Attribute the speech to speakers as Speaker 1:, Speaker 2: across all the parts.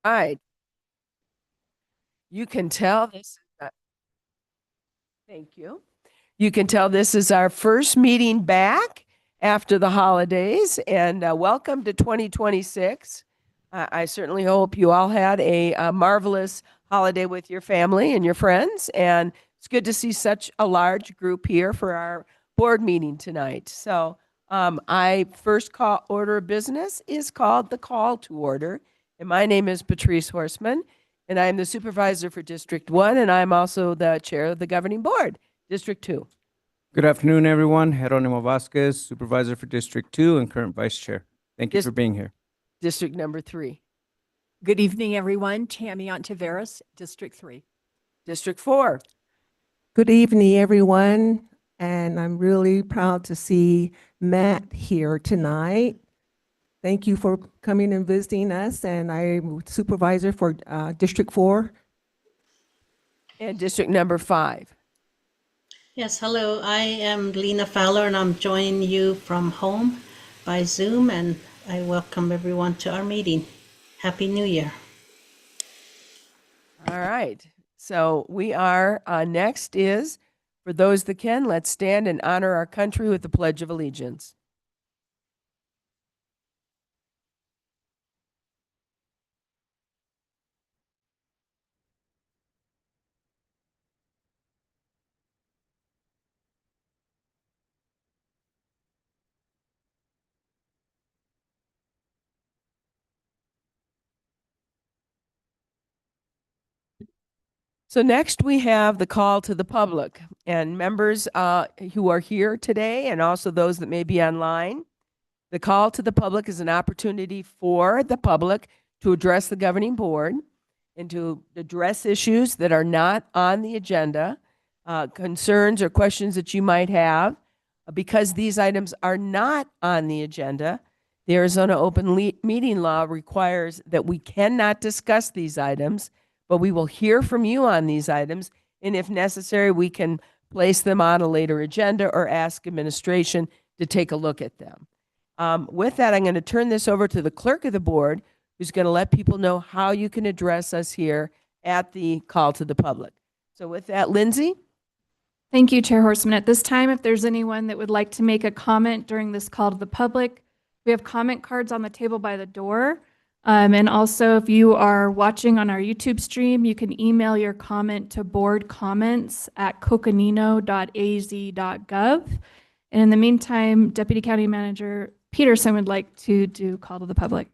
Speaker 1: Right. You can tell this. Thank you. You can tell this is our first meeting back after the holidays, and welcome to 2026. I certainly hope you all had a marvelous holiday with your family and your friends, and it's good to see such a large group here for our board meeting tonight. So, I first call order of business is called the call to order, and my name is Patrice Horseman, and I'm the supervisor for District 1, and I'm also the chair of the governing board, District 2.
Speaker 2: Good afternoon, everyone. Jeronimo Vasquez, Supervisor for District 2 and current Vice Chair. Thank you for being here.
Speaker 1: District number 3.
Speaker 3: Good evening, everyone. Tammy Ontiveros, District 3.
Speaker 1: District 4.
Speaker 4: Good evening, everyone. And I'm really proud to see Matt here tonight. Thank you for coming and visiting us. And I'm supervisor for District 4.
Speaker 1: And District number 5.
Speaker 5: Yes, hello. I am Lena Fowler, and I'm joining you from home by Zoom, and I welcome everyone to our meeting. Happy New Year.
Speaker 1: All right. So we are, next is, for those that can, let's stand and honor our country with the Pledge of Allegiance. So next we have the call to the public, and members who are here today and also those that may be online. The call to the public is an opportunity for the public to address the governing board and to address issues that are not on the agenda, concerns or questions that you might have. Because these items are not on the agenda, the Arizona Open Meeting Law requires that we cannot discuss these items, but we will hear from you on these items, and if necessary, we can place them on a later agenda or ask administration to take a look at them. With that, I'm going to turn this over to the clerk of the board, who's going to let people know how you can address us here at the call to the public. So with that, Lindsay?
Speaker 6: Thank you, Chair Horseman. At this time, if there's anyone that would like to make a comment during this call to the public, we have comment cards on the table by the door. And also, if you are watching on our YouTube stream, you can email your comment to boardcomments@coconino.az.gov. And in the meantime, Deputy County Manager Peterson would like to do call to the public.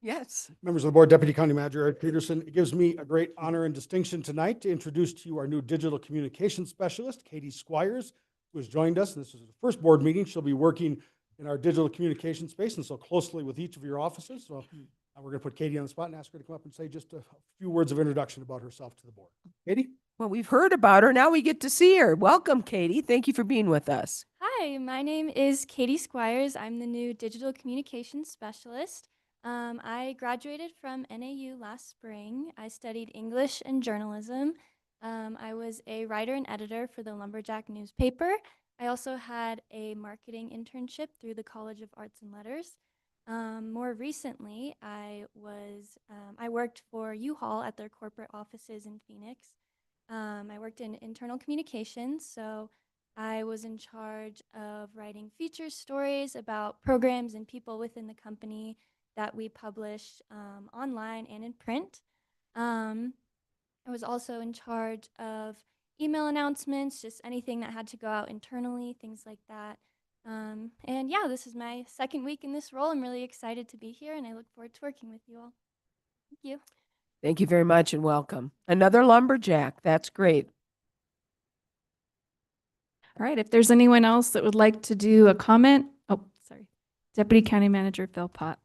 Speaker 1: Yes.
Speaker 7: Members of the board, Deputy County Manager Eric Peterson, it gives me a great honor and distinction tonight to introduce to you our new digital communications specialist, Katie Squires, who has joined us. And this is the first board meeting. She'll be working in our digital communication space and so closely with each of your offices. So we're going to put Katie on the spot and ask her to come up and say just a few words of introduction about herself to the board. Katie?
Speaker 1: Well, we've heard about her. Now we get to see her. Welcome, Katie. Thank you for being with us.
Speaker 8: Hi, my name is Katie Squires. I'm the new digital communications specialist. I graduated from NAU last spring. I studied English and journalism. I was a writer and editor for the Lumberjack newspaper. I also had a marketing internship through the College of Arts and Letters. More recently, I worked for U-Haul at their corporate offices in Phoenix. I worked in internal communications, so I was in charge of writing feature stories about programs and people within the company that we published online and in print. I was also in charge of email announcements, just anything that had to go out internally, things like that. And yeah, this is my second week in this role. I'm really excited to be here, and I look forward to working with you all. Thank you.
Speaker 1: Thank you very much and welcome. Another lumberjack. That's great.
Speaker 6: All right, if there's anyone else that would like to do a comment. Oh, sorry. Deputy County Manager Phil Pott.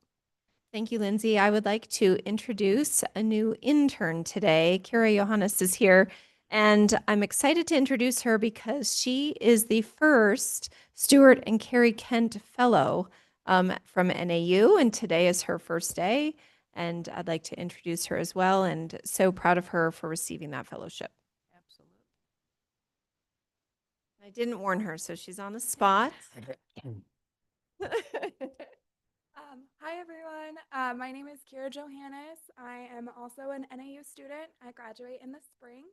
Speaker 9: Thank you, Lindsay. I would like to introduce a new intern today. Kara Johannes is here, and I'm excited to introduce her because she is the first Stuart and Carrie Kent Fellow from NAU, and today is her first day, and I'd like to introduce her as well, and so proud of her for receiving that fellowship.
Speaker 1: Absolutely.
Speaker 9: I didn't warn her, so she's on the spot.
Speaker 10: Hi, everyone. My name is Kira Johannes. I am also an NAU student. I graduate in the spring,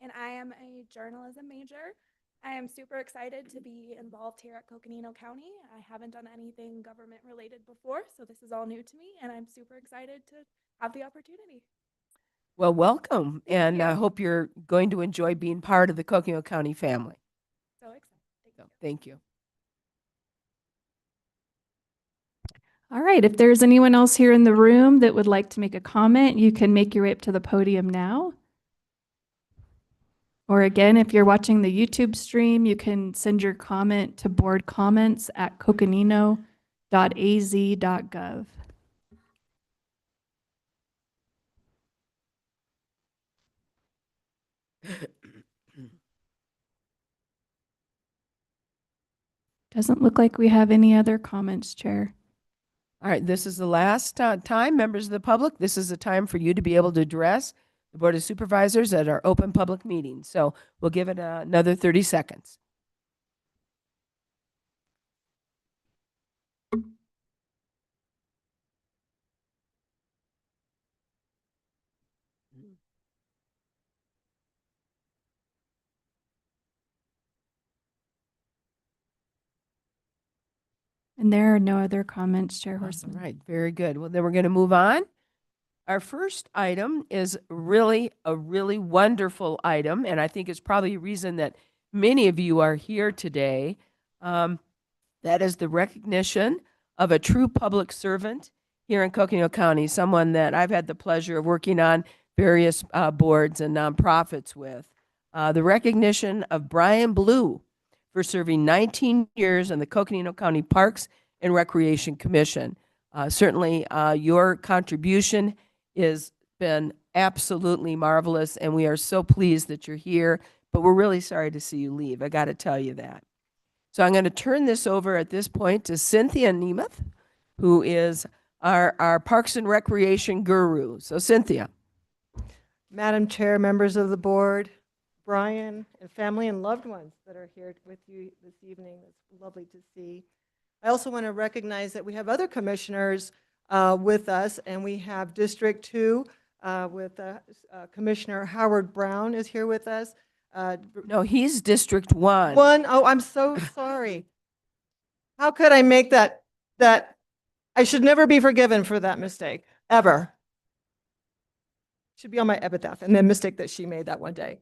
Speaker 10: and I am a journalism major. I am super excited to be involved here at Coconino County. I haven't done anything government related before, so this is all new to me, and I'm super excited to have the opportunity.
Speaker 1: Well, welcome,
Speaker 10: Thank
Speaker 1: and
Speaker 10: you.
Speaker 1: I hope you're going to enjoy being part of the Coconino County family.
Speaker 10: So excited. Thank
Speaker 1: So,
Speaker 10: you.
Speaker 1: thank you.
Speaker 6: All right, if there's anyone else here in the room that would like to make a comment, you can make your way up to the podium now. Or again, if you're watching the YouTube stream, you can send your comment to boardcomments@coconino.az.gov. Doesn't look like we have any other comments, Chair.
Speaker 1: All right, this is the last time, members of the public. This is a time for you to be able to address the Board of Supervisors at our open public meeting. So we'll give it another 30 seconds.
Speaker 6: And there are no other comments, Chair
Speaker 1: All
Speaker 6: Horseman.
Speaker 1: right, very good. Well, then we're going to move on. Our first item is really a really wonderful item, and I think it's probably a reason that many of you are here today. That is the recognition of a true public servant here in Coconino County, someone that I've had the pleasure of working on various boards and nonprofits with. The recognition of Brian Blue for serving 19 years on the Coconino County Parks and Recreation Commission. Certainly, your contribution has been absolutely marvelous, and we are so pleased that you're here, but we're really sorry to see you leave. I got to tell you that. So I'm going to turn this over at this point to Cynthia Nemeth, who is our Parks and Recreation guru. So Cynthia.
Speaker 11: Madam Chair, members of the board, Brian, and family and loved ones that are here with you this evening. It's lovely to see. I also want to recognize that we have other commissioners with us, and we have District 2 with Commissioner Howard Brown is here with us.
Speaker 1: No, he's District 1.
Speaker 11: Oh, I'm so sorry. How could I make that, I should never be forgiven for that mistake, ever. Should be on my epitaph, and the mistake that she made that one day.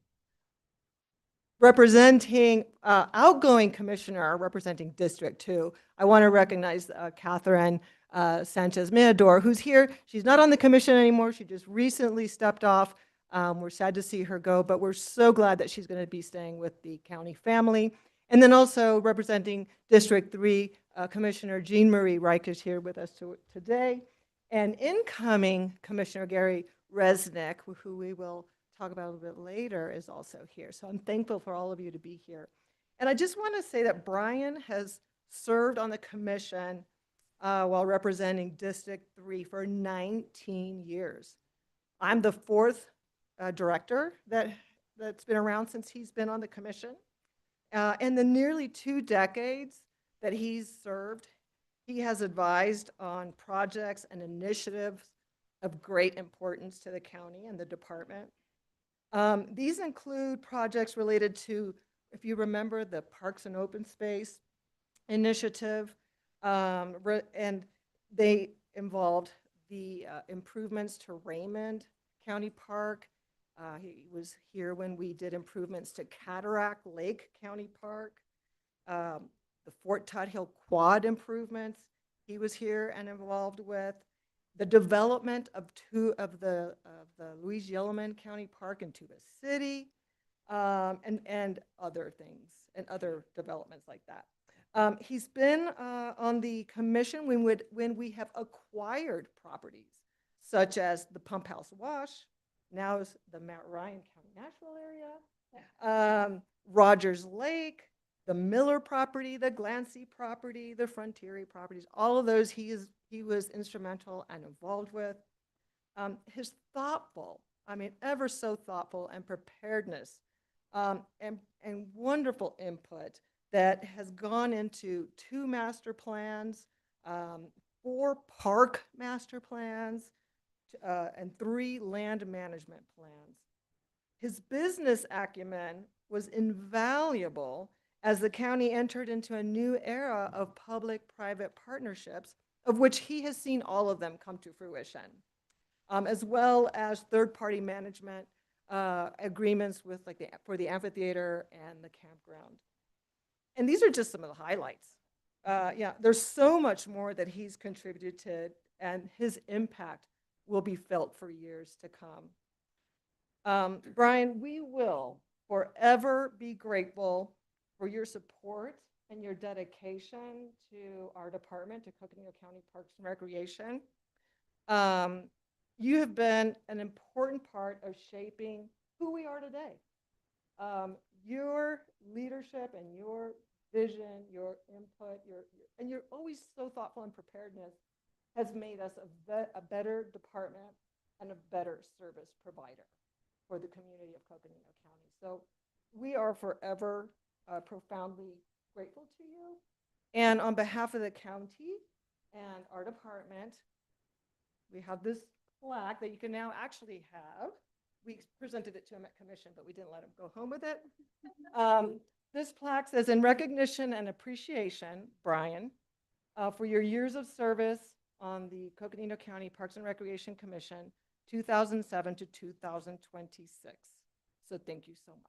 Speaker 11: Representing outgoing commissioner, representing District 2, I want to recognize Catherine Sanchez-Meador, who's here. She's not on the commission anymore. She just recently stepped off. We're sad to see her go, but we're so glad that she's going to be staying with the county family. And then also representing District 3, Commissioner Jean Marie Reich is here with us today. And incoming Commissioner Gary Resnick, who we will talk about a little bit later, is also here. So I'm thankful for all of you to be here. And I just want to say that Brian has served on the commission while representing District 3 for 19 years. I'm the fourth director that's been around since he's been on the commission. In the nearly 2 decades that he's served, he has advised on projects and initiatives of great importance to the county and the department. These include projects related to, if you remember, the Parks and Open Space initiative, and they involved the improvements to Raymond County Park. He was here when we did improvements to Cataract Lake County Park, the Fort Todd Hill Quad improvements. He was here and involved with the development of the Louise Yellowman County Park in Tuba City, and other things and other developments like that. He's been on the commission when we have acquired properties, such as the Pump House Wash, now is the Mount Ryan County Natural Area, Rogers Lake, the Miller property, the Glancy property, the Frontieri properties, all of those he was instrumental and involved with. His thoughtful, ever so thoughtful and preparedness and wonderful input that has gone into 2 master plans, 4 park master plans, and 3 land management plans. His business acumen was invaluable as the county entered into a new era of public-private partnerships, of which he has seen all of them come to fruition, as well as third-party management agreements with for the amphitheater and the campground. And these are just some of the highlights. Yeah, there's so much more that he's contributed to, and his impact will be felt for years to come. Brian, we will forever be grateful for your support and your dedication to our department, to Coconino County Parks and Recreation. You have been an important part of shaping who we are today. Your leadership and your vision, your input, and you're always so thoughtful and preparedness has made us a better department and a better service provider for the community of Coconino County. So we are forever profoundly grateful to you. And on behalf of the county and our department, we have this plaque that you can now actually have. We presented it to him at commission, but we didn't let him go home with it. This plaque says, "In recognition and appreciation, Brian, for your years of service on the Coconino County Parks and Recreation Commission, 2007 to 2026. So thank you so much."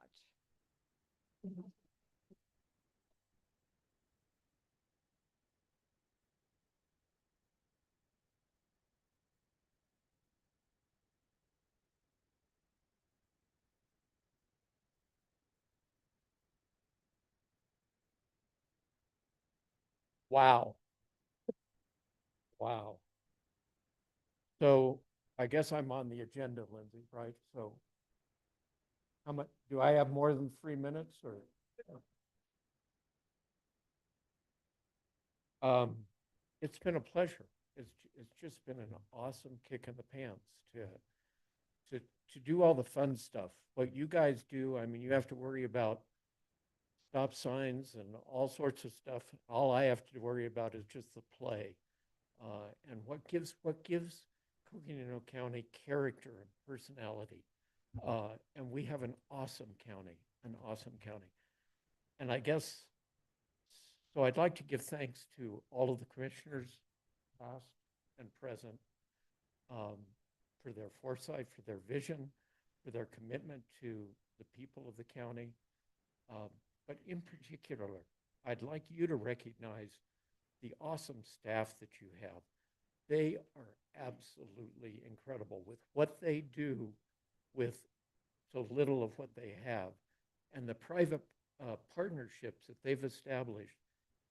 Speaker 12: Wow. Wow. So I guess I'm on the agenda, Lindsay, right? So how much, do I have more than 3 minutes or? It's been a pleasure. It's just been an awesome kick in the pants to do all the fun stuff. What you guys do, I mean, you have to worry about stop signs and all sorts of stuff. All I have to worry about is just the play. And what gives Coconino County character and personality. And we have an awesome county. And I guess, so I'd like to give thanks to all of the commissioners, past and present, for their foresight, for their vision, for their commitment to the people of the county. But in particular, I'd like you to recognize the awesome staff that you have. They are absolutely incredible with what they do with so little of what they have. And the private partnerships that they've established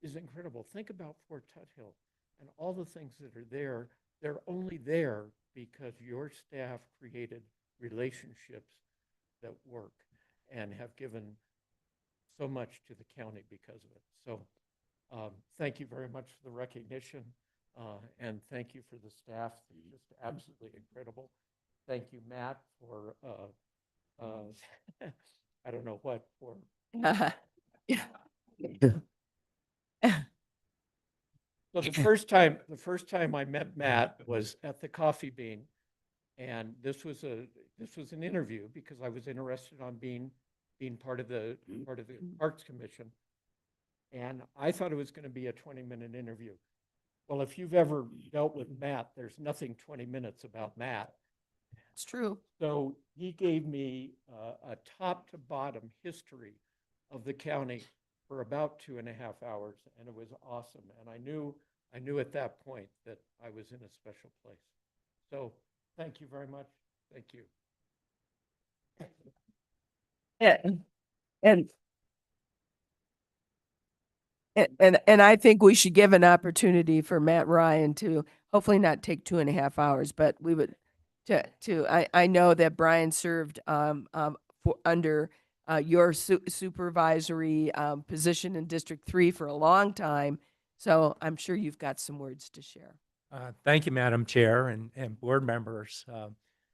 Speaker 12: is incredible. Think about Fort Tuthill and all the things that are there. They're only there because your staff created relationships that work and have given so much to the county because of it. So thank you very much for the recognition, and thank you for the staff. They're just absolutely incredible. Thank you, Matt, for I don't know what for. So the first time I met Matt was at the Coffee Bean, and this was an interview because I was interested on being part of the Parks Commission, and I thought it was going to be a 20-minute interview. Well, if you've ever dealt with Matt, there's nothing 20 minutes about Matt.
Speaker 1: It's true.
Speaker 12: So he gave me a top to bottom history of the county for about 2.5 hours, and it was awesome. And I knew at that point that I was in a special place. So thank you very much. Thank you.
Speaker 1: And I think we should give an opportunity for Matt Ryan to hopefully not take 2.5 hours, but we would I know that Brian served under your supervisory position in District 3 for a long time. So I'm sure you've got some words to share.
Speaker 13: Thank you, Madam Chair and board members.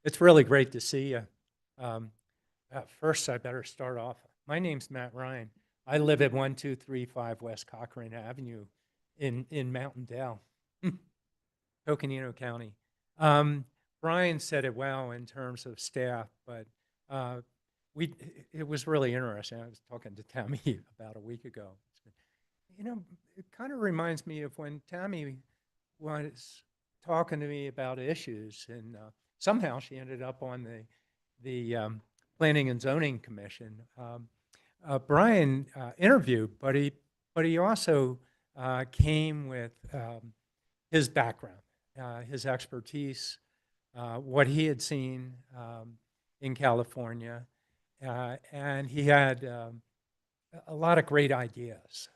Speaker 13: It's really great to see you. First, I better start off. My name's Matt Ryan. I live at 1235 West Cochrane Avenue in Mountain Dell. Coconino County. Brian said it well in terms of staff, but it was really interesting. I was talking to Tammy about a week ago. You know, it kind of reminds me of when Tammy was talking to me about issues, and somehow she ended up on the Planning and Zoning Commission. Brian interviewed, but he also came with his background, his expertise, what he had seen in California, and he had a lot of great ideas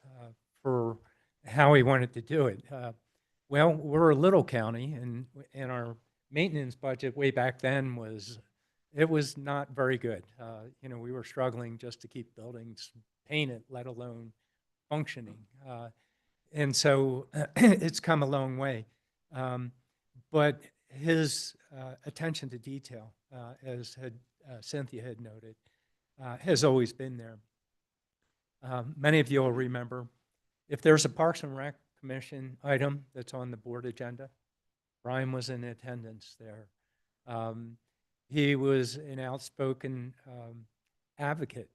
Speaker 13: for how he wanted to do it. Well, we're a little county, and our maintenance budget way back then was not very good. You know, we were struggling just to keep buildings painted, let alone functioning. And so it's come a long way. But his attention to detail, as Cynthia had noted, has always been there. Many of you will remember, if there's a Parks and Rec Commission item that's on the board agenda, Brian was in attendance there. He was an outspoken advocate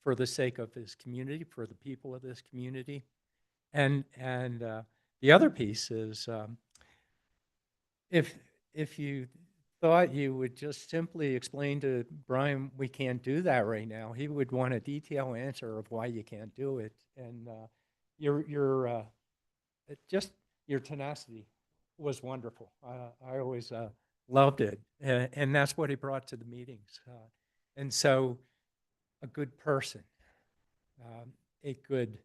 Speaker 13: for the sake of his community, for the people of this community. And the other piece is, if you thought you would just simply explain to Brian, we can't do that right now, he would want a detailed answer of why you can't do it. And your tenacity was wonderful. I always loved it, and that's what he brought to the meetings. And so, a good person, a good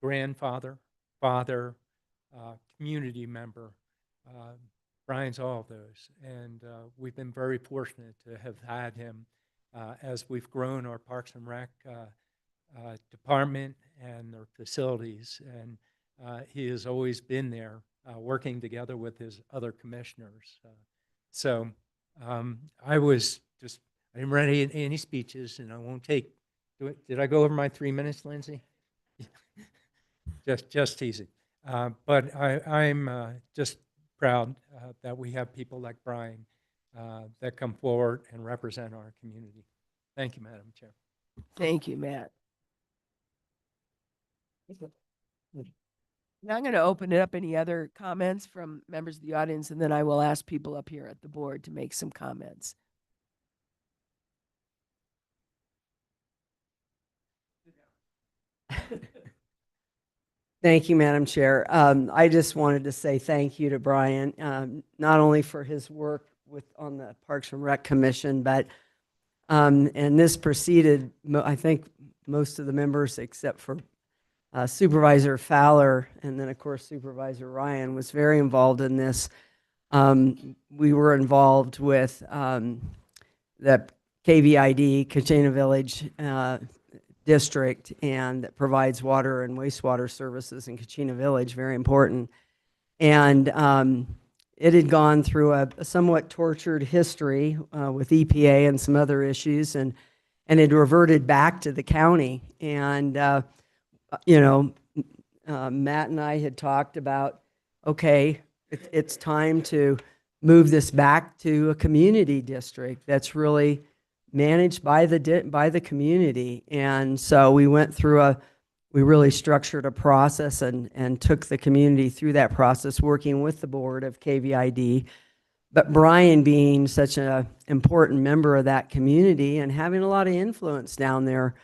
Speaker 13: grandfather, father, community member. Brian's all of those, and we've been very fortunate to have had him as we've grown our Parks and Rec department and their facilities, and he has always been there working together with his other commissioners. So I didn't write any speeches, and I won't take, did I go over my 3 minutes, Lindsay? just teasing. But I'm just proud that we have people like Brian that come forward and represent our community. Thank you, Madam Chair.
Speaker 1: Thank you, Matt. Now I'm going to open it up. Any other comments from members of the audience, and then I will ask people up here at the board to make some comments.
Speaker 14: Thank you, Madam Chair. I just wanted to say thank you to Brian, not only for his work on the Parks and Rec Commission, but and this preceded, I think, most of the members except for Supervisor Fowler, and then of course Supervisor Ryan was very involved in this. We were involved with the KVID, Coconino Village District, and that provides water and wastewater services in Coconino Village, very important. And it had gone through a somewhat tortured history with EPA and some other issues, and it reverted back to the county. And you know, Matt and I had talked about, okay, it's time to move this back to a community district that's really managed by the community. And so we went through we really structured a process and took the community through that process, working with the board of KVID. But Brian being such an important member of that community and having a lot of influence down there,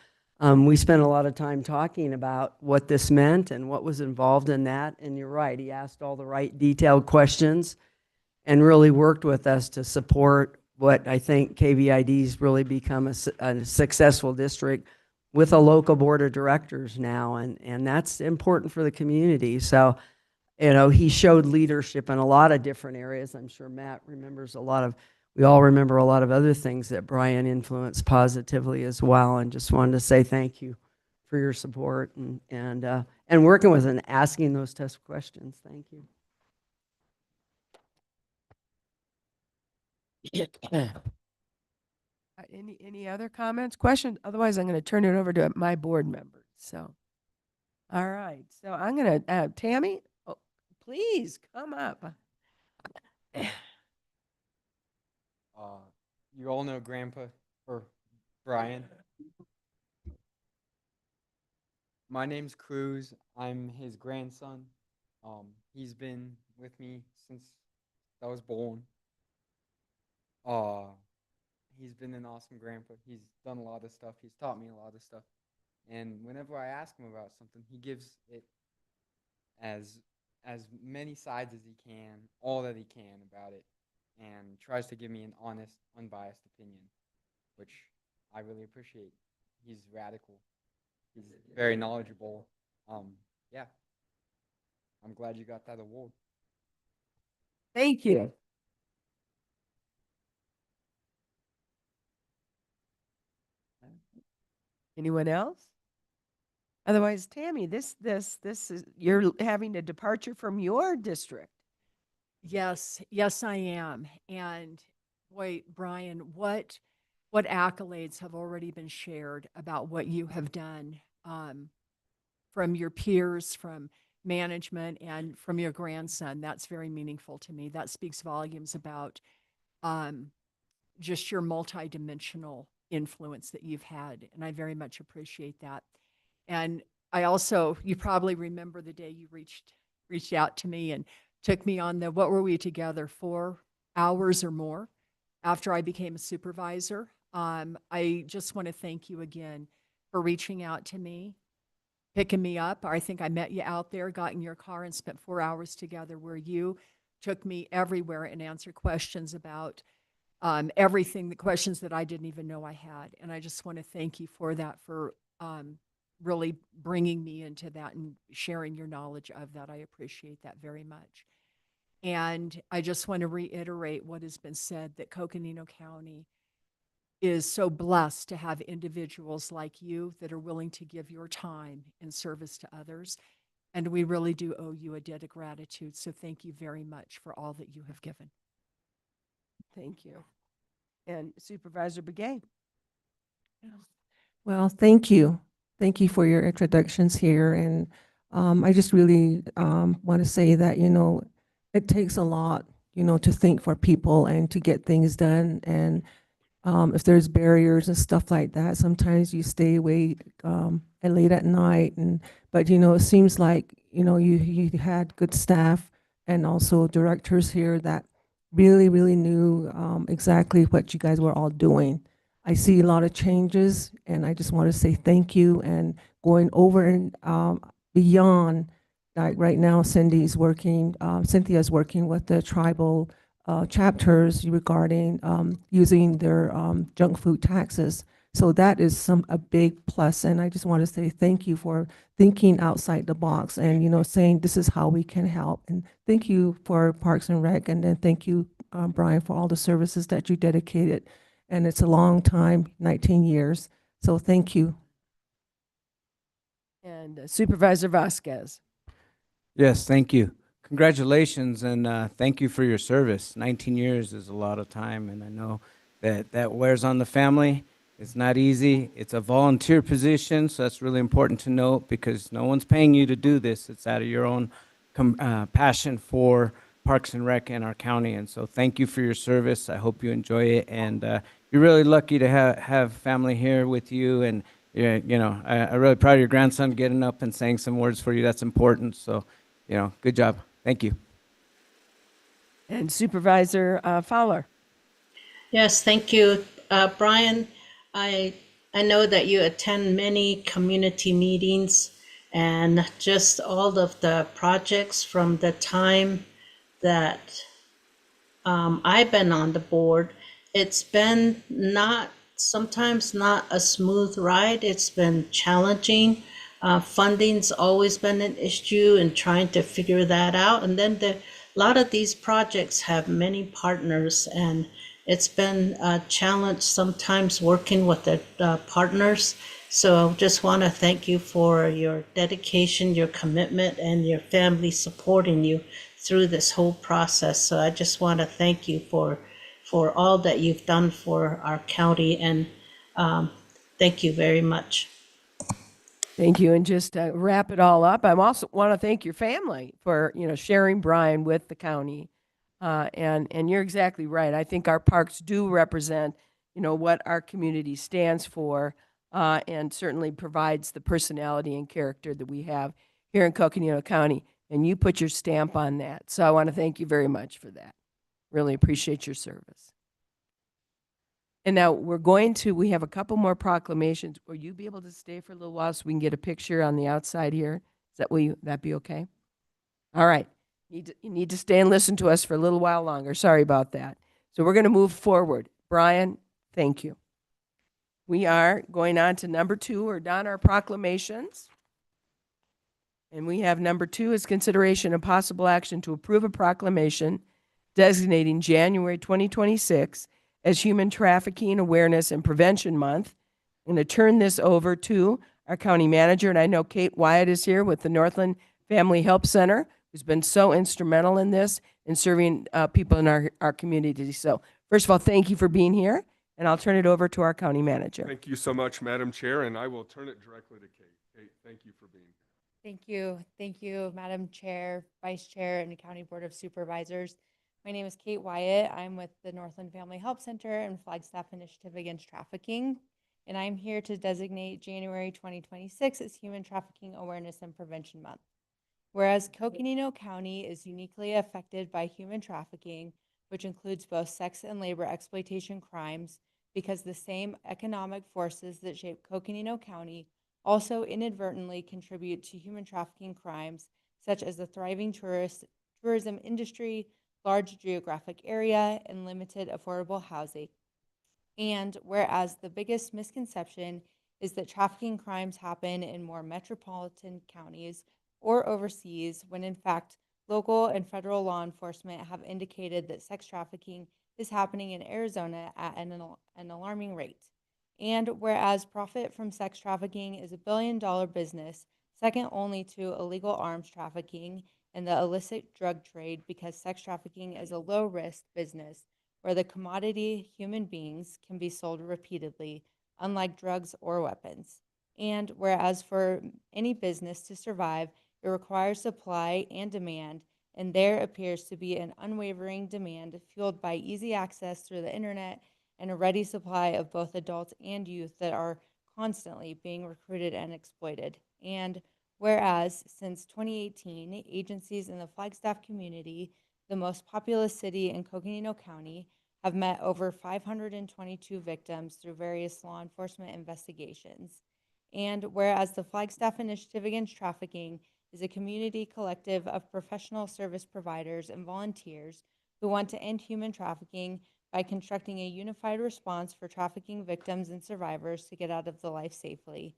Speaker 14: we spent a lot of time talking about what this meant and what was involved in that. And you're right, he asked all the right detailed questions and really worked with us to support what I think KVID's really become a successful district with a local board of directors now. And that's important for the community. So, you know, he showed leadership in a lot of different areas. I'm sure Matt remembers we all remember a lot of other things that Brian influenced positively as well. And just wanted to say thank you for your support and working with and asking those tough questions. Thank you.
Speaker 1: Any other comments, questions? Otherwise, I'm going to turn it over to my board members. So, all right. So I'm going to Tammy. Oh, please come up.
Speaker 15: You all know Grandpa or Brian. My name's Cruz. I'm his grandson. He's been with me since I was born. He's been an awesome grandpa. He's done a lot of stuff. He's taught me a lot of stuff. And whenever I ask him about something, he gives it as many sides as he can, all that he can about it, and tries to give me an honest, unbiased opinion, which I really appreciate. He's radical. He's very knowledgeable. Yeah. I'm glad you got that award.
Speaker 1: Thank you. Anyone else? Otherwise, Tammy, this is, you're having a departure from your district.
Speaker 3: Yes, yes, I am. And boy, Brian, what accolades have already been shared about what you have done from your peers, from management, and from your grandson? That's very meaningful to me. That speaks volumes about just your multidimensional influence that you've had, and I very much appreciate that. And I also, you probably remember the day you reached out to me and took me on what were we together, 4 hours or more after I became a supervisor. I just want to thank you again for reaching out to me, picking me up. I think I met you out there, got in your car and spent 4 hours together where you took me everywhere and answered questions about everything, the questions that I didn't even know I had. And I just want to thank you for that, for really bringing me into that and sharing your knowledge of that. I appreciate that very much. And I just want to reiterate what has been said, that Coconino County is so blessed to have individuals like you that are willing to give your time in service to others. And we really do owe you a debt of gratitude. So thank you very much for all that you have given.
Speaker 1: Thank you. And Supervisor Begay.
Speaker 4: Well, thank you. Thank you for your introductions here. And I just really want to say that, it takes a lot, to think for people and to get things done. And if there's barriers and stuff like that, sometimes you stay awake late at night. But, it seems like, you had good staff and also directors here that really, really knew exactly what you guys were all doing. I see a lot of changes, and I just want to say thank you, and going over and beyond. Like right now, Cynthia's working with the tribal chapters regarding using their junk food taxes. So that is a big plus, and I just want to say thank you for thinking outside the box and saying this is how we can help. And thank you for Parks and Rec, and then thank you, Brian, for all the services that you dedicated. And it's a long time, 19 years. So thank you.
Speaker 1: And Supervisor Vasquez.
Speaker 2: Yes, thank you. Congratulations, and thank you for your service. 19 years is a lot of time, and I know that wears on the family. It's not easy. It's a volunteer position, so that's really important to note, because no one's paying you to do this. It's out of your own passion for Parks and Rec in our county. And so thank you for your service. I hope you enjoy it. And you're really lucky to have family here with you. And, I'm really proud of your grandson getting up and saying some words for you. That's important. So, good job. Thank you.
Speaker 1: And Supervisor Fowler.
Speaker 5: Yes, thank you. Brian, I know that you attend many community meetings, and just all of the projects from the time that I've been on the board, it's been sometimes not a smooth ride. It's been challenging. Funding's always been an issue, and trying to figure that out. And then a lot of these projects have many partners, and it's been a challenge sometimes working with the partners. So I just want to thank you for your dedication, your commitment, and your family supporting you through this whole process. So I just want to thank you for all that you've done for our county, and thank you very much.
Speaker 1: Thank you. And just to wrap it all up, I also want to thank your family for, sharing Brian with the county. And you're exactly right. I think our parks do represent, what our community stands for, and certainly provides the personality and character that we have here in Coconino County. And you put your stamp on that. So I want to thank you very much for that. Really appreciate your service. And now we have a couple more proclamations. Will you be able to stay for a little while so we can get a picture on the outside here? That be okay? All right. You need to stay and listen to us for a little while longer. Sorry about that. So we're going to move forward. Brian, thank you. We are going on to number 2. We're done our proclamations. And we have number 2 is consideration of possible action to approve a proclamation designating January 2026 as Human Trafficking Awareness and Prevention Month. I'm going to turn this over to our county manager, and I know Kate Wyatt is here with the Northland Family Help Center, who's been so instrumental in this and serving people in our community. So first of all, thank you for being here, and I'll turn it over to our county manager.
Speaker 16: Thank you so much, Madam Chair, and I will turn it directly to Kate. Kate, thank you for being here.
Speaker 17: Thank you. Thank you, Madam Chair, Vice Chair, and the County Board of Supervisors. My name is Kate Wyatt. I'm with the Northland Family Help Center and Flagstaff Initiative Against Trafficking, and I'm here to designate January 2026 as Human Trafficking Awareness and Prevention Month. Whereas Coconino County is uniquely affected by human trafficking, which includes both sex and labor exploitation crimes, because the same economic forces that shape Coconino County also inadvertently contribute to human trafficking crimes, such as the thriving tourism industry, large geographic area, and limited affordable housing. And whereas the biggest misconception is that trafficking crimes happen in more metropolitan counties or overseas, when in fact, local and federal law enforcement have indicated that sex trafficking is happening in Arizona at an alarming rate. And whereas profit from sex trafficking is a billion-dollar business, second only to illegal arms trafficking and the illicit drug trade, because sex trafficking is a low-risk business where the commodity, human beings, can be sold repeatedly, unlike drugs or weapons. And whereas for any business to survive, it requires supply and demand, and there appears to be an unwavering demand fueled by easy access through the internet and a ready supply of both adults and youth that are constantly being recruited and exploited. And whereas since 2018, agencies in the Flagstaff community, the most populous city in Coconino County, have met over 522 victims through various law enforcement investigations. And whereas the Flagstaff Initiative Against Trafficking is a community collective of professional service providers and volunteers who want to end human trafficking by constructing a unified response for trafficking victims and survivors to get out of the life safely,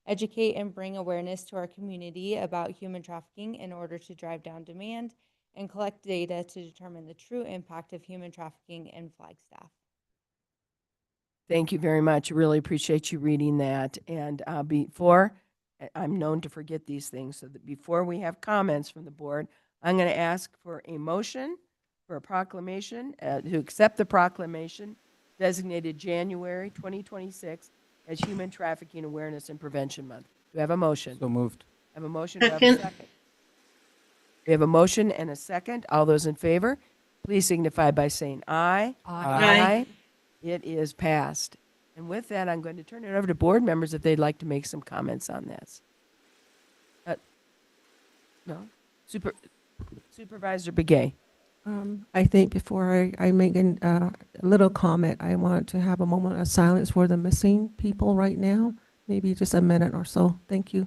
Speaker 17: educate and bring awareness to our community about human trafficking in order to drive down demand, and collect data to determine the true impact of human trafficking in Flagstaff.
Speaker 1: Thank you very much. Really appreciate you reading that. And I'm known to forget these things, so that before we have comments from the board, I'm going to ask for a motion for a proclamation to accept the proclamation designated January 2026 as Human Trafficking Awareness and Prevention Month. Do we have a motion?
Speaker 2: So moved.
Speaker 1: I have a motion. Do I have a second? We have a motion and a second. All those in favor, please signify by saying aye.
Speaker 5: Aye.
Speaker 1: It is passed. And with that, I'm going to turn it over to board members if they'd like to make some comments on this. No? Supervisor Begay.
Speaker 4: I think before I make a little comment, I want to have a moment of silence for the missing people right now, maybe just a minute or so. Thank you.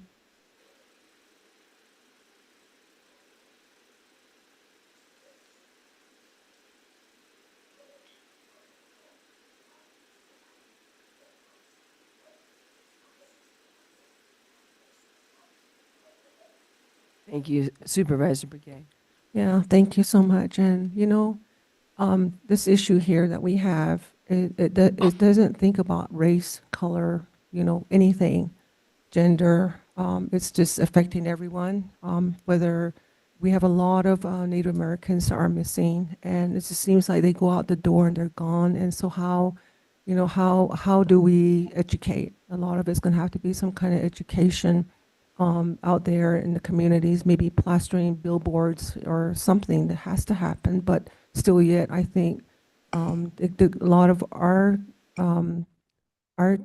Speaker 1: Thank you, Supervisor Begay.
Speaker 4: Yeah, thank you so much. And this issue here that we have, it doesn't think about race, color, anything, gender. It's just affecting everyone. Whether we have a lot of Native Americans that are missing, and it just seems like they go out the door and they're gone. And so how do we educate? A lot of it's going to have to be some kind of education out there in the communities, maybe plastering billboards or something that has to happen. But still yet, I think a lot of our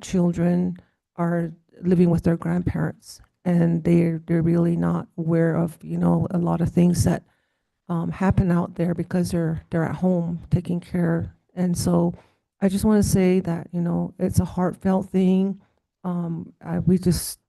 Speaker 4: children are living with their grandparents, and they're really not aware of, you know, a lot of things that happen out there because they're at home taking care. And so I just want to say that, you know, it's a heartfelt thing. We just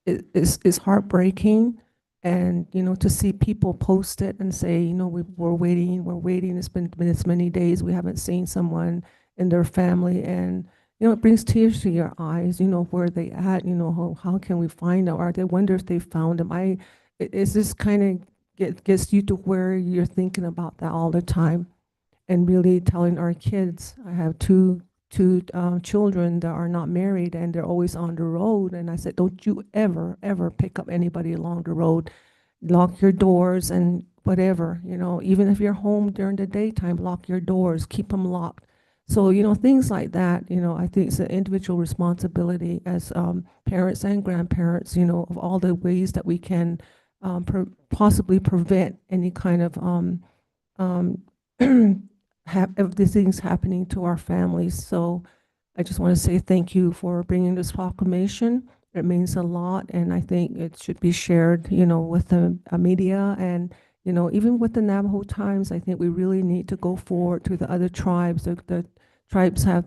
Speaker 4: it's heartbreaking, and you know, to see people post it and say, you know, we're waiting. It's been this many days. We haven't seen someone in their family, and you know, it brings tears to your eyes. You know, where are they at? You know, how can we find them? Or they wonder if they found them. It's just kind of gets you to where you're thinking about that all the time, and really telling our kids. I have two children that are not married, and they're always on the road. And I said, don't you ever pick up anybody along the road. Lock your doors and whatever, you know, even if you're home during the daytime, lock your doors, keep them locked. So, you know, things like that, you know, I think it's an individual responsibility as parents and grandparents, you know, of all the ways that we can possibly prevent any kind of um, of these things happening to our families. So I just want to say thank you for bringing this proclamation. It means a lot, and I think it should be shared, you know, with the media, and you know, even with the Navajo Times. I think we really need to go forward to the other tribes. The tribes have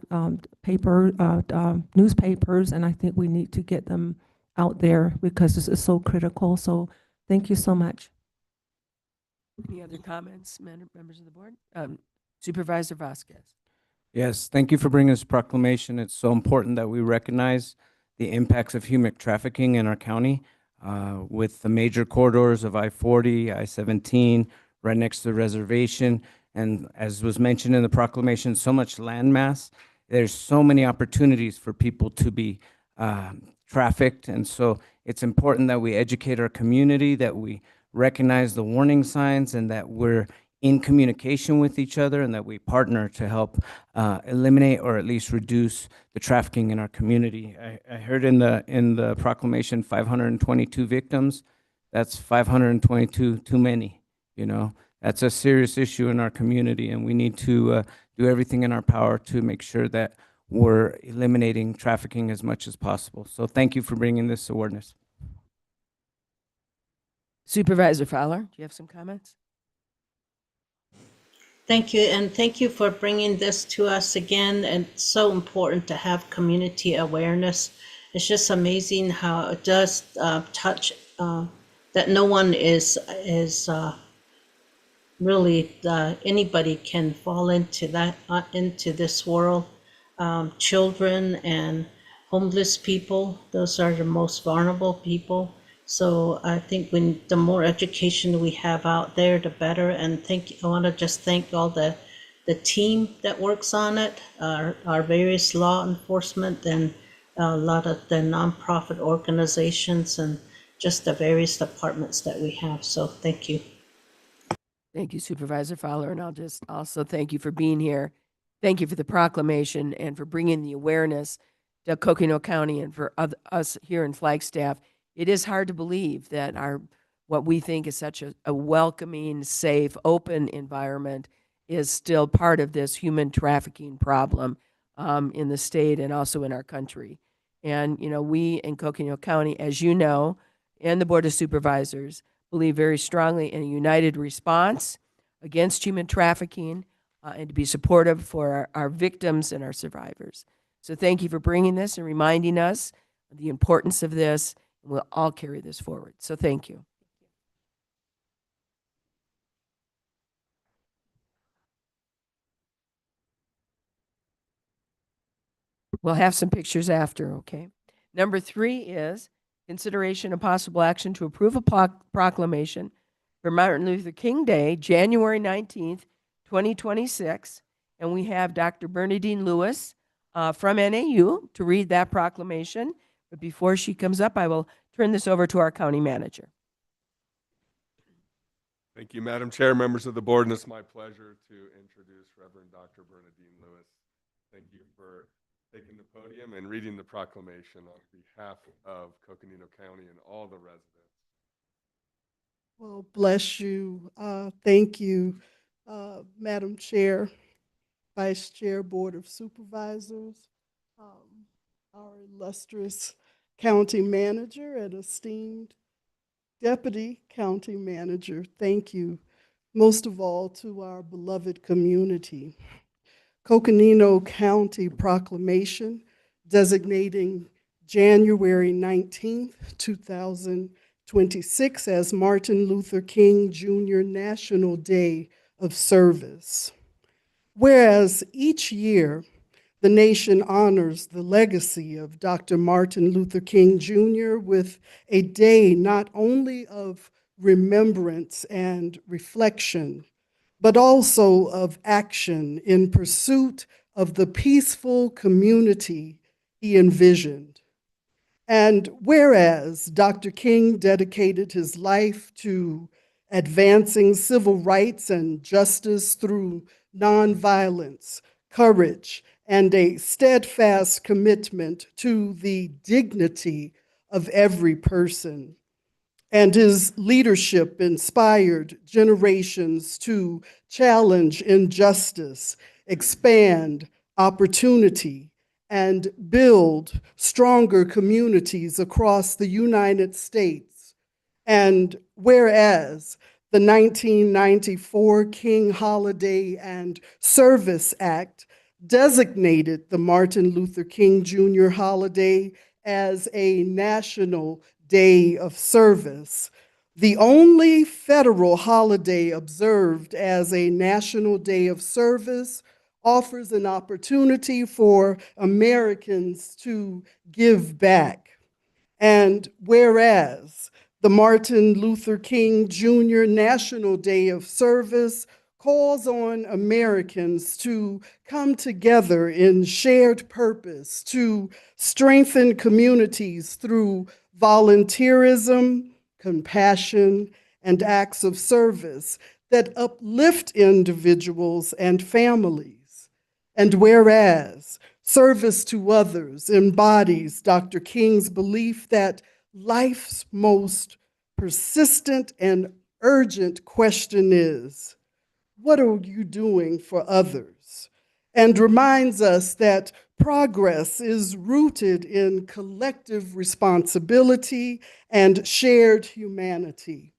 Speaker 4: newspapers, and I think we need to get them out there because this is so critical. So thank you so much.
Speaker 1: Any other comments, members of the board? Supervisor Vasquez.
Speaker 2: Yes, thank you for bringing this proclamation. It's so important that we recognize the impacts of human trafficking in our county with the major corridors of I-40, I-17, right next to the reservation. And as was mentioned in the proclamation, so much landmass. There's so many opportunities for people to be trafficked. And so it's important that we educate our community, that we recognize the warning signs, and that we're in communication with each other, and that we partner to help eliminate or at least reduce the trafficking in our community. I heard in the proclamation 522 victims. That's 522 too many, you know. That's a serious issue in our community, and we need to do everything in our power to make sure that we're eliminating trafficking as much as possible. So thank you for bringing this awareness.
Speaker 1: Supervisor Fowler, do you have some comments?
Speaker 5: Thank you, and thank you for bringing this to us again. And it's so important to have community awareness. It's just amazing how it does touch that no one is really anybody can fall into that into this world. Children and homeless people; those are the most vulnerable people. So I think the more education we have out there, the better. And I want to just thank all the team that works on it, our various law enforcement, and a lot of the nonprofit organizations, and just the various departments that we have. So thank you.
Speaker 1: Thank you, Supervisor Fowler, and I'll just also thank you for being here. Thank you for the proclamation and for bringing the awareness to Coconino County and for us here in Flagstaff. It is hard to believe that what we think is such a welcoming, safe, open environment is still part of this human trafficking problem in the state and also in our country. And, you know, we in Coconino County, as you know, and the Board of Supervisors believe very strongly in a united response against human trafficking and to be supportive for our victims and our survivors. So thank you for bringing this and reminding us of the importance of this. We'll all carry this forward. So thank you. We'll have some pictures after, okay? Number 3 is consideration of possible action to approve a proclamation for Martin Luther King Day, January 19th, 2026. And we have Dr. Bernadine Lewis from NAU to read that proclamation. But before she comes up, I will turn this over to our county manager.
Speaker 16: Thank you, Madam Chair, members of the board, and it's my pleasure to introduce Reverend Dr. Bernadine Lewis. Thank you for taking the podium and reading the proclamation on behalf of Coconino County and all the residents.
Speaker 18: Well, bless you. Thank you, Madam Chair, Vice Chair, Board of Supervisors, our illustrious county manager and esteemed deputy county manager. Thank you, most of all, to our beloved community. Coconino County Proclamation designating January 19th, 2026 as Martin Luther King Jr. National Day of Service. Whereas each year, the nation honors the legacy of Dr. Martin Luther King Jr. with a day not only of remembrance and reflection, but also of action in pursuit of the peaceful community he envisioned. And whereas Dr. King dedicated his life to advancing civil rights and justice through nonviolence, courage, and a steadfast commitment to the dignity of every person, and his leadership inspired generations to challenge injustice, expand opportunity, and build stronger communities across the United States. And whereas the 1994 King Holiday and Service Act designated the Martin Luther King Jr. holiday as a national day of service, the only federal holiday observed as a national day of service offers an opportunity for Americans to give back. And whereas the Martin Luther King Jr. National Day of Service calls on Americans to come together in shared purpose to strengthen communities through volunteerism, compassion, and acts of service that uplift individuals and families. And whereas service to others embodies Dr. King's belief that life's most persistent and urgent question is, what are you doing for others? And reminds us that progress is rooted in collective responsibility and shared humanity.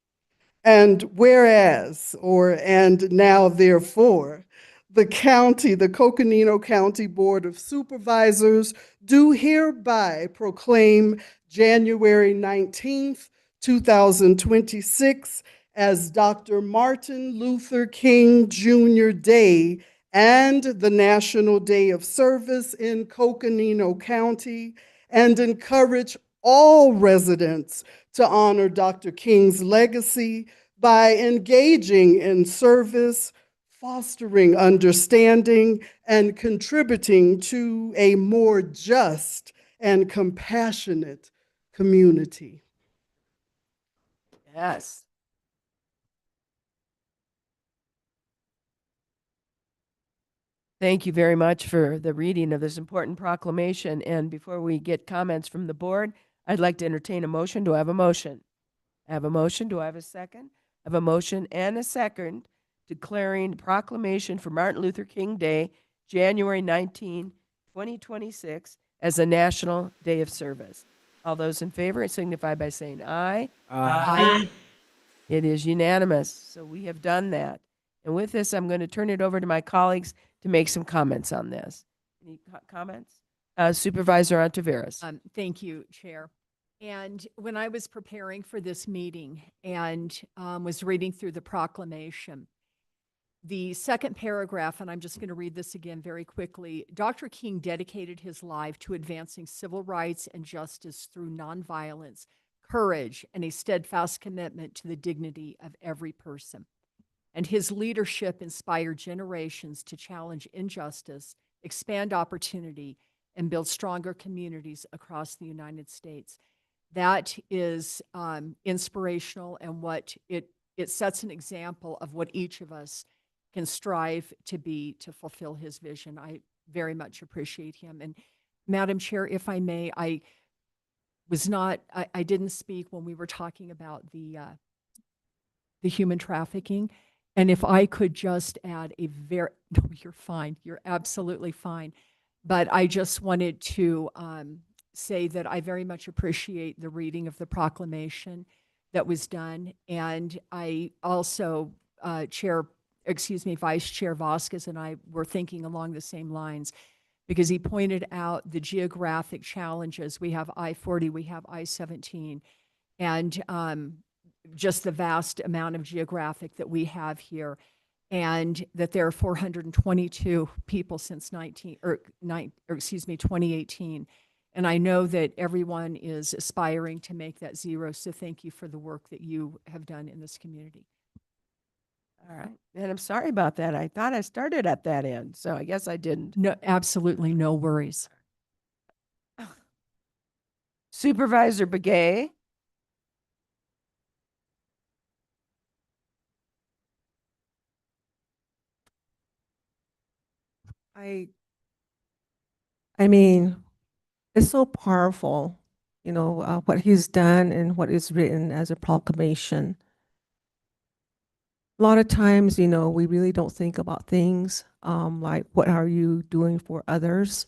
Speaker 18: And whereas, and now therefore, the Coconino County Board of Supervisors do hereby proclaim January 19th, 2026 as Dr. Martin Luther King Jr. Day and the National Day of Service in Coconino County, and encourage all residents to honor Dr. King's legacy by engaging in service, fostering understanding, and contributing to a more just and compassionate community.
Speaker 1: Yes. Thank you very much for the reading of this important proclamation. And before we get comments from the board, I'd like to entertain a motion. Do I have a motion? I have a motion. Do I have a second? I have a motion and a second declaring proclamation for Martin Luther King Day, January 19, 2026, as a National Day of Service. All those in favor signify by saying aye.
Speaker 5: Aye.
Speaker 1: It is unanimous. So we have done that. And with this, I'm going to turn it over to my colleagues to make some comments on this. Any comments? Supervisor Ontiveros.
Speaker 3: Thank you, Chair. And when I was preparing for this meeting and was reading through the proclamation, the second paragraph, and I'm just going to read this again very quickly. Dr. King dedicated his life to advancing civil rights and justice through nonviolence, courage, and a steadfast commitment to the dignity of every person. And his leadership inspired generations to challenge injustice, expand opportunity, and build stronger communities across the United States. That is inspirational, and what it sets an example of what each of us can strive to be to fulfill his vision. I very much appreciate him. And Madam Chair, if I may, I didn't speak when we were talking about the human trafficking. And if I could just add no, you're fine. You're absolutely fine. But I just wanted to say that I very much appreciate the reading of the proclamation that was done. And I also, Vice Chair Vasquez and I were thinking along the same lines, because he pointed out the geographic challenges. We have I-40, we have I-17, and just the vast amount of geographic that we have here, and that there are 422 people since 2018. And I know that everyone is aspiring to make that zero, so thank you for the work that you have done in this community.
Speaker 1: All right. And I'm sorry about that. I thought I started at that end, so I guess I didn't.
Speaker 3: No, absolutely no worries.
Speaker 1: Supervisor Begay.
Speaker 4: I mean, it's so powerful, what he's done and what is written as a proclamation. A lot of times, we really don't think about things like, what are you doing for others?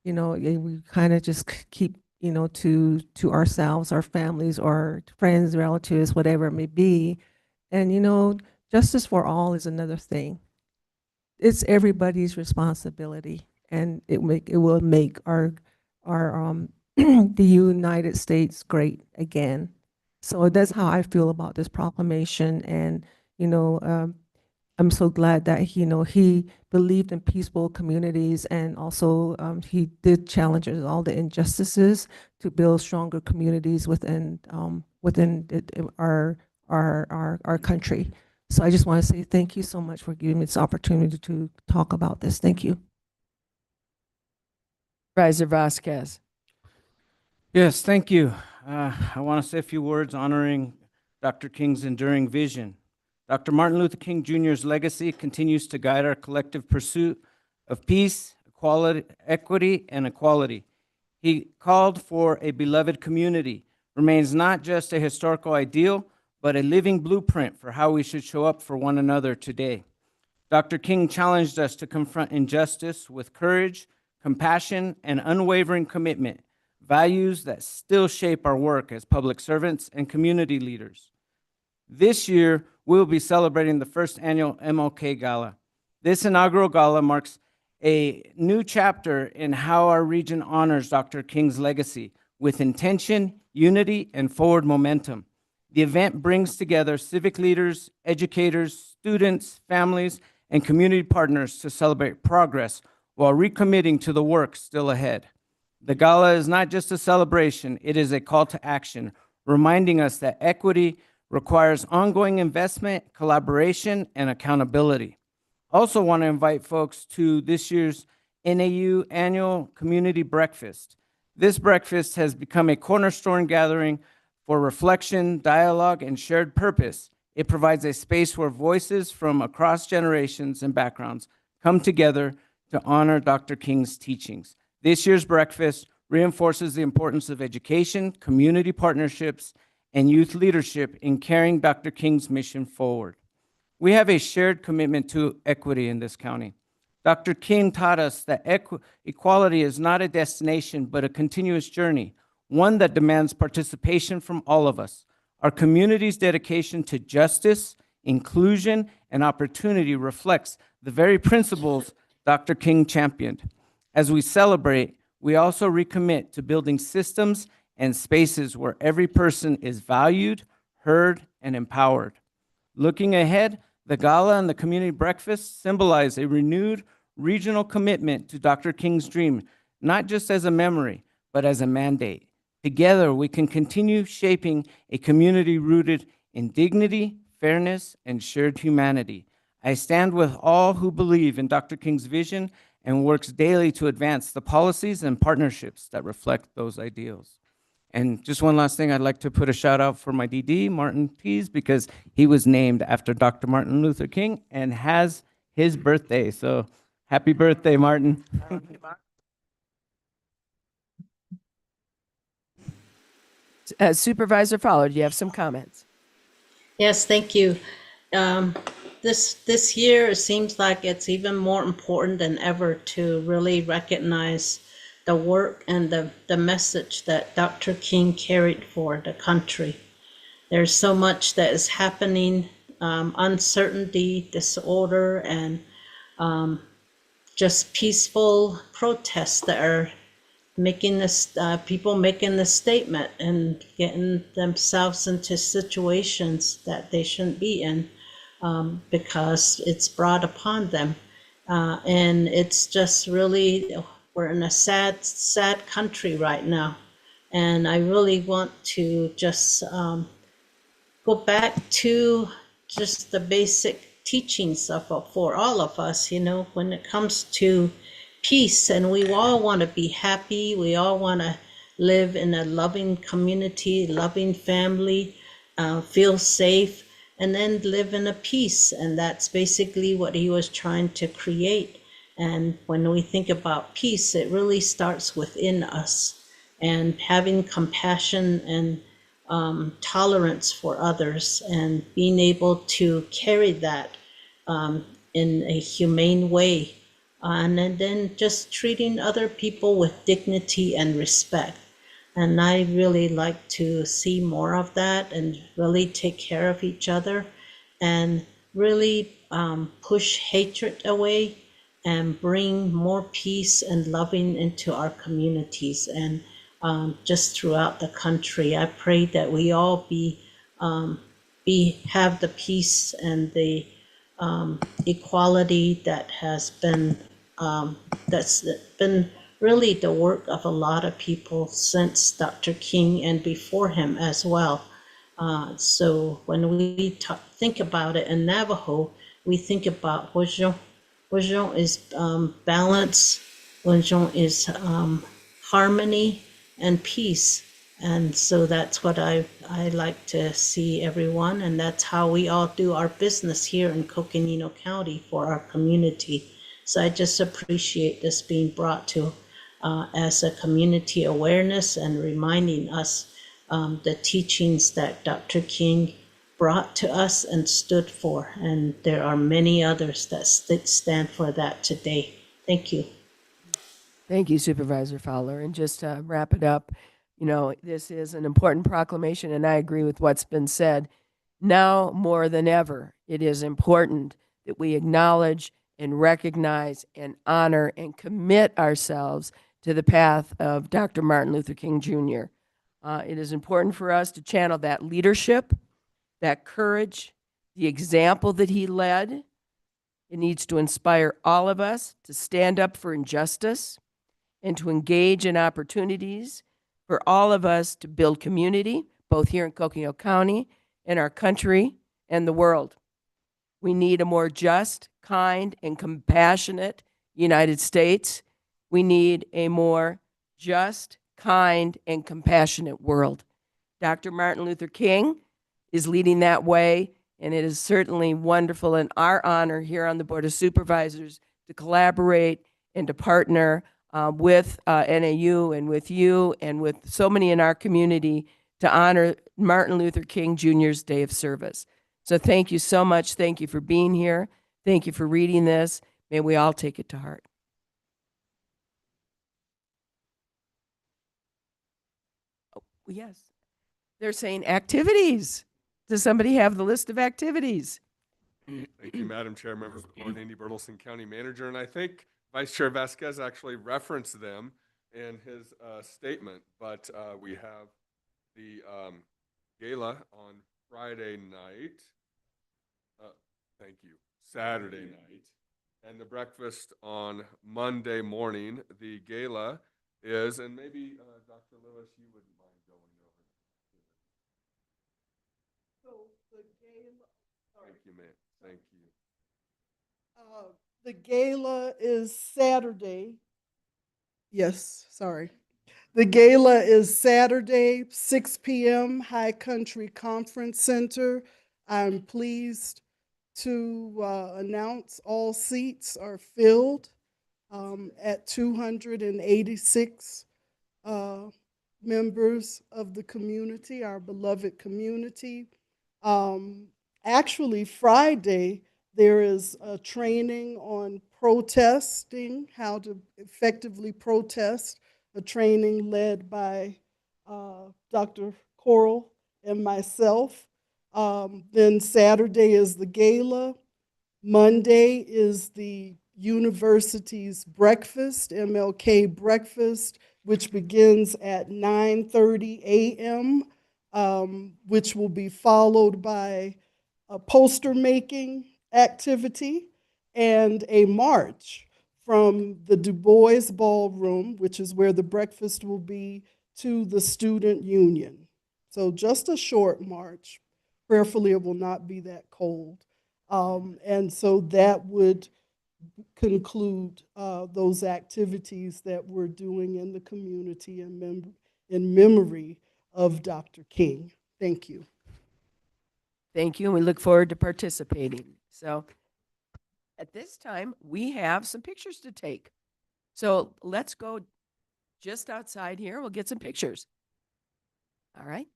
Speaker 4: We kind of just keep, to ourselves, our families, or friends, relatives, whatever it may be. And, justice for all is another thing. It's everybody's responsibility, and it will make our the United States great again. So that's how I feel about this proclamation. And I'm so glad that he believed in peaceful communities, and also he did challenge all the injustices to build stronger communities within our country. So I just want to say thank you so much for giving me this opportunity to talk about this. Thank you.
Speaker 1: Supervisor Vasquez.
Speaker 2: Yes, thank you. I want to say a few words honoring Dr. King's enduring vision. Dr. Martin Luther King Jr.'s legacy continues to guide our collective pursuit of peace, equity, and equality. He called for a beloved community, remains not just a historical ideal, but a living blueprint for how we should show up for one another today. Dr. King challenged us to confront injustice with courage, compassion, and unwavering commitment, values that still shape our work as public servants and community leaders. This year, we will be celebrating the first annual MLK Gala. This inaugural gala marks a new chapter in how our region honors Dr. King's legacy with intention, unity, and forward momentum. The event brings together civic leaders, educators, students, families, and community partners to celebrate progress while recommitting to the work still ahead. The gala is not just a celebration, it is a call to action, reminding us that equity requires ongoing investment, collaboration, and accountability. Also want to invite folks to this year's NAU Annual Community Breakfast. This breakfast has become a cornerstone gathering for reflection, dialogue, and shared purpose. It provides a space where voices from across generations and backgrounds come together to honor Dr. King's teachings. This year's breakfast reinforces the importance of education, community partnerships, and youth leadership in carrying Dr. King's mission forward. We have a shared commitment to equity in this county. Dr. King taught us that equality is not a destination, but a continuous journey, one that demands participation from all of us. Our community's dedication to justice, inclusion, and opportunity reflects the very principles Dr. King championed. As we celebrate, we also recommit to building systems and spaces where every person is valued, heard, and empowered. Looking ahead, the gala and the community breakfast symbolize a renewed regional commitment to Dr. King's dream, not just as a memory, but as a mandate. Together, we can continue shaping a community rooted in dignity, fairness, and shared humanity. I stand with all who believe in Dr. King's vision and works daily to advance the policies and partnerships that reflect those ideals. And just one last thing, I'd like to put a shout out for my DD, Martin Pease, because he was named after Dr. Martin Luther King and has his birthday. So happy birthday, Martin.
Speaker 1: Supervisor Fowler, do you have some comments?
Speaker 5: Yes, thank you. Um, this year, it seems like it's even more important than ever to really recognize the work and the message that Dr. King carried for the country. There's so much that is happening, uncertainty, disorder, and just peaceful protests that are making this, people making this statement and getting themselves into situations that they shouldn't be in, because it's brought upon them. And it's just really, we're in a sad, sad country right now. And I really want to just go back to just the basic teachings of for all of us, when it comes to peace. And we all want to be happy. We all want to live in a loving community, loving family, feel safe, and then live in a peace. And that's basically what he was trying to create. And when we think about peace, it really starts within us, and having compassion and tolerance for others, and being able to carry that in a humane way, and then just treating other people with dignity and respect. And I really like to see more of that, and really take care of each other, and really push hatred away, and bring more peace and loving into our communities, and just throughout the country. I pray that we all have the peace and the equality that has been that's been really the work of a lot of people since Dr. King and before him as well. So when we think about it in Navajo, we think about Wajong. Wajong is balance. Wajong is harmony and peace. And so that's what I like to see everyone, and that's how we all do our business here in Coconino County for our community. So I just appreciate this being brought to as a community awareness, and reminding us the teachings that Dr. King brought to us and stood for. And there are many others that stand for that today. Thank you.
Speaker 1: Thank you, Supervisor Fowler. And just to wrap it up, this is an important proclamation, and I agree with what's been said. Now more than ever, it is important that we acknowledge and recognize and honor and commit ourselves to the path of Dr. Martin Luther King Jr. It is important for us to channel that leadership, that courage, the example that he led. It needs to inspire all of us to stand up for injustice and to engage in opportunities for all of us to build community, both here in Coconino County, in our country, and the world. We need a more just, kind, and compassionate United States. We need a more just, kind, and compassionate world. Dr. Martin Luther King is leading that way, and it is certainly wonderful and our honor here on the Board of Supervisors to collaborate and to partner with NAU and with you and with so many in our community to honor Martin Luther King Jr.'s Day of Service. So thank you so much. Thank you for being here. Thank you for reading this. May we all take it to heart. Oh, yes. They're saying activities. Does somebody have the list of activities?
Speaker 16: Thank you, Madam Chair, members of the board, Andy Bertelson, County Manager, and I think Vice Chair Vasquez actually referenced them in his statement, but we have the gala on Friday night, thank you, Saturday night, and the breakfast on Monday morning. The gala is, and maybe Dr. Lewis, you wouldn't mind going over.
Speaker 18: So the gala, sorry.
Speaker 16: Thank you, ma'am. Thank you.
Speaker 18: The gala is Saturday. Yes, sorry. The gala is Saturday, 6 p.m., High Country Conference Center. I'm pleased to announce all seats are filled at 286 members of the community, our beloved community. Um, Actually, Friday, there is a training on protesting, how to effectively protest, a training led by Dr. Coral and myself. Then Saturday is the gala. Monday is the university's breakfast, MLK breakfast, which begins at 9:30 a.m., which will be followed by a poster making activity and a march from the Du Bois Ballroom, which is where the breakfast will be, to the Student Union. So just a short march. Prayerfully, it will not be that cold. And so that would conclude those activities that we're doing in the community in memory of Dr. King. Thank you.
Speaker 1: Thank you, and we look forward to participating. So at this time, we have some pictures to take. So let's go just outside here. We'll get some pictures. All right.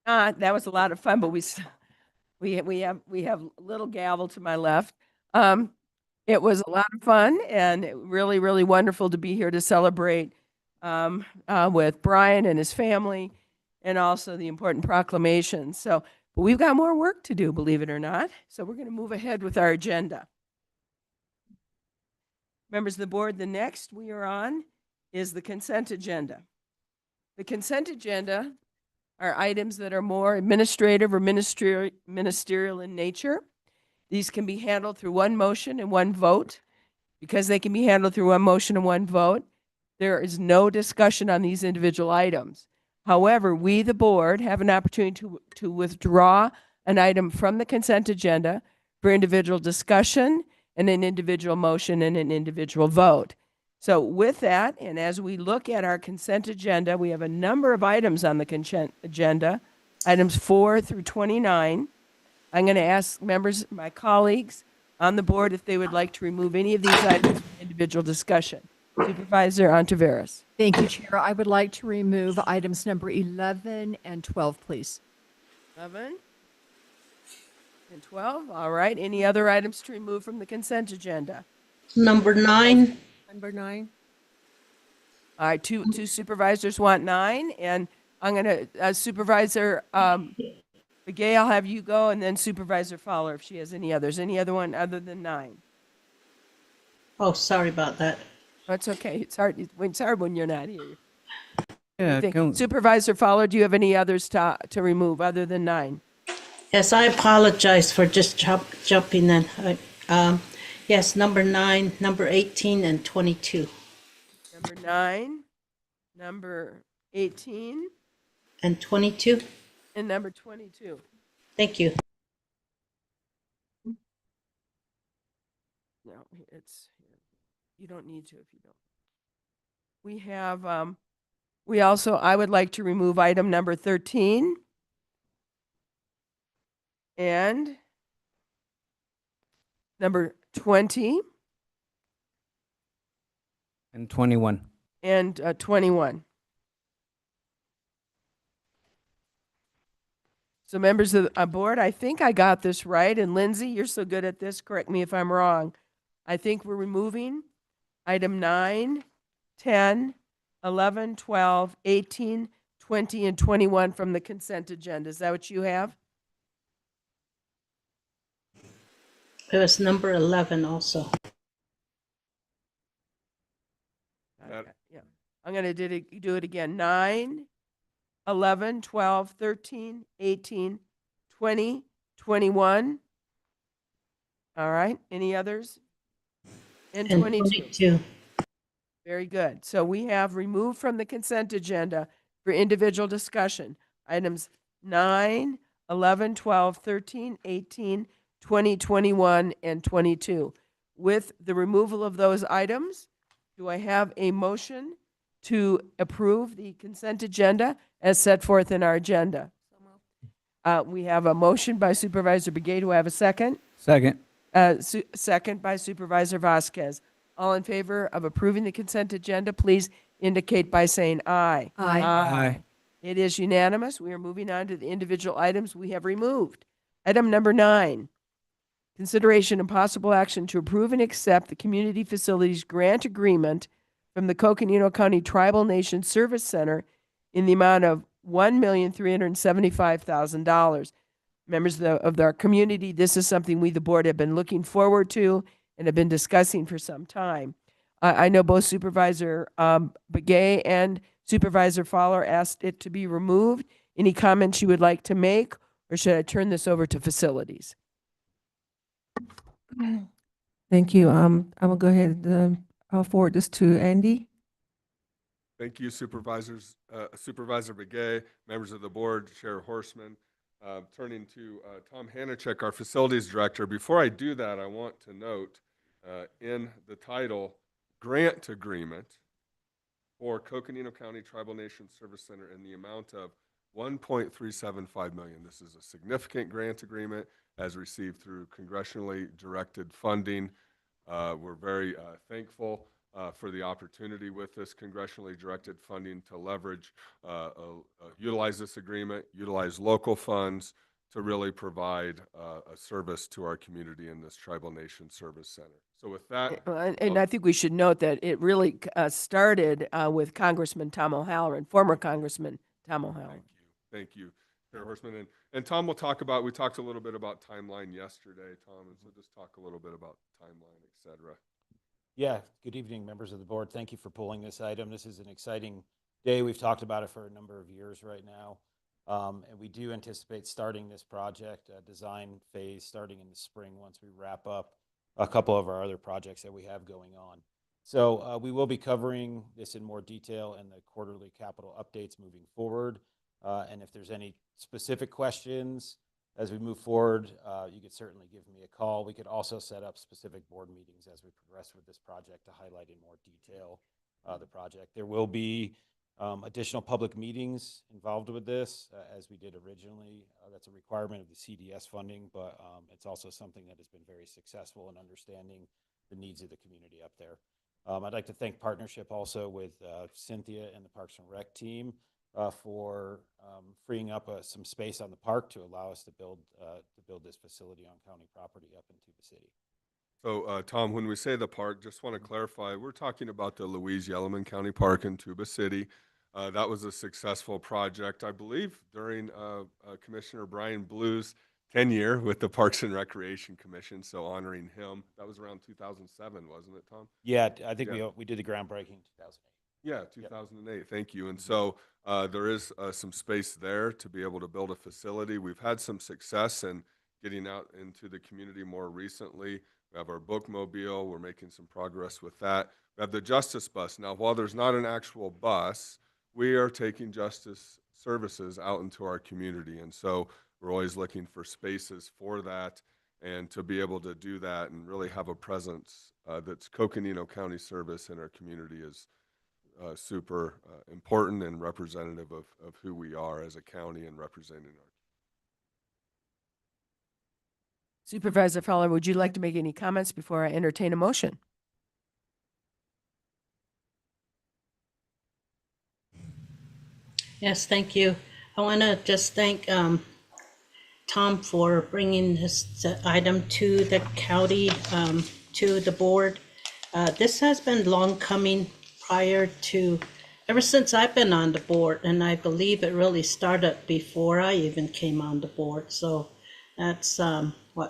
Speaker 1: That was a lot of fun, but we have little gavel to my left. It was a lot of fun and really, really wonderful to be here to celebrate with Brian and his family and also the important proclamations. So, but we've got more work to do, believe it or not. So we're going to move ahead with our agenda. Members of the board, the next we are on is the consent agenda. The consent agenda are items that are more administrative or ministerial in nature. These can be handled through one motion and one vote. Because they can be handled through one motion and one vote, there is no discussion on these individual items. However, we, the board, have an opportunity to withdraw an item from the consent agenda for individual discussion and an individual motion and an individual vote. So with that, and as we look at our consent agenda, we have a number of items on the consent agenda, items 4 through 29. I'm going to ask members, my colleagues on the board, if they would like to remove any of these items for individual discussion. Supervisor Ontiveros.
Speaker 3: Thank you, Chair. I would like to remove items number 11 and 12, please.
Speaker 1: 11 and 12. All right. Any other items to remove from the consent agenda?
Speaker 5: Number 9.
Speaker 4: Number 9.
Speaker 1: All right. Two supervisors want 9, and I'm going to Supervisor Begay, I'll have you go, and then Supervisor Fowler if she has any others. Any other one other than 9?
Speaker 5: Oh, sorry about that.
Speaker 1: That's okay. It's hard when you're not here.
Speaker 2: Yeah,
Speaker 1: Supervisor Fowler, do you have any others to remove other than 9?
Speaker 5: Yes, I apologize for just jumping in. Yes, number 9, number 18, and 22.
Speaker 1: Number 9, number 18,
Speaker 5: and 22.
Speaker 1: And number 22.
Speaker 5: Thank you.
Speaker 1: No, you don't need to if you don't. We have, I would like to remove item number 13 and number 20
Speaker 2: and 21.
Speaker 1: And 21. So members of the board, I think I got this right. And Lindsay, you're so good at this. Correct me if I'm wrong. I think we're removing item 9, 10, 11, 12, 18, 20, and 21 from the consent agenda. Is that what you have?
Speaker 5: It was number 11 also.
Speaker 1: Yeah. I'm going to do it again. 9, 11, 12, 13, 18, 20, 21. All right. Any others? And 22. Very good. So we have removed from the consent agenda for individual discussion items 9, 11, 12, 13, 18, 20, 21, and 22. With the removal of those items, do I have a motion to approve the consent agenda as set forth in our agenda? We have a motion by Supervisor Begay. Do I have a second?
Speaker 2: Second.
Speaker 1: Second by Supervisor Vasquez. All in favor of approving the consent agenda, please indicate by saying aye.
Speaker 3: Aye.
Speaker 2: Aye.
Speaker 1: It is unanimous. We are moving on to the individual items we have removed. Item number 9, consideration and possible action to approve and accept the Community Facilities Grant Agreement from the Coconino County Tribal Nation Service Center in the amount of $1,375,000. Members of our community, this is something we, the board, have been looking forward to and have been discussing for some time. I know both Supervisor Begay and Supervisor Fowler asked it to be removed. Any comments you would like to make, or should I turn this over to facilities?
Speaker 4: Thank you. I will go ahead. I'll forward this to Andy.
Speaker 16: Thank you, Supervisors, Supervisor Begay, members of the board, Chair Horseman. Turning to Tom Hanachek, our facilities director. Before I do that, I want to note in the title, grant agreement for Coconino County Tribal Nation Service Center in the amount of $1.375 million. This is a significant grant agreement as received through congressionally directed funding. We're very thankful for the opportunity with this congressionally directed funding to leverage, utilize this agreement, utilize local funds to really provide a service to our community in this Tribal Nation Service Center. So with that,
Speaker 1: And I think we should note that it really started with Congressman Tom O'Halloran, former Congressman Tom O'Halloran.
Speaker 16: thank you, Chair Horstman. And Tom will talk about, we talked a little bit about timeline yesterday, Tom, and so just talk a little bit about timeline, et cetera.
Speaker 19: Yeah, good evening, members of the board. Thank you for pulling this item. This is an exciting day. We've talked about it for a number of years right now. And we do anticipate starting this project, design phase, starting in the spring once we wrap up a couple of our other projects that we have going on. So we will be covering this in more detail in the quarterly capital updates moving forward. And if there's any specific questions as we move forward, you could certainly give me a call. We could also set up specific board meetings as we progress with this project to highlight in more detail the project. There will be additional public meetings involved with this, as we did originally. That's a requirement of the CDS funding, but it's also something that has been very successful in understanding the needs of the community up there. I'd like to thank partnership also with Cynthia and the Parks and Rec team for freeing up some space on the park to allow us to build this facility on county property up in Tuba City.
Speaker 16: So, Tom, when we say the park, just want to clarify, we're talking about the Louise Yellowman County Park in Tuba City. That was a successful project, I believe, during Commissioner Brian Blue's tenure with the Parks and Recreation Commission, so honoring him. That was around 2007, wasn't it, Tom?
Speaker 19: Yeah, I think we did the groundbreaking in 2008.
Speaker 16: Yeah, 2008. Thank you. And so there is some space there to be able to build a facility. We've had some success in getting out into the community more recently. We have our bookmobile. We're making some progress with that. We have the Justice Bus. Now, while there's not an actual bus, we are taking justice services out into our community. And so we're always looking for spaces for that and to be able to do that and really have a presence that's Coconino County service in our community is super important and representative of who we are as a county and representing our.
Speaker 1: Supervisor Fowler, would you like to make any comments before I entertain a motion?
Speaker 5: Yes, thank you. I want to just thank Tom for bringing this item to the county, to the board. This has been long coming prior to, ever since I've been on the board, and I believe it really started before I even came on the board. So that's,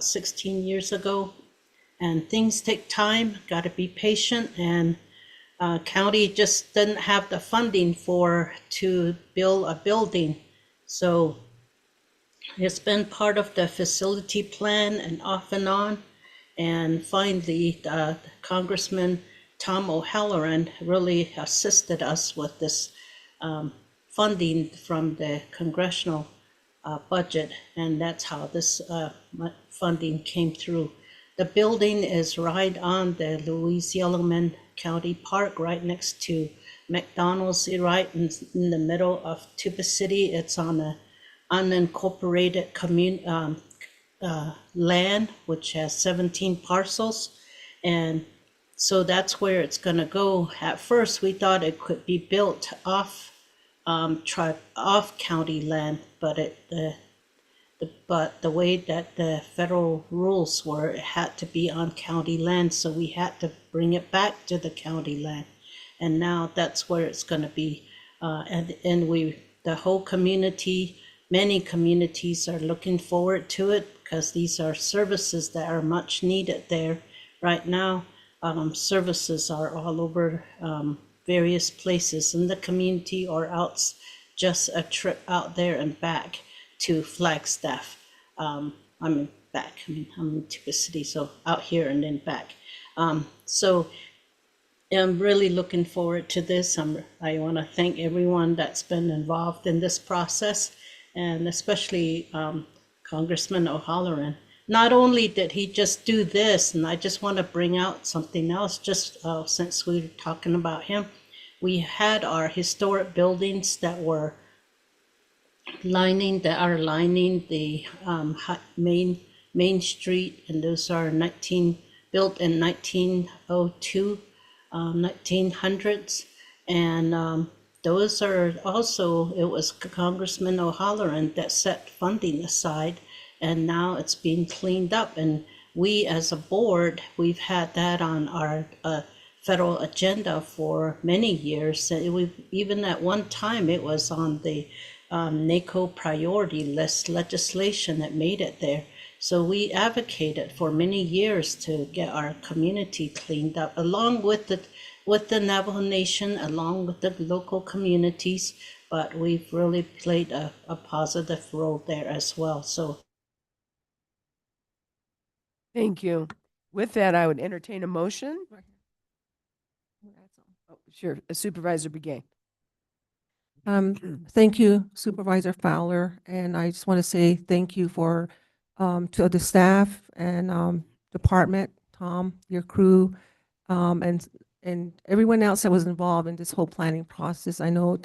Speaker 5: 16 years ago. And things take time, got to be patient, and county just didn't have the funding to build a building. So it's been part of the facility plan and off and on. And finally, Congressman Tom O'Halloran really assisted us with this funding from the congressional budget, and that's how this funding came through. The building is right on the Louise Yellowman County Park, right next to McDonald's, right in the middle of Tuba City. It's on an unincorporated land, which has 17 parcels. And so that's where it's going to go. At first, we thought it could be built off county land, but the way that the federal rules were, it had to be on county land, so we had to bring it back to the county land. And now that's where it's going to be. And the whole community, many communities are looking forward to it because these are services that are much needed there right now. Services are all over various places in the community or else just a trip out there and back to Flagstaff. I'm in Tuba City, so out here and then back. So I'm really looking forward to this. I want to thank everyone that's been involved in this process, and especially Congressman O'Halloran. Not only did he just do this, and I just want to bring out something else, just since we were talking about him. We had our historic buildings that were lining the main street, and those are built in 1902. 1900s. And those are also, it was Congressman O'Halloran that set funding aside, and now it's being cleaned up. And we as a board, we've had that on our federal agenda for many years. Even at one time, it was on the NACO priority list legislation that made it there. So we advocated for many years to get our community cleaned up, along with the Navajo Nation, along with the local communities. But we've really played a positive role there as well. So
Speaker 1: Thank you. With that, I would entertain a motion. Oh, sure, Supervisor Begay.
Speaker 4: Thank you, Supervisor Fowler, and I just want to say thank you for to the staff and department, Tom, your crew, and everyone else that was involved in this whole planning process. I know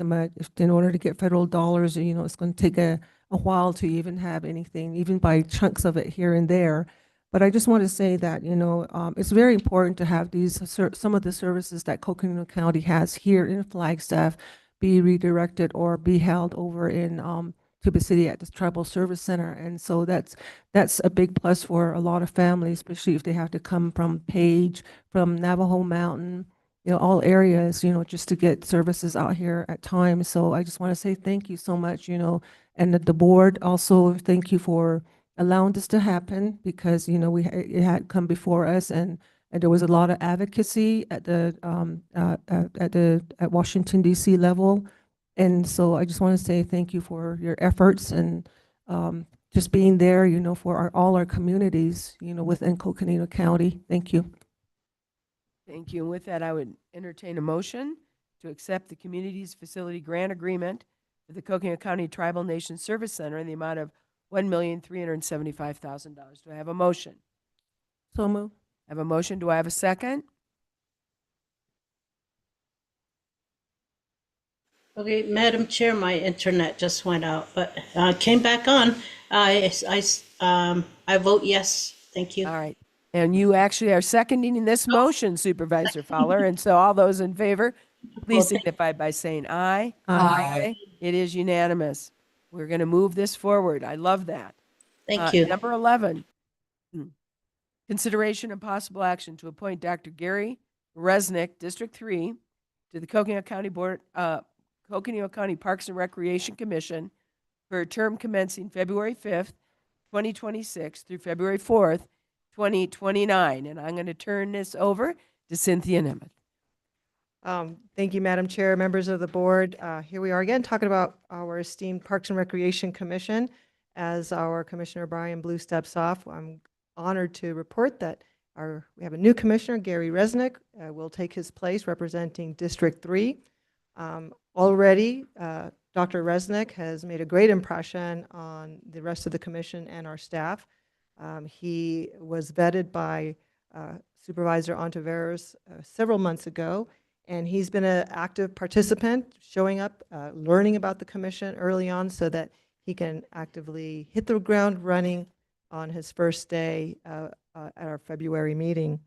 Speaker 4: in order to get federal dollars, it's going to take a while to even have anything, even by chunks of it here and there. But I just want to say that, it's very important to have some of the services that Coconino County has here in Flagstaff be redirected or be held over in Tuba City at the Tribal Service Center. And so that's a big plus for a lot of families, especially if they have to come from Page, from Navajo Mountain, all areas, just to get services out here at times. So I just want to say thank you so much, and the board also, thank you for allowing this to happen, because, it had come before us, and there was a lot of advocacy at at Washington D.C. level, and so I just want to say thank you for your efforts and just being there, for all our communities, within Coconino County. Thank you.
Speaker 1: Thank you. And with that, I would entertain a motion to accept the Communities Facility Grant Agreement for the Coconino County Tribal Nation Service Center in the amount of $1,375,000. Do I have a motion?
Speaker 4: So move.
Speaker 1: I have a motion. Do I have a second?
Speaker 5: okay, Madam Chair, my internet just went out, but came back on. I vote yes. Thank you.
Speaker 1: All right. And you actually are seconding this motion, Supervisor Fowler. And so all those in favor, please signify by saying aye.
Speaker 4: Aye.
Speaker 1: It is unanimous. We're going to move this forward. I love that.
Speaker 5: Thank you.
Speaker 1: Number 11, consideration and possible action to appoint Dr. Gary Resnick, District 3, to the Coconino County Coconino County Parks and Recreation Commission for a term commencing February 5th, 2026 through February 4th, 2029. And I'm going to turn this over to Cynthia Nemeth.
Speaker 11: Thank you, Madam Chair, members of the board. Here we are again talking about our esteemed Parks and Recreation Commission. As our Commissioner Brian Blue steps off, I'm honored to report that we have a new commissioner, Gary Resnick, will take his place representing District 3. Already, Dr. Resnick has made a great impression on the rest of the commission and our staff. He was vetted by Supervisor Ontiveros several months ago, and he's been an active participant, showing up, learning about the commission early on so that he can actively hit the ground running on his first day at our February meeting.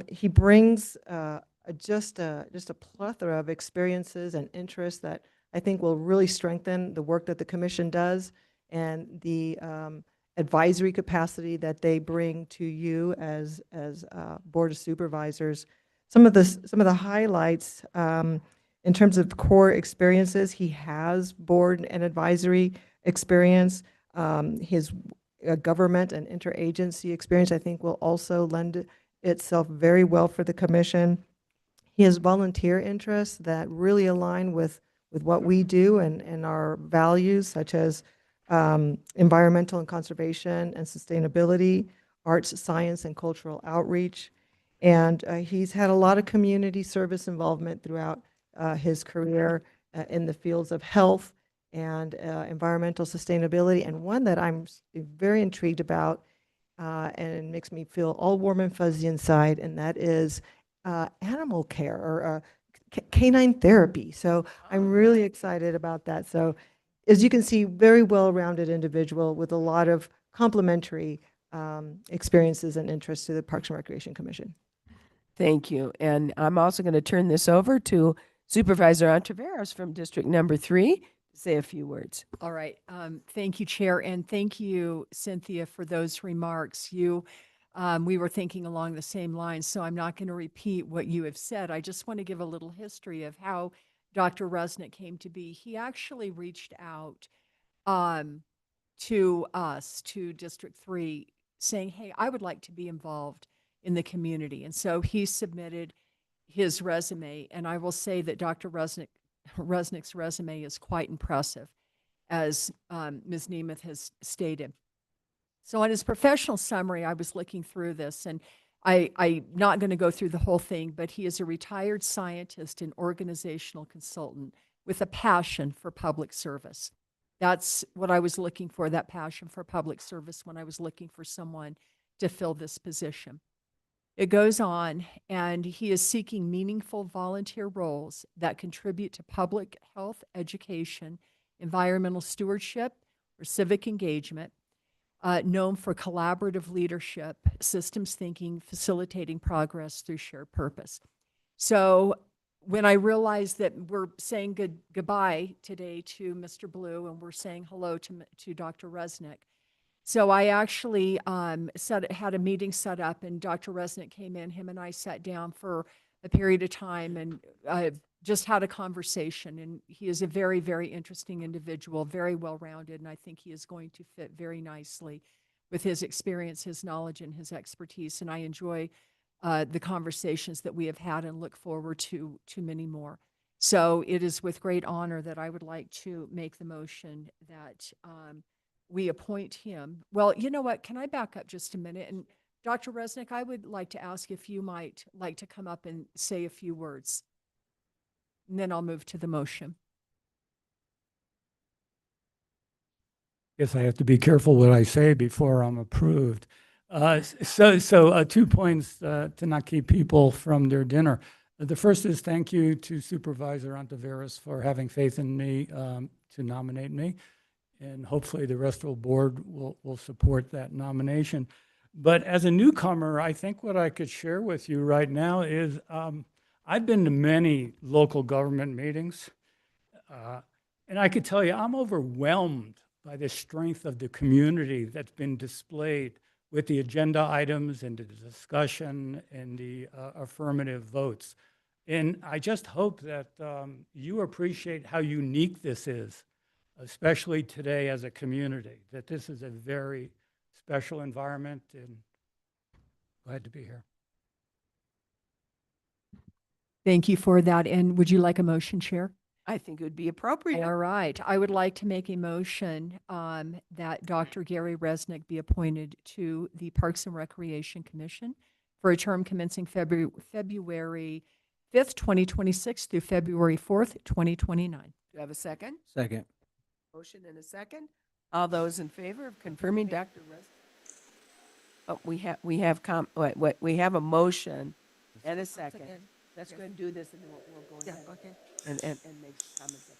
Speaker 11: He brings just a plethora of experiences and interests that I think will really strengthen the work that the commission does, and the advisory capacity that they bring to you as Board of Supervisors. Some of the highlights in terms of core experiences: he has board and advisory experience. His government and interagency experience, I think, will also lend itself very well for the commission. He has volunteer interests that really align with what we do and our values, such as environmental and conservation and sustainability, arts, science, and cultural outreach. And he's had a lot of community service involvement throughout his career in the fields of health and environmental sustainability. And one that I'm very intrigued about and makes me feel all warm and fuzzy inside, and that is animal care or canine therapy. So I'm really excited about that. So as you can see, very well-rounded individual with a lot of complementary experiences and interests to the Parks and Recreation Commission.
Speaker 1: Thank you. And I'm also going to turn this over to Supervisor Ontiveros from District Number 3 to say a few words.
Speaker 3: All right. Thank you, Chair, and thank you, Cynthia, for those remarks. We were thinking along the same lines, so I'm not going to repeat what you have said. I just want to give a little history of how Dr. Resnick came to be. He actually reached out to us, to District 3, saying, hey, I would like to be involved in the community. And so he submitted his resume, and I will say that Dr. Resnick's resume is quite impressive, as Ms. Nemeth has stated. So on his professional summary, I was looking through this, and I'm not going to go through the whole thing, but he is a retired scientist and organizational consultant with a passion for public service. That's what I was looking for, that passion for public service, when I was looking for someone to fill this position. It goes on, and he is seeking meaningful volunteer roles that contribute to public health education, environmental stewardship, or civic engagement, known for collaborative leadership, systems thinking, facilitating progress through shared purpose. So when I realized that we're saying goodbye today to Mr. Blue and we're saying hello to Dr. Resnick, so I actually had a meeting set up, and Dr. Resnick came in. Him and I sat down for a period of time and just had a conversation. And he is a very, very interesting individual, very well-rounded, and I think he is going to fit very nicely with his experience, his knowledge, and his expertise. And I enjoy the conversations that we have had and look forward to many more. So it is with great honor that I would like to make the motion that we appoint him. Well, you know what? Can I back up just a minute? And Dr. Resnick, I would like to ask if you might like to come up and say a few words. And then I'll move to the motion.
Speaker 20: Guess I have to be careful what I say before I'm approved. So 2 points to not keep people from their dinner. The first is thank you to Supervisor Ontiveros for having faith in me to nominate me. And hopefully the rest of the board will support that nomination. But as a newcomer, I think what I could share with you right now is I've been to many local government meetings, and I could tell you I'm overwhelmed by the strength of the community that's been displayed with the agenda items and the discussion and the affirmative votes. And I just hope that you appreciate how unique this is, especially today as a community, that this is a very special environment, and glad to be here.
Speaker 3: Thank you for that. And would you like a motion, Chair?
Speaker 1: I think it would be appropriate.
Speaker 3: All right. I would like to make a motion that Dr. Gary Resnick be appointed to the Parks and Recreation Commission for a term commencing February 5th, 2026 through February 4th, 2029.
Speaker 1: Do you have a second?
Speaker 2: Second.
Speaker 1: Motion and a second. All those in favor of confirming Dr. Resnick? Oh, we have a motion and a second. Let's go ahead and do this, and then we'll go ahead.
Speaker 4: Okay.
Speaker 1: And make comments.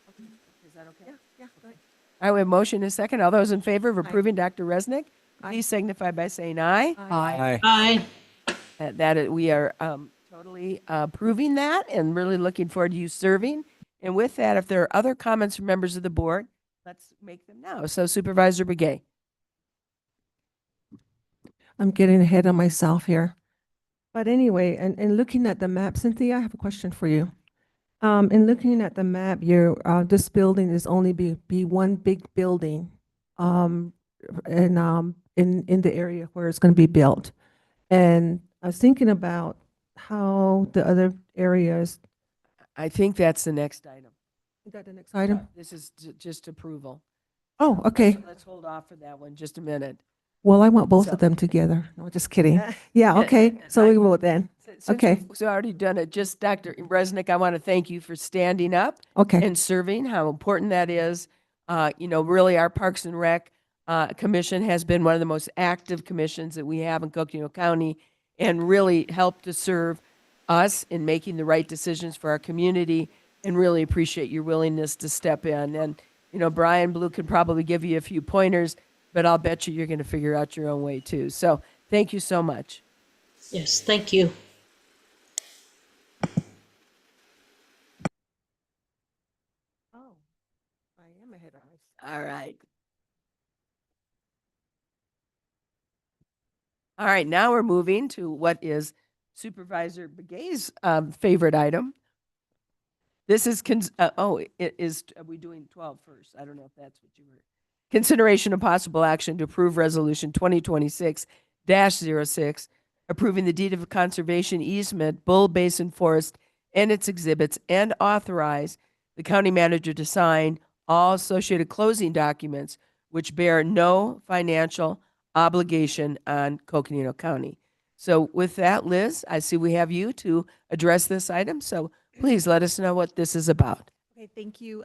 Speaker 1: Okay. Is that okay?
Speaker 4: Yeah, go ahead.
Speaker 1: All right, we have motion and a second. All those in favor of approving Dr. Resnick, please signify by saying aye.
Speaker 3: Aye.
Speaker 5: Aye.
Speaker 1: We are totally approving that and really looking forward to you serving. And with that, if there are other comments from members of the board, let's make them now. So Supervisor Begay.
Speaker 4: I'm getting ahead of myself here. But anyway, and looking at the map, Cynthia, I have a question for you. In looking at the map, this building is only be one big building in the area where it's going to be built. And I was thinking about how the other areas.
Speaker 1: I think that's the next item.
Speaker 4: Is that the next item?
Speaker 1: This is just approval.
Speaker 4: Oh, okay.
Speaker 1: Let's hold off for that one just a minute.
Speaker 4: Well, I want both of them together. No, just kidding. Yeah, okay. So we will then. Okay.
Speaker 1: Since we've already done it, just Dr. Resnick, I want to thank you for standing up
Speaker 4: Okay.
Speaker 1: and serving, how important that is. Really our Parks and Rec Commission has been one of the most active commissions that we have in Coconino County and really helped to serve us in making the right decisions for our community, and really appreciate your willingness to step in. And, Brian Blue could probably give you a few pointers, but I'll bet you're going to figure out your own way too. So thank you so much.
Speaker 5: Yes, thank you.
Speaker 4: I am ahead of myself.
Speaker 1: All right. All right, now we're moving to what is Supervisor Begay's favorite item. This is, are we doing 12 first? I don't know if that's what you were. Consideration of possible action to approve Resolution 2026-06, approving the deed of conservation easement, Bull Basin Forest and its exhibits, and authorize the county manager to sign all associated closing documents which bear no financial obligation on Coconino County. So with that, Liz, I see we have you to address this item. So please let us know what this is about.
Speaker 21: Okay, thank you,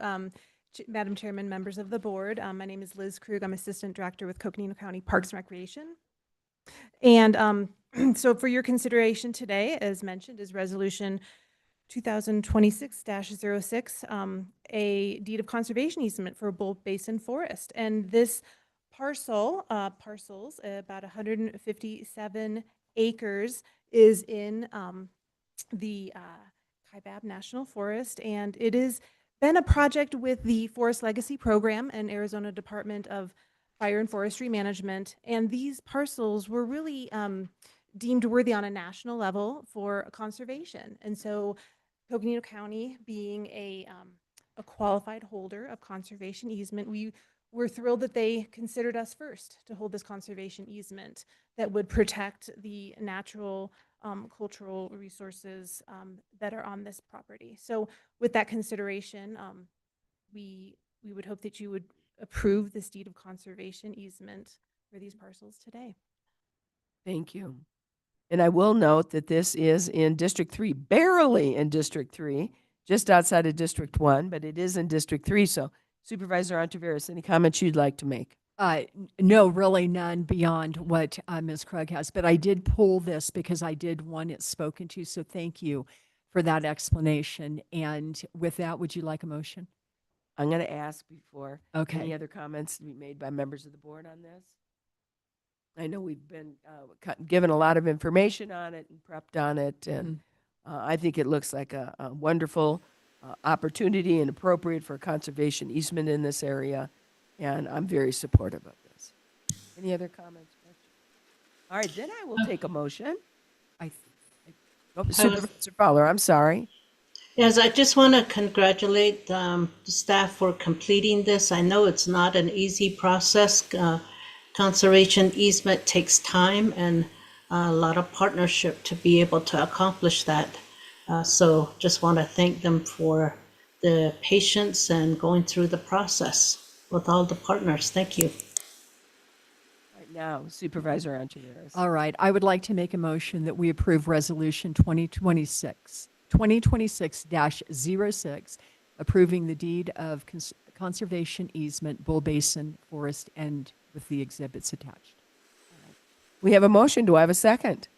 Speaker 21: Madam Chairman, members of the board. My name is Liz Krug. I'm Assistant Director with Coconino County Parks and Recreation. And so for your consideration today, as mentioned, is Resolution 2026-06, a deed of conservation easement for Bull Basin Forest. And this parcels, about 157 acres, is in the Kaibab National Forest, and it has been a project with the Forest Legacy Program and Arizona Department of Fire and Forestry Management, and these parcels were really deemed worthy on a national level for conservation. And so Coconino County, being a qualified holder of conservation easement, we were thrilled that they considered us first to hold this conservation easement that would protect the natural cultural resources that are on this property. So with that consideration, we would hope that you would approve this deed of conservation easement for these parcels today.
Speaker 1: Thank you. And I will note that this is in District 3, barely in District 3, just outside of District 1, but it is in District 3. So Supervisor Ontiveros, any comments you'd like to make?
Speaker 3: No, really none beyond what Ms. Krug has, but I did pull this because I did want it spoken to, so thank you for that explanation. And with that, would you like a motion?
Speaker 1: I'm going to ask before.
Speaker 3: Okay.
Speaker 1: Any other comments to be made by members of the board on this? I know we've been given a lot of information on it and prepped on it, and I think it looks like a wonderful opportunity and appropriate for a conservation easement in this area, and I'm very supportive of this. Any other comments? All right, then I will take a motion. Supervisor Fowler, I'm sorry.
Speaker 5: Yes, I just want to congratulate the staff for completing this. I know it's not an easy process. Conservation easement takes time and a lot of partnership to be able to accomplish that. So just want to thank them for the patience and going through the process with all the partners. Thank you.
Speaker 1: Right now, Supervisor Ontiveros.
Speaker 3: All right, I would like to make a motion that we approve Resolution 2026-06, approving the deed of conservation easement, Bull Basin Forest, and with the exhibits attached.
Speaker 1: We have a motion. Do I have a second?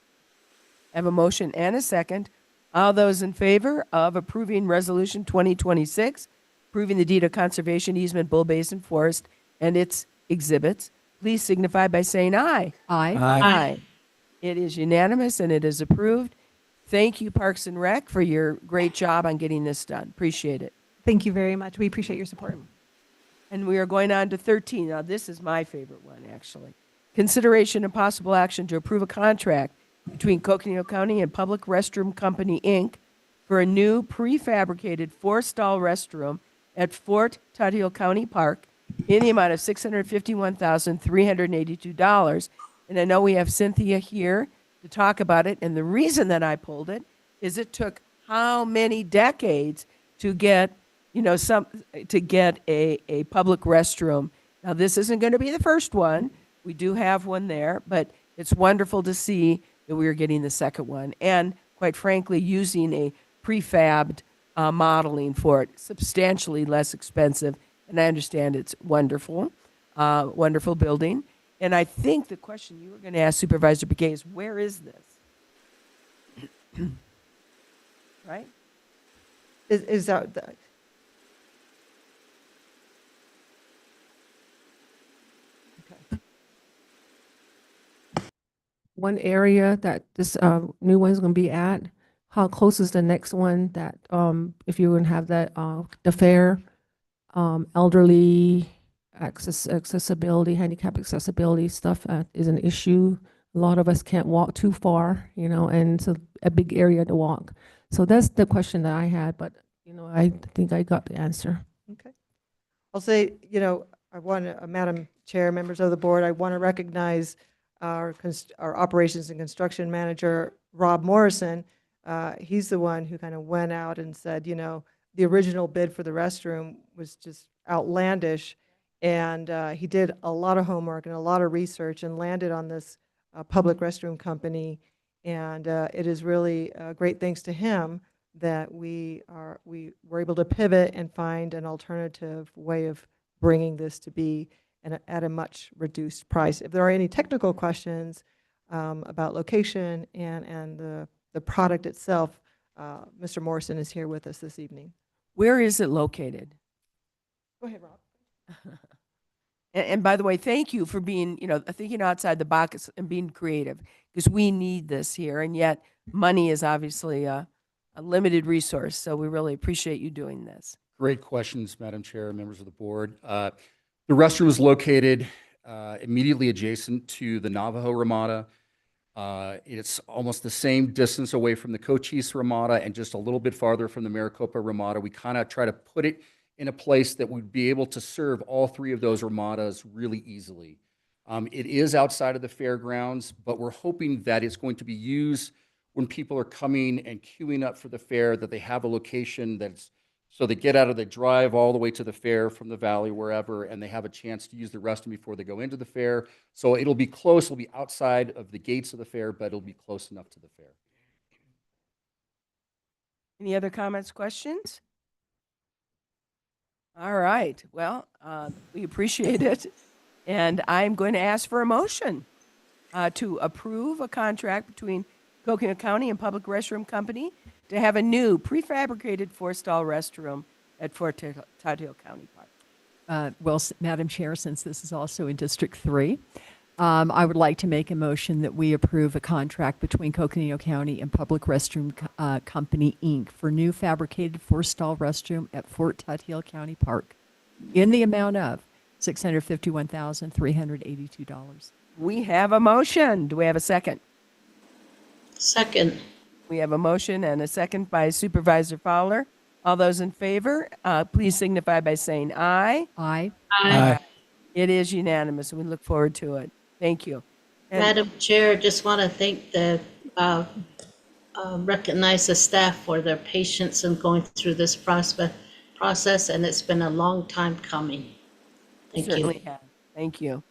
Speaker 1: I have a motion and a second. All those in favor of approving Resolution 2026, approving the deed of conservation easement, Bull Basin Forest, and its exhibits, please signify by saying aye.
Speaker 3: Aye.
Speaker 1: Aye. It is unanimous and it is approved. Thank you, Parks and Rec, for your great job on getting this done. Appreciate it.
Speaker 21: Thank you very much. We appreciate your support.
Speaker 1: And we are going on to 13. Now, this is my favorite one, actually. Consideration and possible action to approve a contract between Coconino County and Public Restroom Company, Inc. for a new prefabricated 4-stall restroom at Fort Tuthill County Park in the amount of $651,382. And I know we have Cynthia here to talk about it. And the reason that I pulled it is it took how many decades to get, to get a public restroom. Now, this isn't going to be the first one. We do have one there, but it's wonderful to see that we are getting the second one. And quite frankly, using a prefabbed modeling for it, substantially less expensive. And I understand it's wonderful, wonderful building. And I think the question you were going to ask Supervisor Begay is, where is this? Right?
Speaker 11: Is that the,
Speaker 4: One area that this new one's going to be at, how close is the next one that if you're going to have that, the fair? elderly accessibility, handicap accessibility stuff is an issue. A lot of us can't walk too far, and it's a big area to walk. So that's the question that I had, but, I think I got the answer.
Speaker 11: Okay. I'll say, Madam Chair, members of the board, I want to recognize our operations and construction manager, Rob Morrison. He's the one who kind of went out and said, the original bid for the restroom was just outlandish. And he did a lot of homework and a lot of research and landed on this public restroom company. And it is really great thanks to him that we were able to pivot and find an alternative way of bringing this to be at a much reduced price. If there are any technical questions about location and the product itself, Mr. Morrison is here with us this evening.
Speaker 1: Where is it located?
Speaker 11: Go ahead, Rob.
Speaker 1: And by the way, thank you for being, thinking outside the box and being creative, because we need this here, and yet money is obviously a limited resource. So we really appreciate you doing this.
Speaker 7: Great questions, Madam Chair, members of the board. The restroom is located immediately adjacent to the Navajo Ramada. It's almost the same distance away from the Cochise Ramada and just a little bit farther from the Maricopa Ramada. We kind of try to put it in a place that would be able to serve all three of those Ramadas really easily. It is outside of the fairgrounds, but we're hoping that it's going to be used when people are coming and queuing up for the fair, that they have a location that's, so they get out of the drive all the way to the fair from the valley, wherever, and they have a chance to use the restroom before they go into the fair. So it'll be close, it'll be outside of the gates of the fair, but it'll be close enough to the fair.
Speaker 1: Any other comments, questions? All right. Well, we appreciate it. And I'm going to ask for a motion to approve a contract between Coconino County and Public Restroom Company to have a new prefabricated 4-stall restroom at Fort Todd Hill County Park.
Speaker 3: Madam Chair, since this is also in District 3, I would like to make a motion that we approve a contract between Coconino County and Public Restroom Company, Inc. for new fabricated 4-stall restroom at Fort Todd Hill County Park in the amount of $651,382.
Speaker 1: We have a motion. Do we have a second?
Speaker 5: Second.
Speaker 1: We have a motion and a second by Supervisor Fowler. All those in favor, please signify by saying aye.
Speaker 3: Aye.
Speaker 5: Aye.
Speaker 1: It is unanimous, and we look forward to it. Thank you. And
Speaker 5: Madam Chair, just want to thank recognize the staff for their patience in going through this process, and it's been a long time coming. Thank you.
Speaker 1: certainly have. Thank you.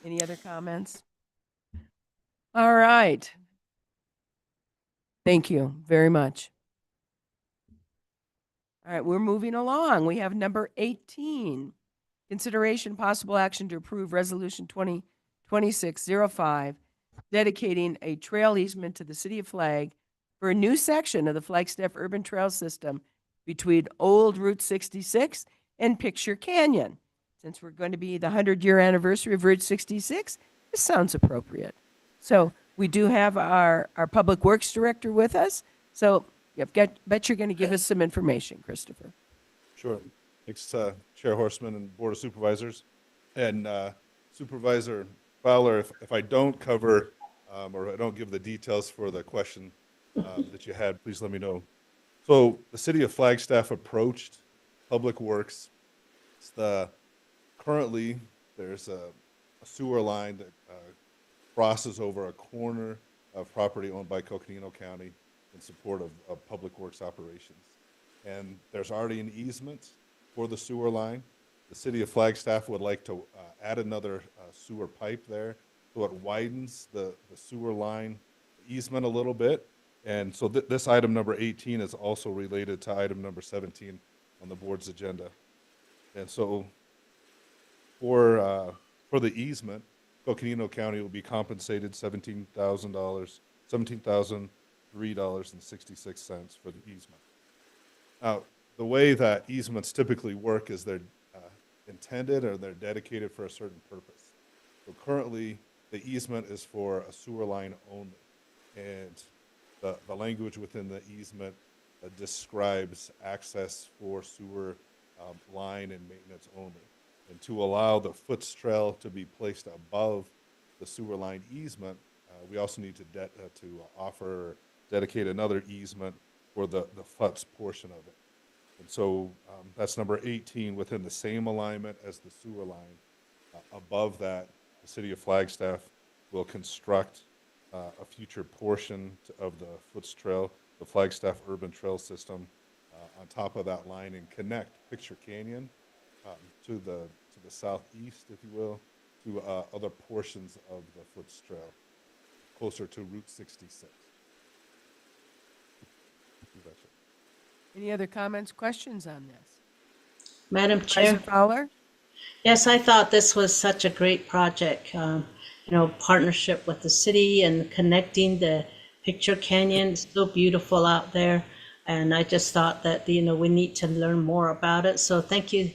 Speaker 1: Any other comments? All right. Thank you very much. All right, we're moving along. We have number 18. Consideration possible action to approve Resolution 2026-05, dedicating a trail easement to the City of Flag for a new section of the Flagstaff Urban Trail System between Old Route 66 and Picture Canyon. Since we're going to be the 100-year anniversary of Route 66, this sounds appropriate. So we do have our Public Works Director with us. So bet you're going to give us some information, Christopher.
Speaker 22: Sure. Thanks, Chair Horstman and Board of Supervisors. And Supervisor Fowler, if I don't cover or I don't give the details for the question that you had, please let me know. So the City of Flagstaff approached Public Works. Currently, there's a sewer line that crosses over a corner of property owned by Coconino County in support of Public Works operations. And there's already an easement for the sewer line. The City of Flagstaff would like to add another sewer pipe there, so it widens the sewer line easement a little bit. And so this item number 18 is also related to item number 17 on the board's agenda. And so for the easement, Coconino County will be compensated $17,003.66 for the easement. Now, the way that easements typically work is they're intended or they're dedicated for a certain purpose. So currently, the easement is for a sewer line only. And the language within the easement describes access for sewer line and maintenance only. And to allow the Foots Trail to be placed above the sewer line easement, we also need to offer, dedicate another easement for the Foots portion of it. And so that's number 18, within the same alignment as the sewer line. Above that, the city of Flagstaff will construct a future portion of the Foots Trail, the Flagstaff Urban Trail System, on top of that line and connect Picture Canyon to the southeast, if you will, to other portions of the Foots Trail, closer to Route 66.
Speaker 1: Any other comments, questions on this?
Speaker 5: Madam
Speaker 1: Supervisor
Speaker 5: Chair?
Speaker 1: Fowler?
Speaker 5: Yes, I thought this was such a great project. Partnership with the city and connecting the Picture Canyon. It's so beautiful out there. And I just thought that, we need to learn more about it. So thank you,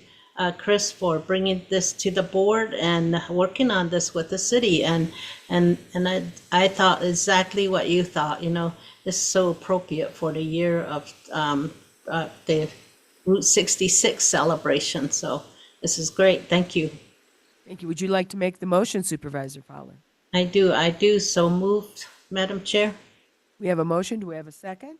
Speaker 5: Chris, for bringing this to the board and working on this with the city. And I thought exactly what you thought, this is so appropriate for the year of the Route 66 celebration. So this is great. Thank you.
Speaker 1: Thank you. Would you like to make the motion, Supervisor Fowler?
Speaker 5: I do. So moved, Madam Chair.
Speaker 1: We have a motion. Do we have a second?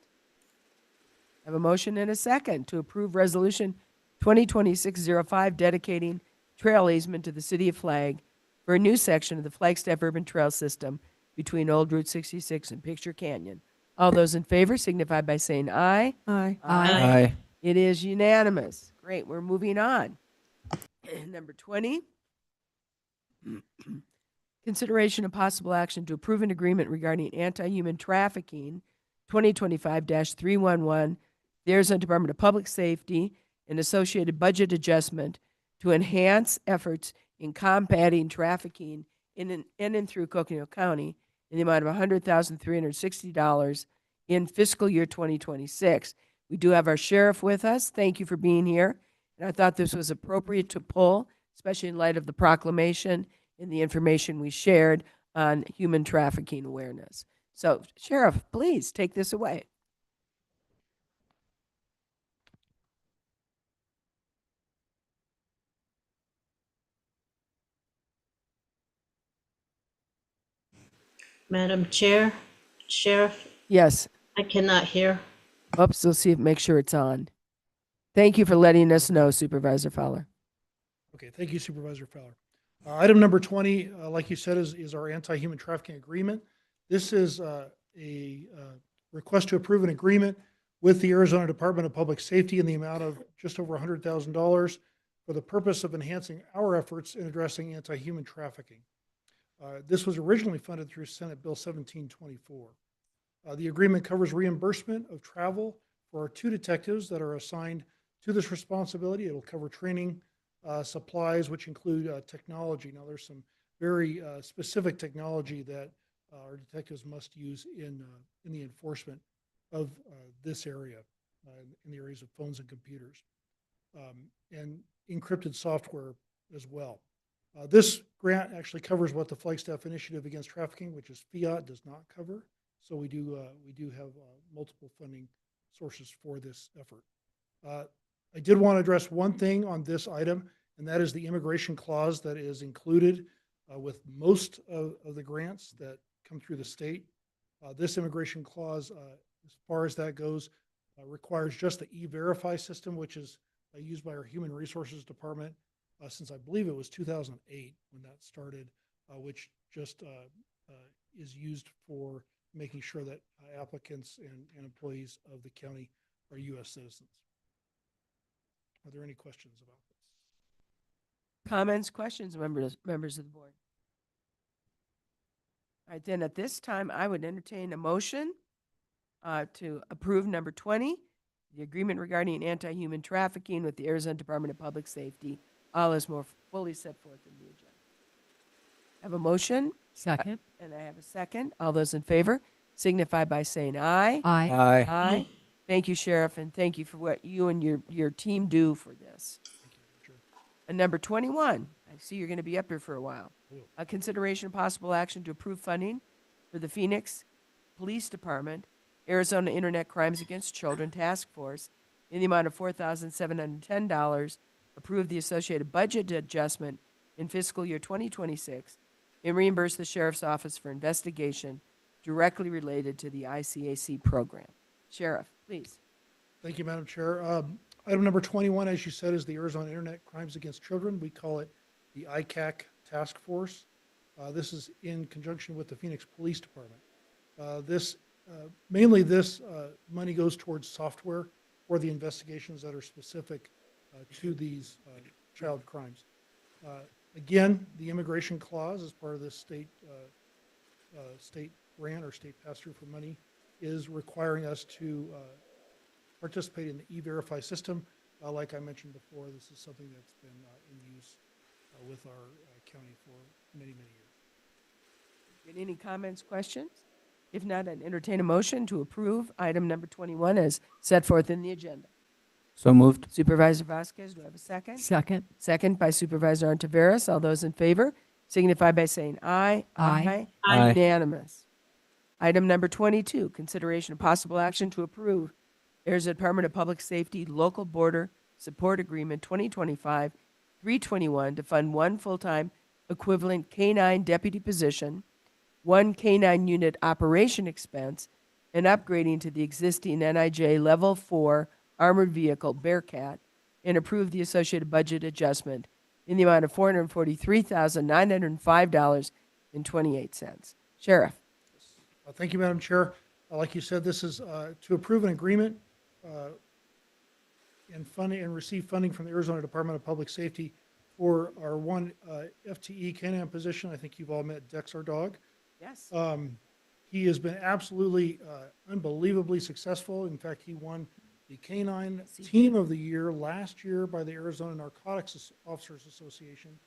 Speaker 1: I have a motion and a second to approve Resolution 2026-05 dedicating trail easement to the City of Flag for a new section of the Flagstaff Urban Trail System between Old Route 66 and Picture Canyon. All those in favor signify by saying aye.
Speaker 4: Aye.
Speaker 2: Aye.
Speaker 1: It is unanimous. Great. We're moving on. Number 20. Consideration of possible action to approve an agreement regarding anti-human trafficking, 2025-311, the Arizona Department of Public Safety, and associated budget adjustment to enhance efforts in combating trafficking in and through Coconino County in the amount of $100,360 in fiscal year 2026. We do have our sheriff with us. Thank you for being here. And I thought this was appropriate to pull, especially in light of the proclamation and the information we shared on human trafficking awareness. So, Sheriff, please take this away.
Speaker 5: Madam Chair, Sheriff,
Speaker 1: Yes.
Speaker 5: I cannot hear.
Speaker 1: Oops, we'll see, make sure it's on. Thank you for letting us know, Supervisor Fowler.
Speaker 8: Okay, thank you, Supervisor Fowler. Item number 20, like you said, is our anti-human trafficking agreement. This is a request to approve an agreement with the Arizona Department of Public Safety in the amount of just over $100,000 for the purpose of enhancing our efforts in addressing anti-human trafficking. This was originally funded through Senate Bill 1724. The agreement covers reimbursement of travel for our 2 detectives that are assigned to this responsibility. It will cover training, supplies, which include technology. Now, there's some very specific technology that our detectives must use in the enforcement of this area, in the areas of phones and computers, and encrypted software as well. This grant actually covers what the Flagstaff Initiative Against Trafficking, which is FIAT, does not cover. So we do have multiple funding sources for this effort. I did want to address one thing on this item, and that is the immigration clause that is included with most of the grants that come through the state. This immigration clause, as far as that goes, requires just the E-Verify system, which is used by our Human Resources Department since I believe it was 2008 when that started, which just is used for making sure that applicants and employees of the county are U.S. citizens. Are there any questions about this?
Speaker 1: Comments, questions, members of the board? All right, then at this time, I would entertain a motion to approve number 20, the agreement regarding anti-human trafficking with the Arizona Department of Public Safety, all is more fully set forth in the agenda. I have a motion.
Speaker 3: Second.
Speaker 1: And I have a second. All those in favor signify by saying aye.
Speaker 3: Aye.
Speaker 2: Aye.
Speaker 1: Aye. Thank you, Sheriff, and thank you for what you and your team do for this. And number 21, I see you're going to be up here for a while. A consideration of possible action to approve funding for the Phoenix Police Department, Arizona Internet Crimes Against Children Task Force in the amount of $4,710, approve the associated budget adjustment in fiscal year 2026, and reimburse the Sheriff's Office for investigation directly related to the ICAC program. Sheriff, please.
Speaker 8: Thank you, Madam Chair. Item number 21, as you said, is the Arizona Internet Crimes Against Children. We call it the ICAC Task Force. This is in conjunction with the Phoenix Police Department. Mainly this money goes towards software for the investigations that are specific to these child crimes. Again, the immigration clause as part of this state grant or state pass-through for money is requiring us to participate in the E-Verify system. Like I mentioned before, this is something that's been in use with our county for many, many years.
Speaker 1: Any comments, questions? If not, I'd entertain a motion to approve item number 21 as set forth in the agenda.
Speaker 2: So moved.
Speaker 1: Supervisor Vasquez, do I have a second?
Speaker 3: Second.
Speaker 1: Second by Supervisor Ontiveros. All those in favor signify by saying aye.
Speaker 3: Aye.
Speaker 2: Aye.
Speaker 1: Unanimous. Item number 22, consideration of possible action to approve Arizona Department of Public Safety Local Border Support Agreement 2025-321 to fund one full-time equivalent K-9 deputy position, one K-9 unit operation expense, and upgrading to the existing NIJ Level 4 armored vehicle Bearcat, and approve the associated budget adjustment in the amount of $443,905.28. Sheriff.
Speaker 8: Thank you, Madam Chair. Like you said, this is to approve an agreement and receive funding from the Arizona Department of Public Safety for our one FTE K-9 position. I think you've all met Dex, our dog.
Speaker 1: Yes.
Speaker 8: He has been absolutely unbelievably successful. In fact, he won the K-9 Team of the Year last year by the Arizona Narcotics Officers Association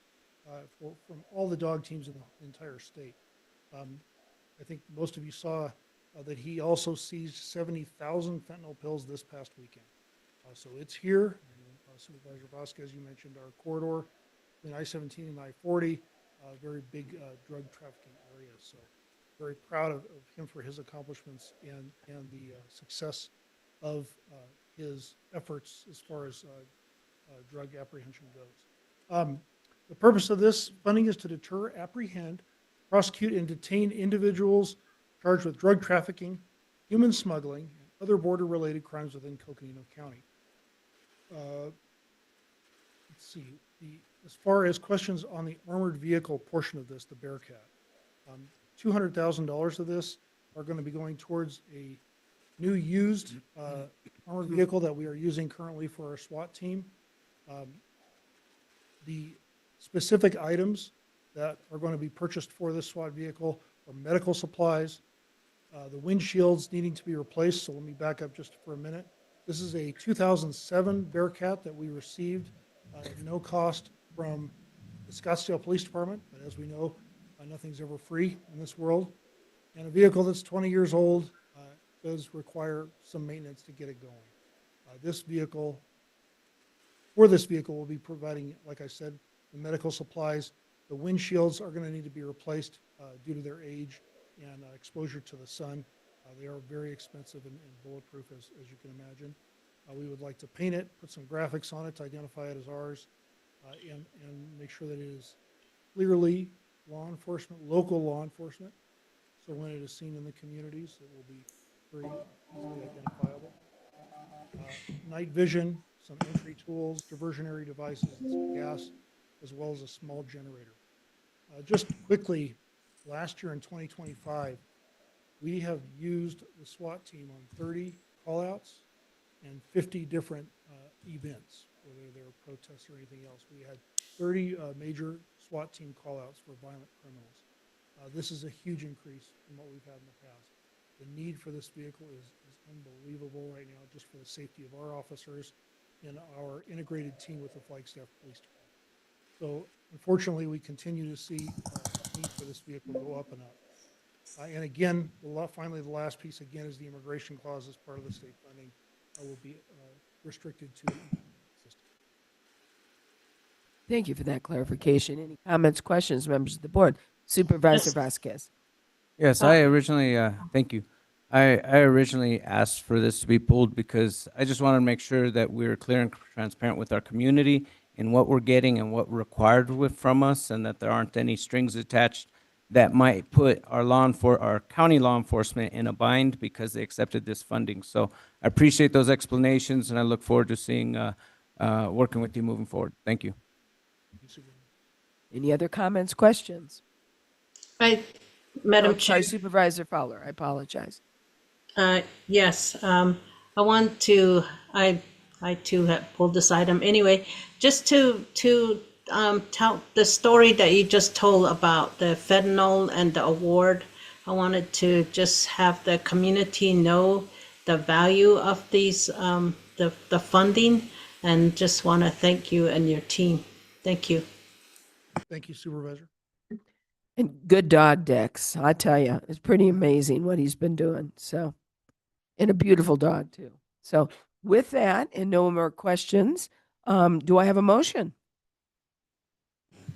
Speaker 8: from all the dog teams in the entire state. I think most of you saw that he also seized 70,000 fentanyl pills this past weekend. So it's here. Supervisor Vasquez, you mentioned our corridor between I-17 and I-40, very big drug trafficking area. So very proud of him for his accomplishments and the success of his efforts as far as drug apprehension goes. The purpose of this funding is to deter, apprehend, prosecute, and detain individuals charged with drug trafficking, human smuggling, and other border-related crimes within Coconino County. Let's see. As far as questions on the armored vehicle portion of this, the Bearcat, $200,000 of this are going to be going towards a new used armored vehicle that we are using currently for our SWAT team. The specific items that are going to be purchased for this SWAT vehicle are medical supplies, the windshields needing to be replaced. So let me back up just for a minute. This is a 2007 Bearcat that we received at no cost from the Scottsdale Police Department. But as we know, nothing's ever free in this world. And a vehicle that's 20 years old does require some maintenance to get it going. For this vehicle, we'll be providing, like I said, the medical supplies. The windshields are going to need to be replaced due to their age and exposure to the sun. They are very expensive and bulletproof, as you can imagine. We would like to paint it, put some graphics on it to identify it as ours, and make sure that it is clearly law enforcement, local law enforcement. So when it is seen in the communities, it will be very easily identifiable. Night vision, some entry tools, diversionary devices, and some gas, as well as a small generator. Just quickly, last year in 2025, we have used the SWAT team on 30 callouts and 50 different events, whether they're protests or anything else. We had 30 major SWAT team callouts for violent criminals. This is a huge increase from what we've had in the past. The need for this vehicle is unbelievable right now, just for the safety of our officers and our integrated team with the Flagstaff Police Department. So unfortunately, we continue to see the need for this vehicle go up and up. And again, finally, the last piece again is the immigration clause as part of the state funding will be restricted to the system.
Speaker 1: Thank you for that clarification. Any comments, questions, members of the board? Supervisor Vasquez.
Speaker 2: Yes, I originally, thank you. I originally asked for this to be pulled because I just wanted to make sure that we're clear and transparent with our community in what we're getting and what required from us, and that there aren't any strings attached that might put our county law enforcement in a bind because they accepted this funding. So I appreciate those explanations, and I look forward to seeing, working with you moving forward. Thank you.
Speaker 1: Any other comments, questions?
Speaker 5: Madam
Speaker 1: Oh, sorry,
Speaker 5: Chair.
Speaker 1: Supervisor Fowler, I apologize.
Speaker 5: Yes, I want to, I too have pulled this item. Anyway, just to tell the story that you just told about the fentanyl and the award. I wanted to just have the community know the value of these, the funding, and just want to thank you and your team. Thank you.
Speaker 8: Thank you, Supervisor.
Speaker 1: And good dog, Dex. I tell you, it's pretty amazing what he's been doing. So, and a beautiful dog too. So, with that, and no more questions, do I have a motion?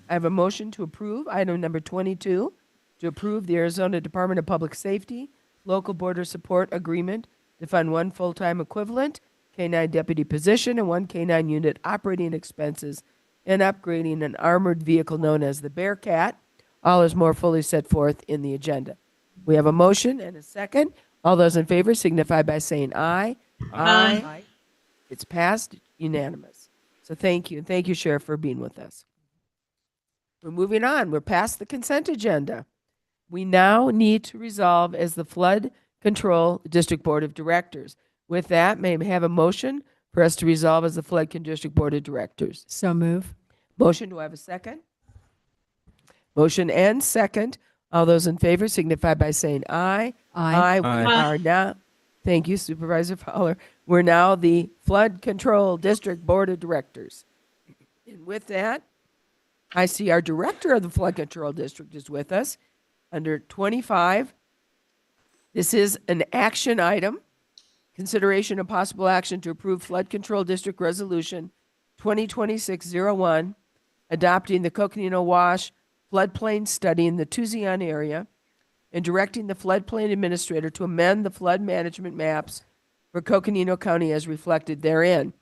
Speaker 1: I have a motion to approve item number 22, to approve the Arizona Department of Public Safety Local Border Support Agreement to fund one full-time equivalent K-9 deputy position and one K-9 unit operating expenses and upgrading an armored vehicle known as the Bearcat. All is more fully set forth in the agenda. We have a motion and a second. All those in favor signify by saying aye.
Speaker 5: Aye.
Speaker 1: It's passed unanimous. So thank you. And thank you, Sheriff, for being with us. We're moving on. We're past the consent agenda. We now need to resolve as the Flood Control District Board of Directors. With that, may I have a motion for us to resolve as the Flood Control District Board of Directors?
Speaker 3: So move.
Speaker 1: Motion, do I have a second? Motion and second. All those in favor signify by saying aye.
Speaker 3: Aye.
Speaker 1: We
Speaker 2: Aye.
Speaker 1: are now, thank you, Supervisor Fowler. We're now the Flood Control District Board of Directors. And with that, I see our Director of the Flood Control District is with us under 25. This is an action item. Consideration of possible action to approve Flood Control District Resolution 2026-01, adopting the Coconino Wash floodplain study in the Tucson area and directing the floodplain administrator to amend the flood management maps for Coconino County as reflected therein.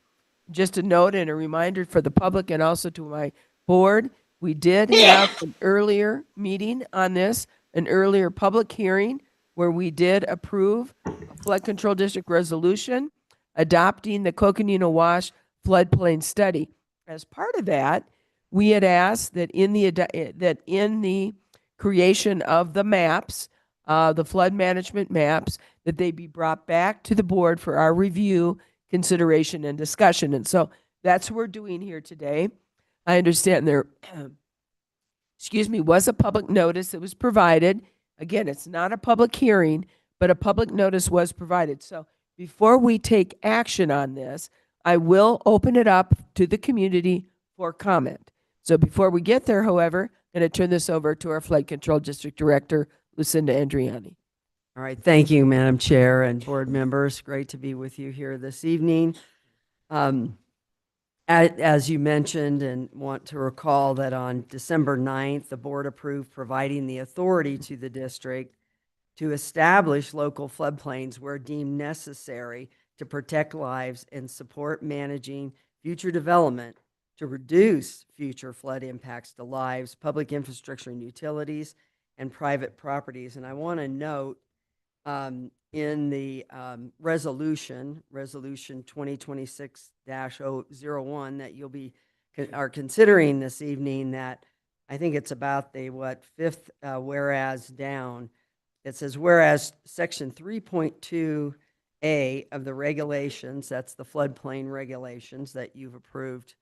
Speaker 1: Just a note and a reminder for the public and also to my board, we did have an earlier meeting on this, an earlier public hearing where we did approve a flood control district resolution adopting the Coconino Wash floodplain study. As part of that, we had asked that in the creation of the maps, the flood management maps, that they be brought back to the board for our review, consideration, and discussion. And so that's what we're doing here today. I understand there, was a public notice that was provided. Again, it's not a public hearing, but a public notice was provided. So before we take action on this, I will open it up to the community for comment. So before we get there, however, I'm going to turn this over to our Flood Control District Director, Lucinda Andriani.
Speaker 14: All right, thank you, Madam Chair and board members. Great to be with you here this evening. As you mentioned, and want to recall that on December 9th, the board approved providing the authority to the district to establish local floodplains where deemed necessary to protect lives and support managing future development to reduce future flood impacts to lives, public infrastructure and utilities, and private properties. And I want to note in the resolution 2026-001 that you'll be are considering this evening, that I think it's about the fifth whereas down. It says, whereas section 3.2A of the regulations, that's the floodplain regulations that you've approved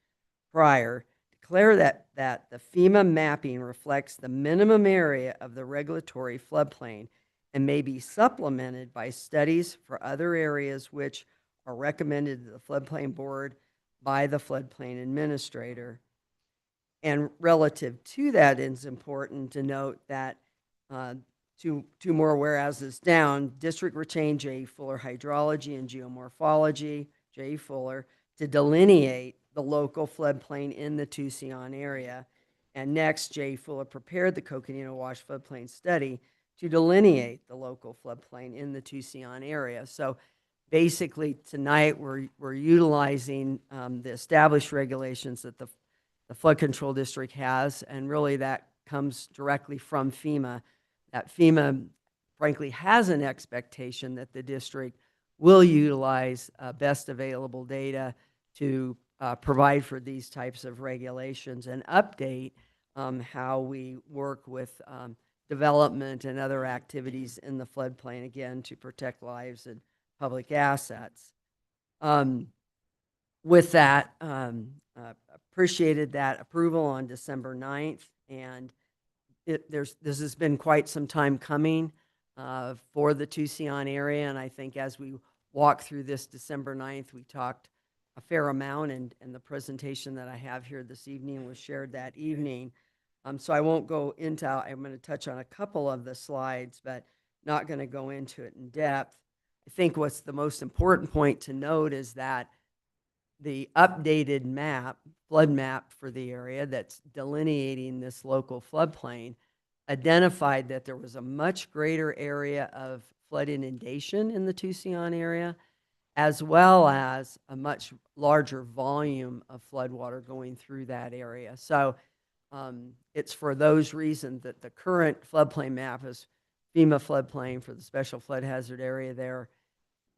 Speaker 14: prior, declare that the FEMA mapping reflects the minimum area of the regulatory floodplain and may be supplemented by studies for other areas which are recommended to the floodplain board by the floodplain administrator. And relative to that, it's important to note that two more whereases down, district retained J. Fuller hydrology and geomorphology, J. Fuller, to delineate the local floodplain in the Tucson area. And next, J. Fuller prepared the Coconino Wash floodplain study to delineate the local floodplain in the Tucson area. So basically, tonight, we're utilizing the established regulations that the flood control district has, and really that comes directly from FEMA. That FEMA, frankly, has an expectation that the district will utilize best available data to provide for these types of regulations and update how we work with development and other activities in the floodplain, again, to protect lives and public assets. With that, appreciated that approval on December 9th, and this has been quite some time coming for the Tucson area, and I think as we walk through this December 9th, we talked a fair amount, and the presentation that I have here this evening was shared that evening. So I won't go into, I'm going to touch on a couple of the slides, but not going to go into it in depth. I think what's the most important point to note is that the updated map, flood map for the area that's delineating this local floodplain, identified that there was a much greater area of flood inundation in the Tucson area, as well as a much larger volume of floodwater going through that area. So it's for those reasons that the current floodplain map is FEMA floodplain for the special flood hazard area there,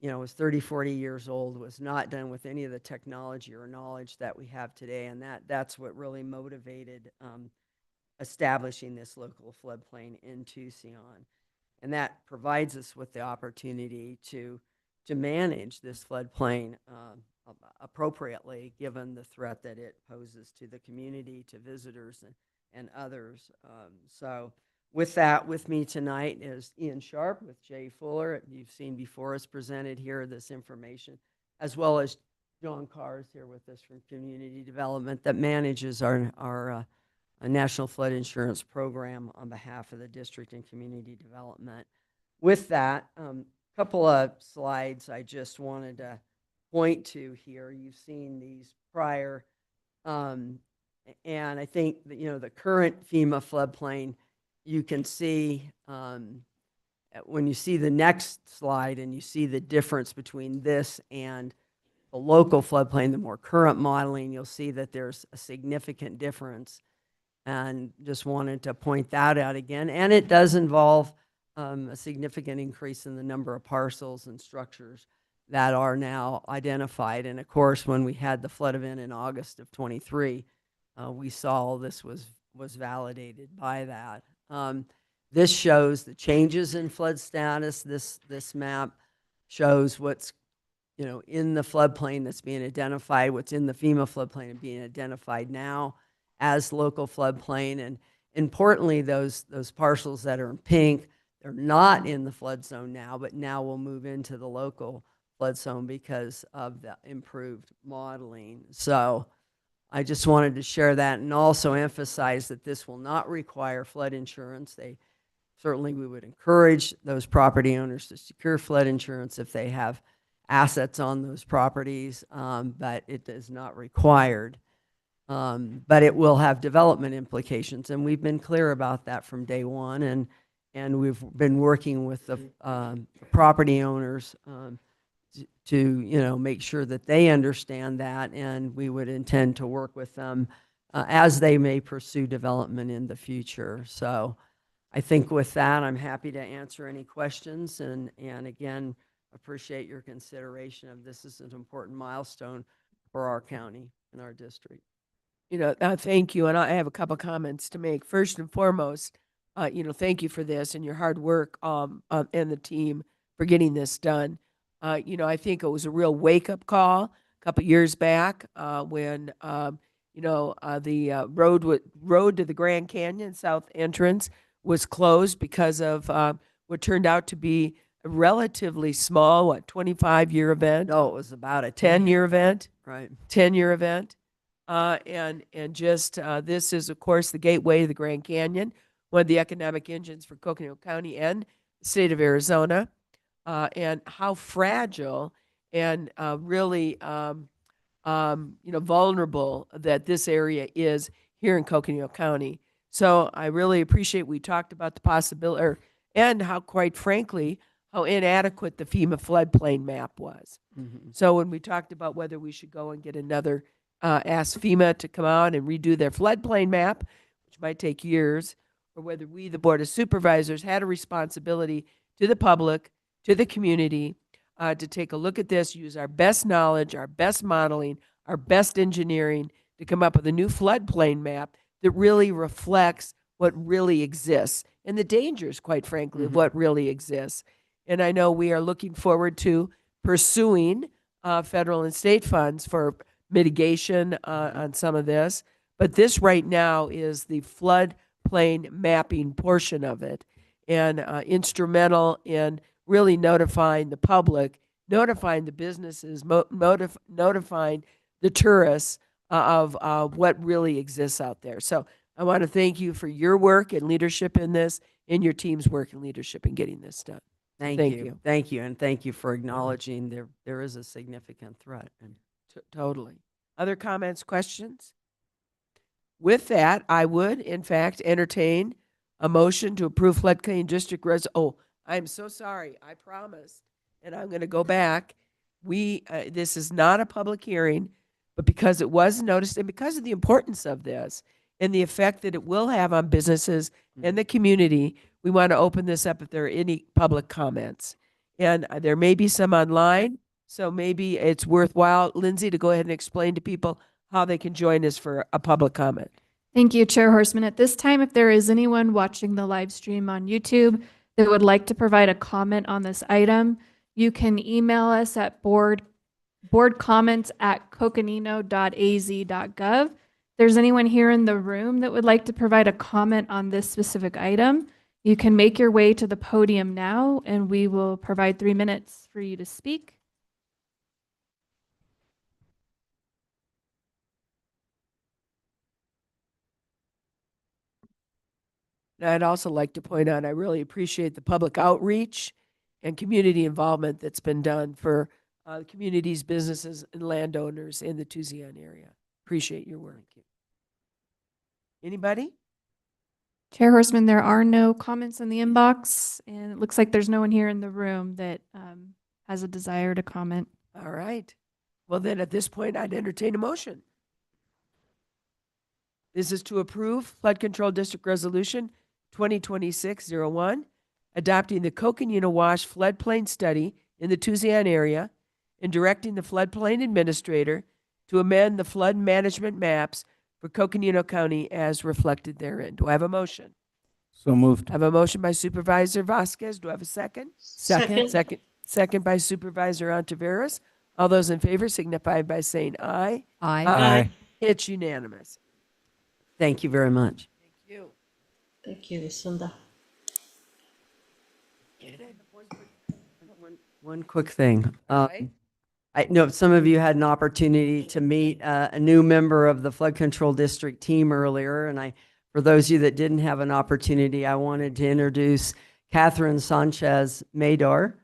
Speaker 14: was 30, 40 years old, was not done with any of the technology or knowledge that we have today. And that's what really motivated establishing this local floodplain in Tucson. And that provides us with the opportunity to manage this floodplain appropriately, given the threat that it poses to the community, to visitors, and others. So with that, with me tonight is Ian Sharp with Jay Fuller. You've seen before us presented here this information, as well as John Carr is here with us from Community Development that manages our National Flood Insurance Program on behalf of the district and community development. With that, couple of slides I just wanted to point to here. You've seen these prior, and I think that, the current FEMA floodplain, you can see when you see the next slide and you see the difference between this and the local floodplain, the more current modeling, you'll see that there's a significant difference. And just wanted to point that out again. And it does involve a significant increase in the number of parcels and structures that are now identified. And of course, when we had the flood event in August of 23, we saw this was validated by that. This shows the changes in flood status. This map shows what's in the floodplain that's being identified, what's in the FEMA floodplain and being identified now as local floodplain. And importantly, those parcels that are in pink, they're not in the flood zone now, but now will move into the local flood zone because of the improved modeling. So I just wanted to share that and also emphasize that this will not require flood insurance. We would encourage those property owners to secure flood insurance if they have assets on those properties, but it is not required. But it will have development implications, and we've been clear about that from day one, and we've been working with the property owners to make sure that they understand that, and we would intend to work with them as they may pursue development in the future. So I think with that, I'm happy to answer any questions, and again, appreciate your consideration of this is an important milestone for our county and our district.
Speaker 1: Thank you. And I have a couple comments to make. First and foremost, thank you for this and your hard work and the team for getting this done. I think it was a real wake-up call a couple years back when, the road to the Grand Canyon South entrance was closed because of what turned out to be a relatively small, 25-year event?
Speaker 14: No, it was about a
Speaker 1: 10-year event.
Speaker 14: Right.
Speaker 1: 10-year event. This is, of course, the gateway to the Grand Canyon, one of the economic engines for Coconino County and the state of Arizona, and how fragile and really, vulnerable that this area is here in Coconino County. So I really appreciate we talked about the possibility, or and how, quite frankly, how inadequate the FEMA floodplain map was.
Speaker 14: Mhm.
Speaker 1: So when we talked about whether we should go and get another, ask FEMA to come out and redo their floodplain map, which might take years, or whether we, the Board of Supervisors, had a responsibility to the public, to the community, to take a look at this, use our best knowledge, our best modeling, our best engineering to come up with a new floodplain map that really reflects what really exists and the dangers, quite frankly, of what really exists. And I know we are looking forward to pursuing federal and state funds for mitigation on some of this. But this right now is the floodplain mapping portion of it, and instrumental in really notifying the public, notifying the businesses, notifying the tourists of what really exists out there. So I want to thank you for your work and leadership in this, and your team's work and leadership in getting this done.
Speaker 14: Thank you. Thank you. And thank you for acknowledging there is a significant threat. And
Speaker 1: Totally. Other comments, questions? With that, I would, in fact, entertain a motion to approve floodplain district oh, I'm so sorry. I promised, and I'm going to go back. This is not a public hearing, but because it was noticed and because of the importance of this and the effect that it will have on businesses and the community, we want to open this up if there are any public comments. And there may be some online, so maybe it's worthwhile, Lindsay, to go ahead and explain to people how they can join us for a public comment.
Speaker 6: Thank you, Chair Horseman. At this time, if there is anyone watching the live stream on YouTube that would like to provide a comment on this item, you can email us at boardcomments@coconino.az.gov. If there's anyone here in the room that would like to provide a comment on this specific item, you can make your way to the podium now, and we will provide 3 minutes for you to speak.
Speaker 1: And I'd also like to point out, I really appreciate the public outreach and community involvement that's been done for communities, businesses, and landowners in the Tucson area. Appreciate your work. Anybody?
Speaker 6: Chair Horseman, there are no comments in the inbox, and it looks like there's no one here in the room that has a desire to comment.
Speaker 1: All right. Well, then at this point, I'd entertain a motion. This is to approve Flood Control District Resolution 2026-01, adopting the Coconino Wash floodplain study in the Tucson area and directing the floodplain administrator to amend the flood management maps for Coconino County as reflected therein. Do I have a motion?
Speaker 2: So moved.
Speaker 1: I have a motion by Supervisor Vasquez. Do I have a second? Second by Supervisor Ontiveros. All those in favor signify by saying aye.
Speaker 14: Aye.
Speaker 2: Aye.
Speaker 1: It's unanimous.
Speaker 14: thank you very much.
Speaker 1: Thank you.
Speaker 5: Thank you, Isunda.
Speaker 14: One quick thing.
Speaker 1: Aye.
Speaker 14: I know some of you had an opportunity to meet a new member of the Flood Control District team earlier, and for those of you that didn't have an opportunity, I wanted to introduce Catherine Sanchez Mador.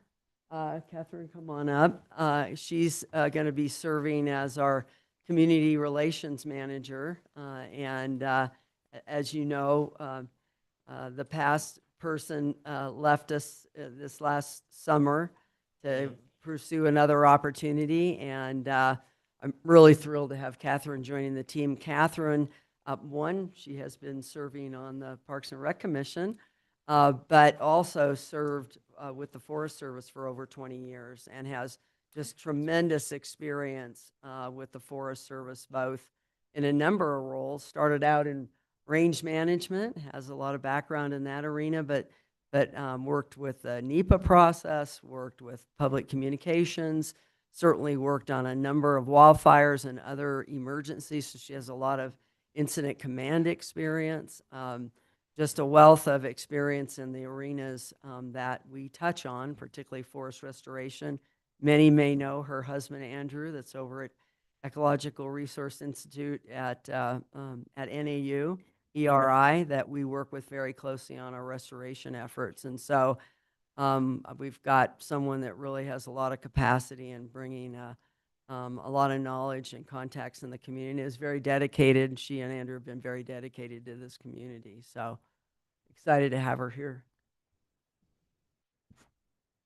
Speaker 14: Catherine, come on up. She's going to be serving as our Community Relations Manager, and as you know, the past person left us this last summer to pursue another opportunity, and I'm really thrilled to have Catherine joining the team. Catherine, she has been serving on the Parks and Rec Commission, but also served with the Forest Service for over 20 years and has just tremendous experience with the Forest Service, both in a number of roles. Started out in range management, has a lot of background in that arena, but worked with the NEPA process, worked with public communications, certainly worked on a number of wildfires and other emergencies. So she has a lot of incident command experience, just a wealth of experience in the arenas that we touch on, particularly forest restoration. Many may know her husband, Andrew, that's over at Ecological Resource Institute at NAU. ERI, that we work with very closely on our restoration efforts. And so we've got someone that really has a lot of capacity in bringing a lot of knowledge and contacts in the community, is very dedicated. She and Andrew have been very dedicated to this community. So excited to have her here.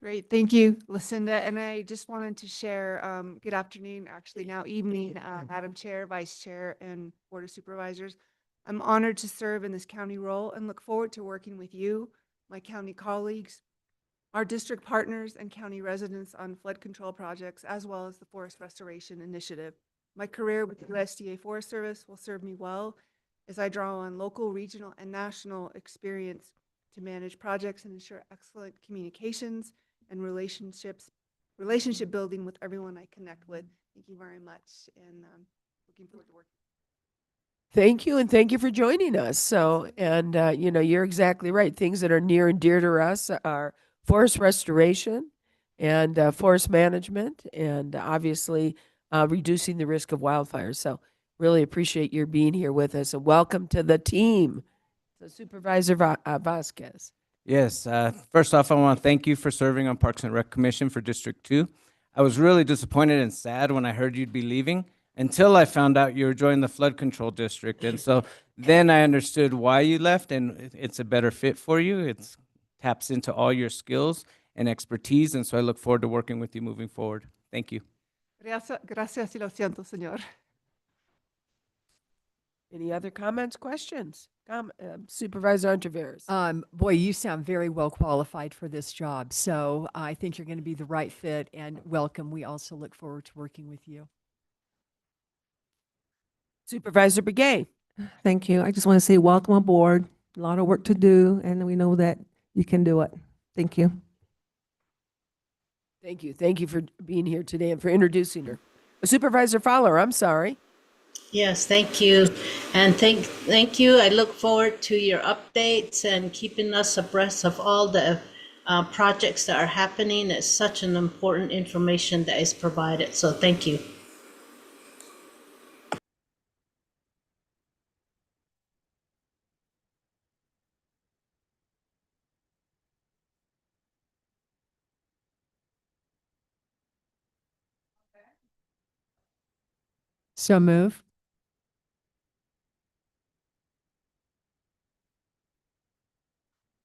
Speaker 9: Great, thank you, Lucinda. And I just wanted to share, good afternoon, actually now evening, Madam Chair, Vice Chair, and Board of Supervisors. I'm honored to serve in this county role and look forward to working with you, my county colleagues, our district partners, and county residents on flood control projects, as well as the Forest Restoration Initiative. My career with the USDA Forest Service will serve me well as I draw on local, regional, and national experience to manage projects and ensure excellent communications and relationship building with everyone I connect with. Thank you very much, and looking forward to working.
Speaker 1: Thank you, and thank you for joining us. So, and you're exactly right. Things that are near and dear to us are forest restoration and forest management, and obviously reducing the risk of wildfires. So, really appreciate your being here with us, and welcome to the team. So, Supervisor Vasquez.
Speaker 2: Yes, first off, I want to thank you for serving on Parks and Rec Commission for District 2. I was really disappointed and sad when I heard you'd be leaving until I found out you were joining the Flood Control District. And so then I understood why you left, and it's a better fit for you. It taps into all your skills and expertise, and so I look forward to working with you moving forward. Thank you.
Speaker 9: Gracias y lo siento, señor.
Speaker 1: Any other comments, questions? Supervisor Ontiveros.
Speaker 3: Boy, you sound very well qualified for this job. So I think you're going to be the right fit, and welcome. We also look forward to working with you.
Speaker 1: Supervisor Begay.
Speaker 4: Thank you. I just want to say welcome aboard. A lot of work to do, and we know that you can do it. Thank you.
Speaker 1: Thank you. Thank you for being here today and for introducing her. Supervisor Fowler, I'm sorry.
Speaker 5: Yes, thank you. And thank you. I look forward to your updates and keeping us abreast of all the projects that are happening. It's such an important information that is provided. So thank you.
Speaker 3: So move.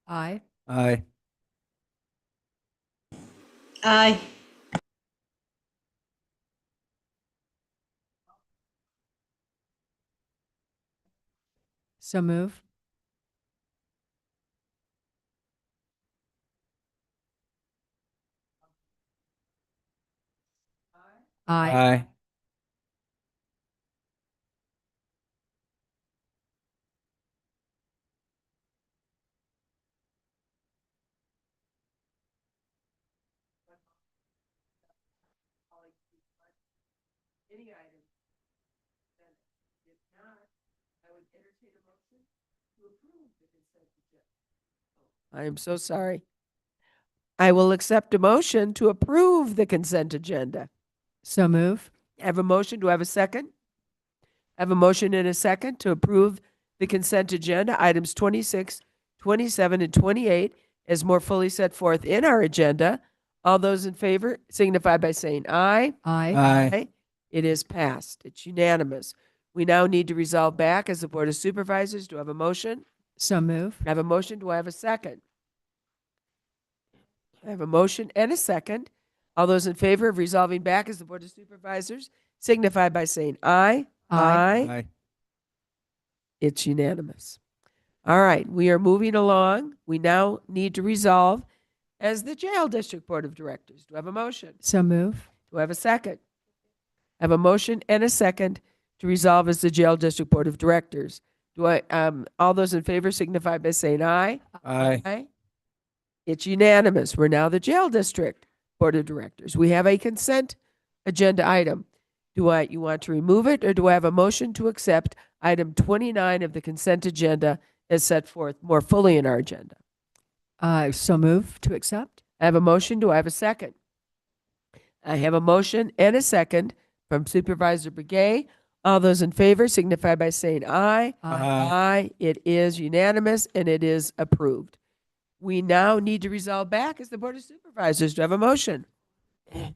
Speaker 3: Aye.
Speaker 2: Aye.
Speaker 5: Aye.
Speaker 3: So move. Aye.
Speaker 2: Aye.
Speaker 1: Any item. If not, I would entertain a motion to approve the consent agenda. I am so sorry. I will accept a motion to approve the consent agenda.
Speaker 3: So move.
Speaker 1: I have a motion. Do I have a second? I have a motion and a second to approve the consent agenda, items 26, 27, and 28, as more fully set forth in our agenda. All those in favor signify by saying aye.
Speaker 3: Aye.
Speaker 2: Aye.
Speaker 1: It is passed. It's unanimous. We now need to resolve back as the Board of Supervisors. Do I have a motion?
Speaker 3: So move.
Speaker 1: I have a motion. Do I have a second? I have a motion and a second. All those in favor of resolving back as the Board of Supervisors signify by saying aye.
Speaker 3: Aye.
Speaker 2: Aye.
Speaker 1: It's unanimous. All right, we are moving along. We now need to resolve as the Jail District Board of Directors. Do I have a motion?
Speaker 3: So move.
Speaker 1: Do I have a second? I have a motion and a second to resolve as the Jail District Board of Directors. All those in favor signify by saying aye.
Speaker 2: Aye.
Speaker 1: Aye. It's unanimous. We're now the Jail District Board of Directors. We have a consent agenda item. You want to remove it, or do I have a motion to accept item 29 of the consent agenda as set forth more fully in our agenda?
Speaker 3: So move to accept.
Speaker 1: I have a motion. Do I have a second? I have a motion and a second from Supervisor Begay. All those in favor signify by saying aye.
Speaker 2: Aye.
Speaker 1: Aye. It is unanimous and it is approved. We now need to resolve back as the Board of Supervisors. Do I have a motion?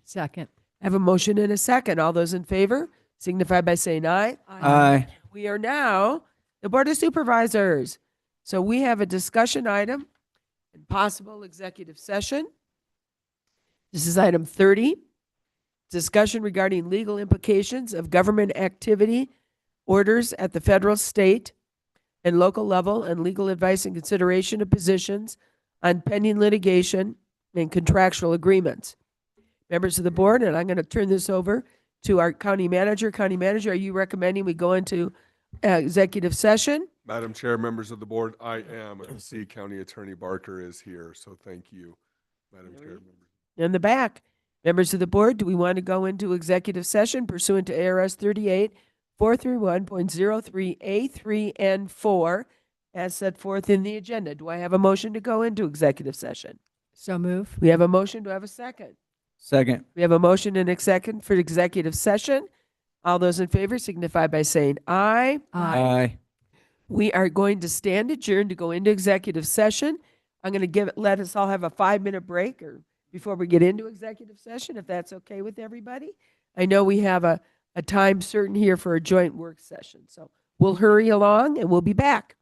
Speaker 3: Second.
Speaker 1: I have a motion and a second. All those in favor signify by saying aye.
Speaker 2: Aye.
Speaker 1: We are now the Board of Supervisors. So we have a discussion item and possible executive session. This is item 30. Discussion regarding legal implications of government activity orders at the federal, state, and local level, and legal advice and consideration of positions on pending litigation and contractual agreements. Members of the board, and I'm going to turn this over to our county manager. County manager, are you recommending we go into executive session?
Speaker 16: Madam Chair, members of the board, I am. I see County Attorney Barker is here, so thank you, Madam Chair. members.
Speaker 1: In the back. Members of the board, do we want to go into executive session pursuant to ARS 38-431.03A3 and 4 as set forth in the agenda? Do I have a motion to go into executive session?
Speaker 3: So move.
Speaker 1: We have a motion. Do I have a second?
Speaker 2: Second.
Speaker 1: We have a motion and a second for executive session. All those in favor signify by saying aye.
Speaker 2: Aye.
Speaker 1: We are going to stand adjourned to go into executive session. I'm going to let us all have a 5-minute break or before we get into executive session, if that's okay with everybody. I know we have a time certain here for a joint work session, so we'll hurry along and we'll be back.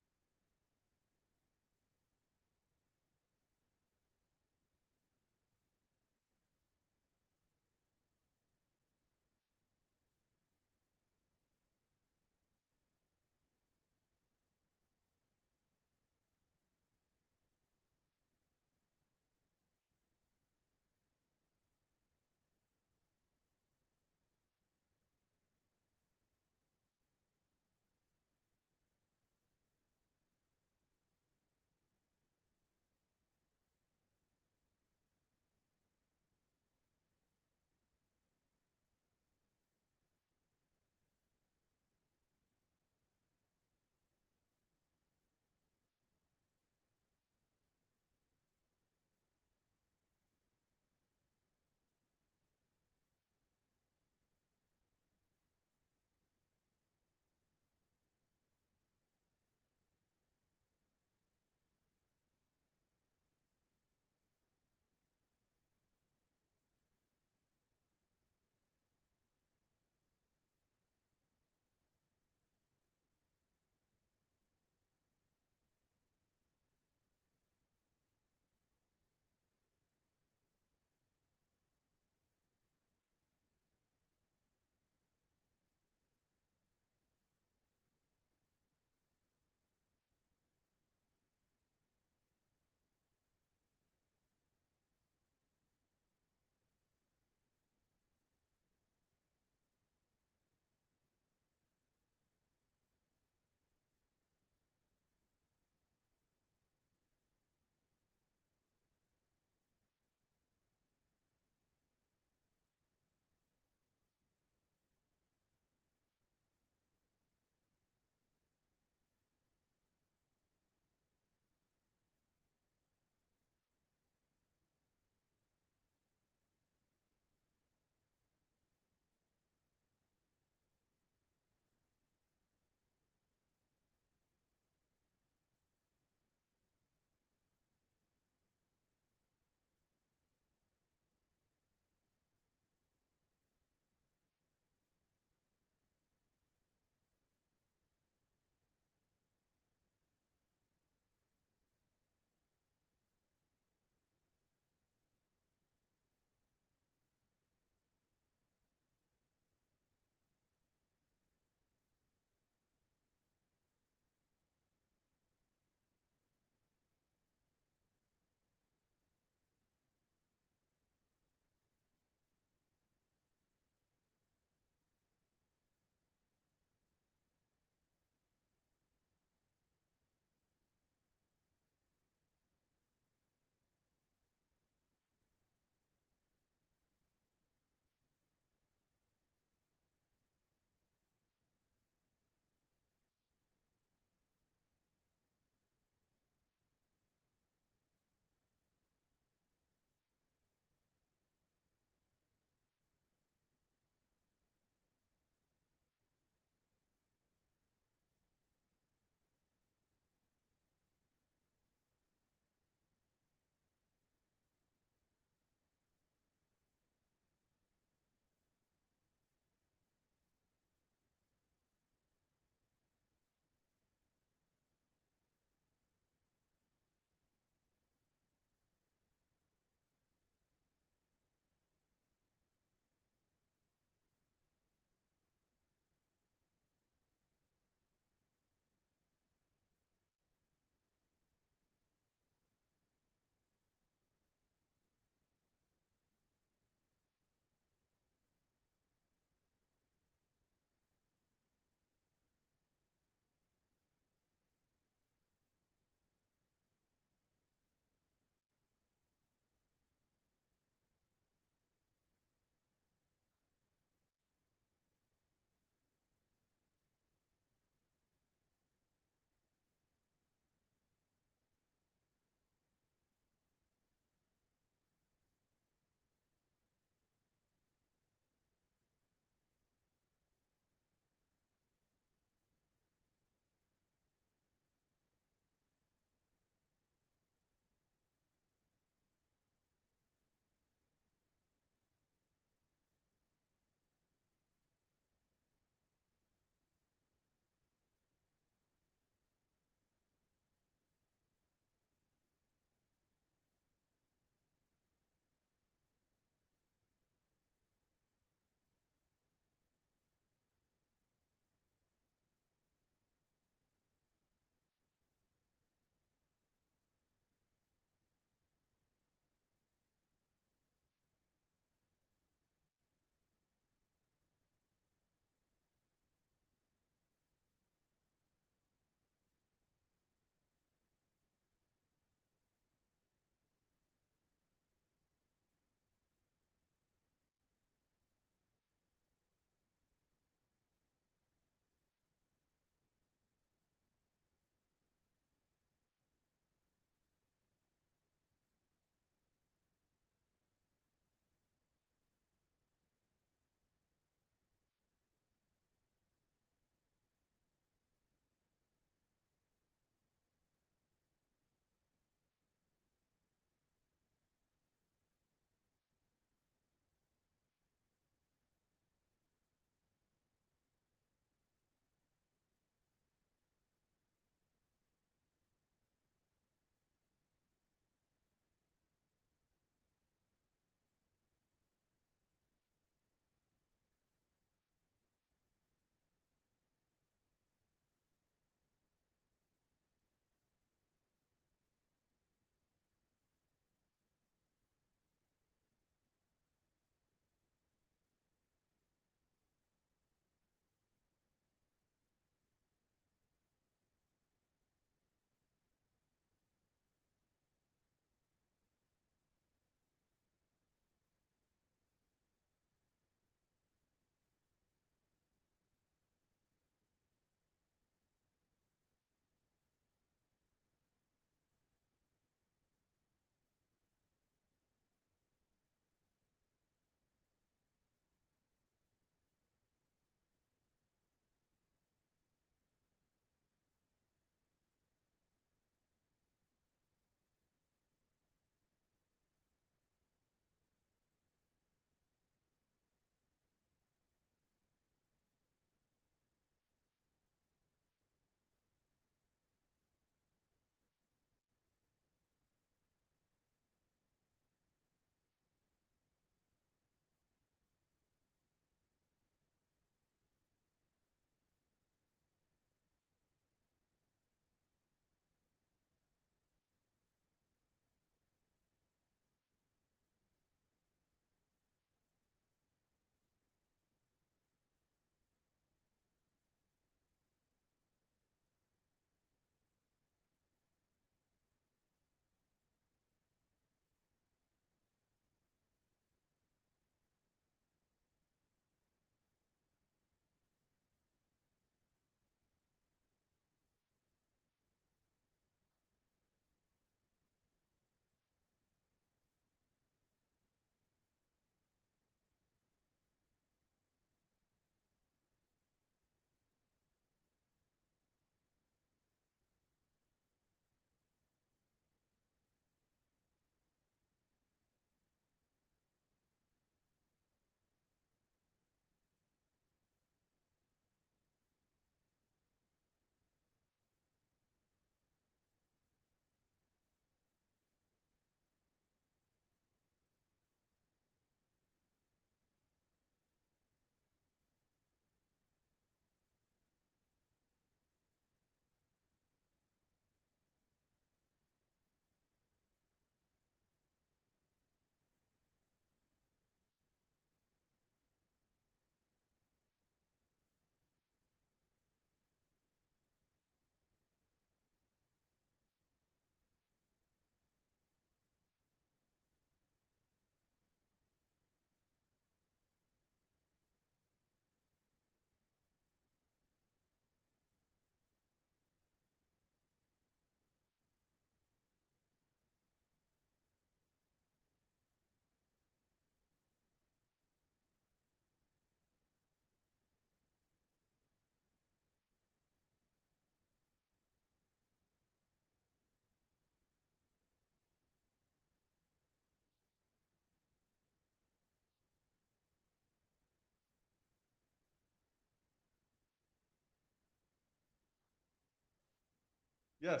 Speaker 16: Yes.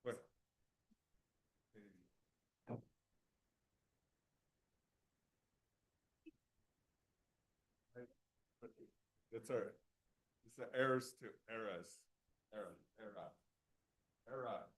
Speaker 16: Wait. It's the heirs to eras. Era, not era. Eras.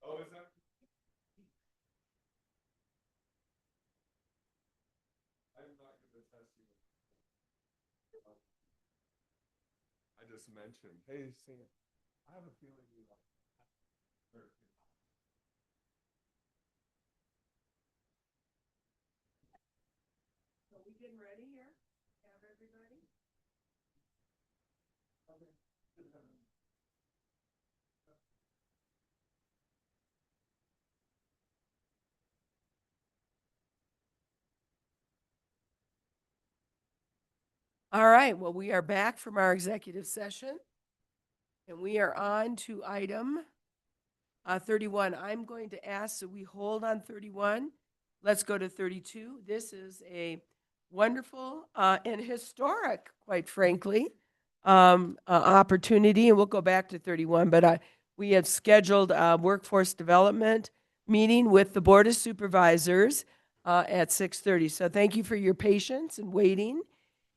Speaker 16: Oh, is that? I'm not going to test you. I just mentioned, hey, Sam, I have a feeling you like.
Speaker 1: So we getting ready here? Have everybody? All right, well, we are back from our executive session, and we are on to item 31. I'm going to ask that we hold on 31. Let's go to 32. This is a wonderful and historic, quite frankly, opportunity, and we'll go back to 31, but we have scheduled a workforce development meeting with the Board of Supervisors at 6:30. So thank you for your patience and waiting.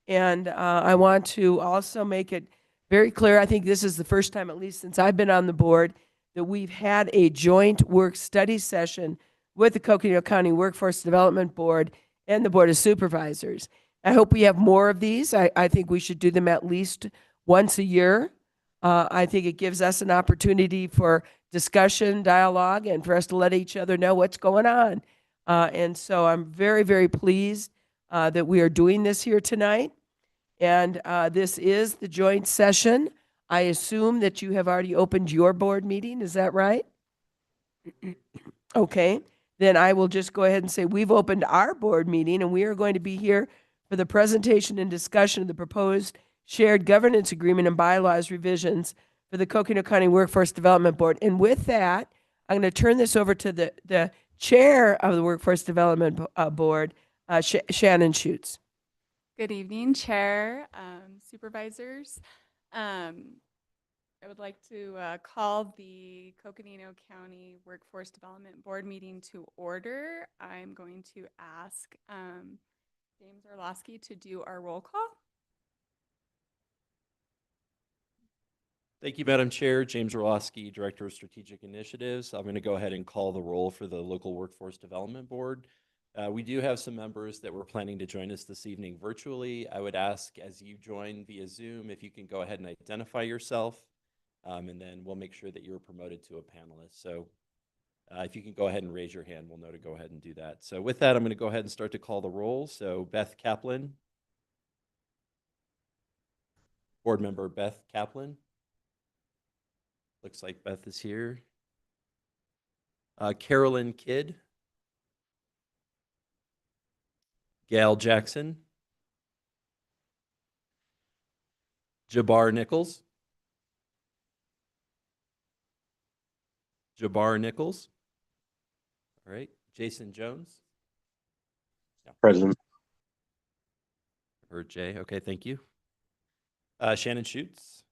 Speaker 1: And I want to also make it very clear, I think this is the first time, at least since I've been on the board, that we've had a joint work study session with the Coconino County Workforce Development Board and the Board of Supervisors. I hope we have more of these. I think we should do them at least once a year. I think it gives us an opportunity for discussion, dialogue, and for us to let each other know what's going on. And so I'm very, very pleased that we are doing this here tonight. And this is the joint session. I assume that you have already opened your board meeting. Is that right? Okay. Then I will just go ahead and say we've opened our board meeting, and we are going to be here for the presentation and discussion of the proposed shared governance agreement and bylaws revisions for the Coconino County Workforce Development Board. And with that, I'm going to turn this over to the chair of the Workforce Development Board, Shannon Schutz.
Speaker 10: Good evening, Chair, Supervisors. I would like to call the Coconino County Workforce Development Board meeting to order. I'm going to ask James Orlowski to do our roll call.
Speaker 12: Thank you, Madam Chair. James Orlowski, Director of Strategic Initiatives. I'm going to go ahead and call the roll for the Local Workforce Development Board. We do have some members that were planning to join us this evening virtually. I would ask, as you join via Zoom, if you can go ahead and identify yourself, and then we'll make sure that you're promoted to a panelist. So if you can go ahead and raise your hand, we'll know to go ahead and do that. So with that, I'm going to go ahead and start to call the roll. So Beth Kaplan. Board Member Beth Kaplan. Looks like Beth is here. Carolyn Kidd. Gail Jackson. Jabbar Nichols. Jabbar Nichols. All right. Jason Jones. Yeah.
Speaker 23: Present.
Speaker 12: Or Jay. Okay, thank you. Shannon Schutz.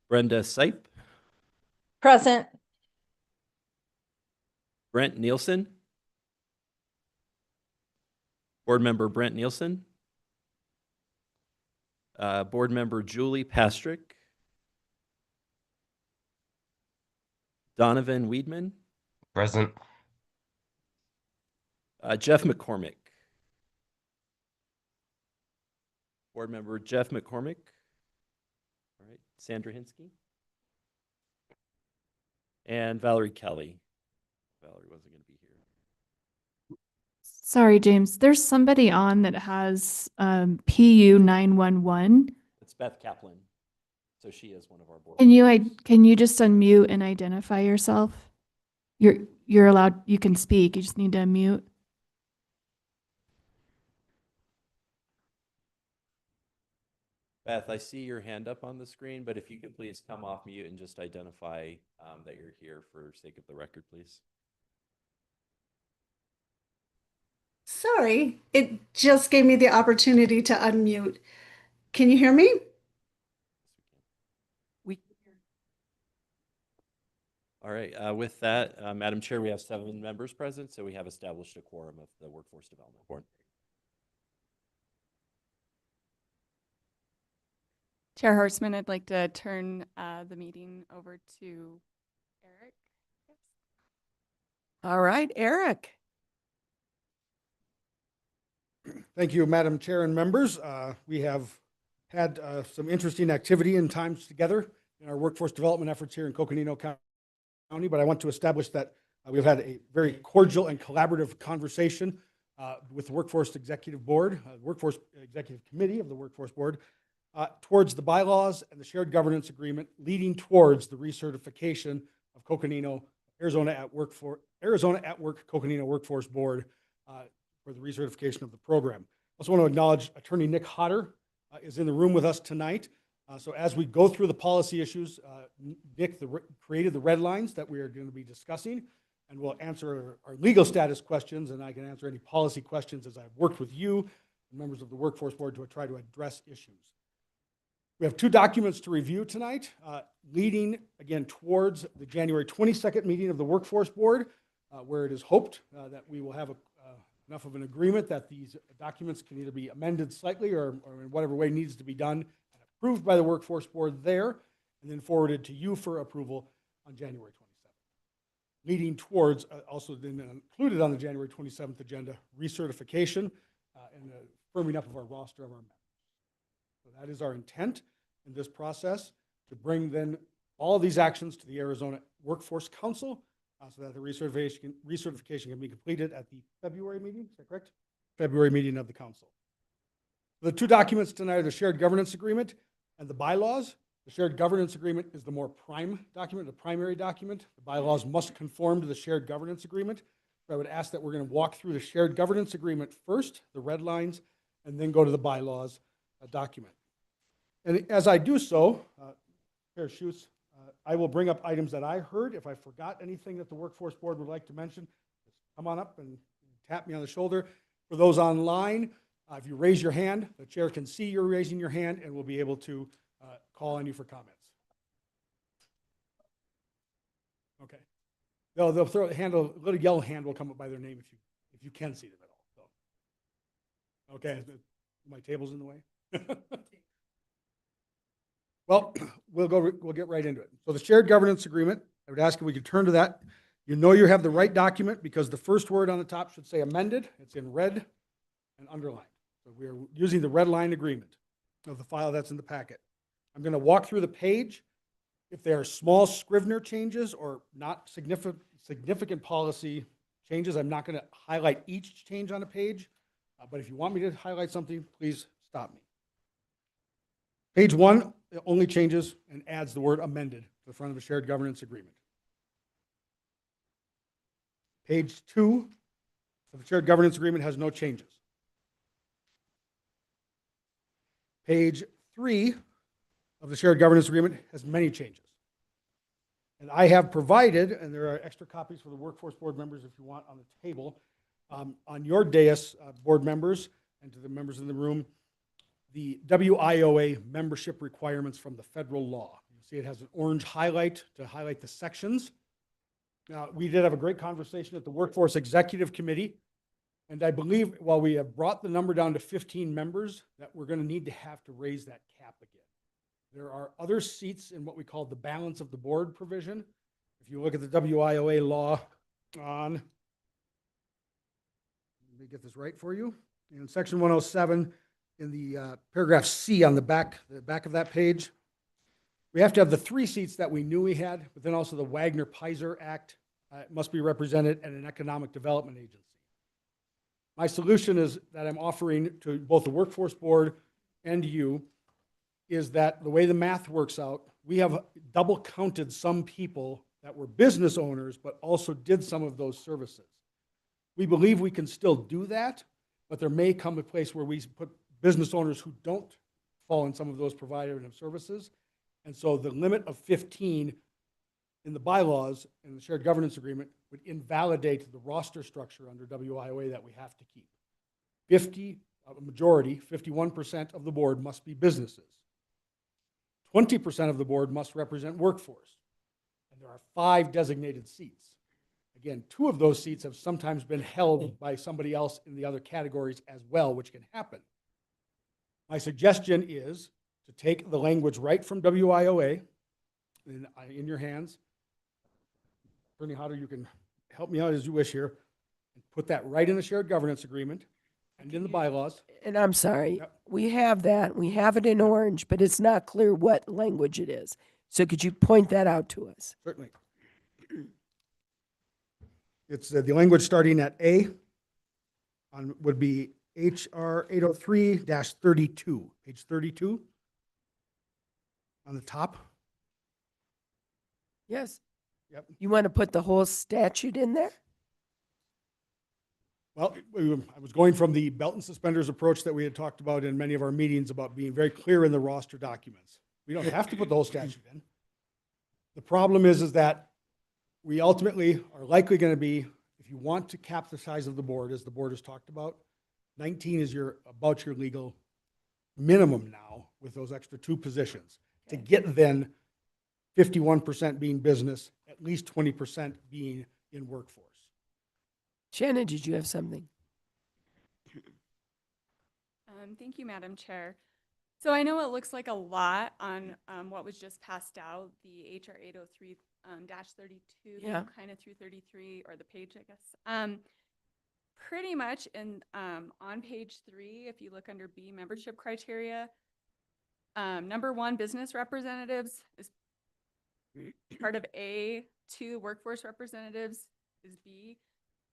Speaker 12: Brenda Sipe.
Speaker 24: Present.
Speaker 12: Brent Nielsen. Board Member Brent Nielsen. Board Member Julie Pastrick. Donovan Weedman.
Speaker 23: Present.
Speaker 12: Jeff McCormick. Board Member Jeff McCormick. All right. Sandra Hinsky. And Valerie Kelly. Valerie wasn't going to be here.
Speaker 6: Sorry, James. There's somebody on that has PU 911.
Speaker 12: It's Beth Kaplan. So she is one of our board.
Speaker 6: Can you just unmute and identify yourself? you're allowed, you can speak. You just need to unmute.
Speaker 12: Beth, I see your hand up on the screen, but if you could please come off mute and just identify that you're here for sake of the record, please.
Speaker 13: Sorry, it just gave me the opportunity to unmute. Can you hear me?
Speaker 12: All right, with that, Madam Chair, we have 7 members present, so we have established a quorum of the Workforce Development Board.
Speaker 10: Chair Horstman, I'd like to turn the meeting over to Eric.
Speaker 1: All right, Eric.
Speaker 8: Thank you, Madam Chair and members. We have had some interesting activity and times together in our workforce development efforts here in Coconino County, but I want to establish that we've had a very cordial and collaborative conversation with the Workforce Executive Board, Workforce Executive Committee of the Workforce Board, towards the bylaws and the shared governance agreement leading towards the recertification of Coconino, Arizona at Work Coconino Workforce Board for the recertification of the program. I also want to acknowledge Attorney Nick Hodder is in the room with us tonight. So as we go through the policy issues, Nick created the red lines that we are going to be discussing, and we'll answer our legal status questions, and I can answer any policy questions as I've worked with you, members of the Workforce Board, to try to address issues. We have 2 documents to review tonight, leading again towards the January 22nd meeting of the Workforce Board, where it is hoped that we will have enough of an agreement that these documents can either be amended slightly or in whatever way needs to be done, approved by the Workforce Board there, and then forwarded to you for approval on January 27th. Leading towards, also then included on the January 27th agenda, recertification and the firming up of our roster of our members. So that is our intent in this process, to bring then all of these actions to the Arizona Workforce Council so that the recertification can be completed at the February meeting. Is that correct? February meeting of the council. The 2 documents tonight are the shared governance agreement and the bylaws. The shared governance agreement is the more prime document, the primary document. The bylaws must conform to the shared governance agreement. So I would ask that we're going to walk through the shared governance agreement first, the red lines, and then go to the bylaws document. And as I do so, Chair Schutz, I will bring up items that I heard. If I forgot anything that the Workforce Board would like to mention, just come on up and tap me on the shoulder. For those online, if you raise your hand, the chair can see you're raising your hand and we'll be able to call on you for comments. Okay. They'll throw a hand, a little yellow hand will come up by their name if you can see them at all. So. Okay, my table's in the way. Well, we'll get right into it. So the shared governance agreement, I would ask if we could turn to that. You know you have the right document because the first word on the top should say amended. It's in red and underlined. So we are using the red line agreement of the file that's in the packet. I'm going to walk through the page. If there are small Scrivener changes or not significant policy changes, I'm not going to highlight each change on a page. But if you want me to highlight something, please stop me. Page 1 only changes and adds the word amended to the front of the shared governance agreement. Page 2 of the shared governance agreement has no changes. Page 3 of the shared governance agreement has many changes. And I have provided, and there are extra copies for the Workforce Board members if you want on the table, on your dais, board members, and to the members in the room, the WIOA membership requirements from the federal law. You see it has an orange highlight to highlight the sections. Now, we did have a great conversation at the Workforce Executive Committee, and I believe while we have brought the number down to 15 members, that we're going to have to raise that cap again. There are other seats in what we call the balance of the board provision. If you look at the WIOA law on, let me get this right for you, in section 107, in the paragraph C on the back of that page, we have to have the 3 seats that we knew we had, but then also the Wagner-Pizer Act must be represented at an economic development agency. My solution is that I'm offering to both the Workforce Board and you is that the way the math works out, we have double counted some people that were business owners, but also did some of those services. We believe we can still do that, but there may come a place where we put business owners who don't fall in some of those providers of services. And so the limit of 15 in the bylaws and the shared governance agreement would invalidate the roster structure under WIOA that we have to keep. 50, a majority, 51% of the board must be businesses. 20% of the board must represent workforce. And there are 5 designated seats. Again, 2 of those seats have sometimes been held by somebody else in the other categories as well, which can happen. My suggestion is to take the language right from WIOA in your hands. Attorney Hodder, you can help me out as you wish here, and put that right in the shared governance agreement and in the bylaws.
Speaker 1: And I'm sorry,
Speaker 8: Yep.
Speaker 1: we have that. We have it in orange, but it's not clear what language it is. So could you point that out to us?
Speaker 8: Certainly. It's the language starting at A would be HR 803-32, page 32 on the top.
Speaker 1: Yes.
Speaker 8: Yep.
Speaker 1: You want to put the whole statute in there?
Speaker 8: Well, I was going from the belt and suspenders approach that we had talked about in many of our meetings about being very clear in the roster documents. We don't have to put the whole statute in. The problem is that we ultimately are likely going to be, if you want to cap the size of the board, as the board has talked about, 19 is about your legal minimum now with those extra 2 positions. To get then 51% being business, at least 20% being in workforce.
Speaker 1: Shannon, did you have something?
Speaker 10: Thank you, Madam Chair. So I know it looks like a lot on what was just passed out, the HR 803 -32,
Speaker 1: Yeah.
Speaker 10: kind of through 33, or the page, I guess. Pretty much in on page 3, if you look under B, membership criteria, number 1, business representatives is part of A. 2, workforce representatives is B.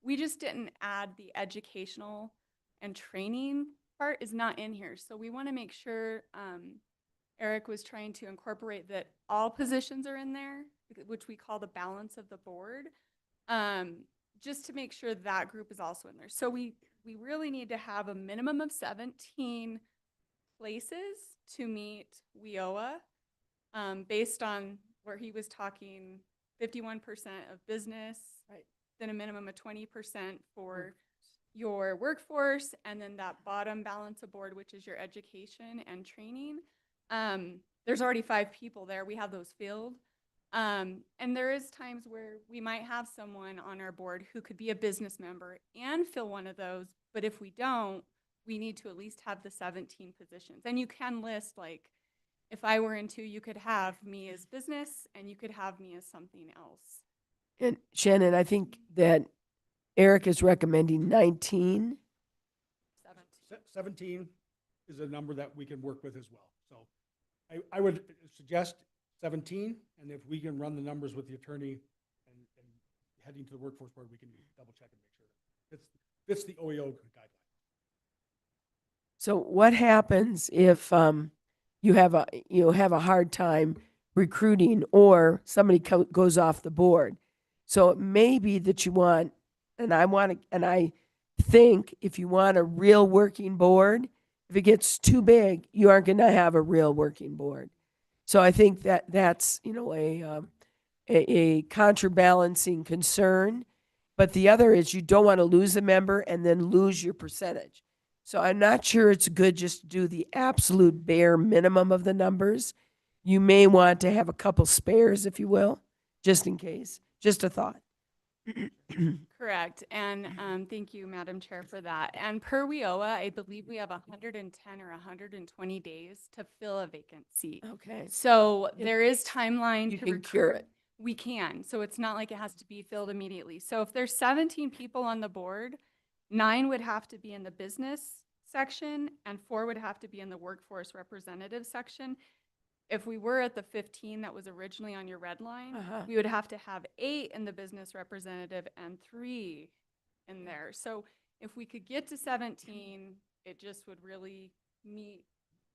Speaker 10: We just didn't add the educational and training part is not in here. So we want to make sure Eric was trying to incorporate that all positions are in there, which we call the balance of the board, just to make sure that group is also in there. So we really need to have a minimum of 17 places to meet WIOA, based on where he was talking 51% of business,
Speaker 1: right,
Speaker 10: then a minimum of 20% for your workforce, and then that bottom balance of board, which is your education and training. There's already 5 people there. We have those filled. And there is times where we might have someone on our board who could be a business member and fill one of those. But if we don't, we need to at least have the 17 positions. And you can list, like, if I were into, you could have me as business and you could have me as something else.
Speaker 1: And Shannon, I think that Eric is recommending 19.
Speaker 8: 17 is a number that we can work with as well. So I would suggest 17, and if we can run the numbers with the attorney and heading to the workforce board, we can double check and make sure it fits the OEO guideline.
Speaker 1: So what happens if you have a hard time recruiting, or somebody goes off the board? So it may be that you want, and I think if you want a real working board, if it gets too big, you aren't going to have a real working board. So I think that's a counterbalancing concern. But the other is you don't want to lose a member and then lose your percentage. So I'm not sure it's good just to do the absolute bare minimum of the numbers. You may want to have a couple spares, if you will, just in case. Just a thought.
Speaker 10: Correct. And thank you, Madam Chair, for that. And per WIOA, I believe we have 110 or 120 days to fill a vacant seat.
Speaker 1: Okay.
Speaker 10: So there is timeline
Speaker 1: You
Speaker 10: to
Speaker 1: can cure it.
Speaker 10: We can. So it's not like it has to be filled immediately. So if there's 17 people on the board, 9 would have to be in the business section and 4 would have to be in the workforce representative section. If we were at the 15 that was originally on your red line, we would have to have 8 in the business representative and 3 in there. So if we could get to 17, it just would really meet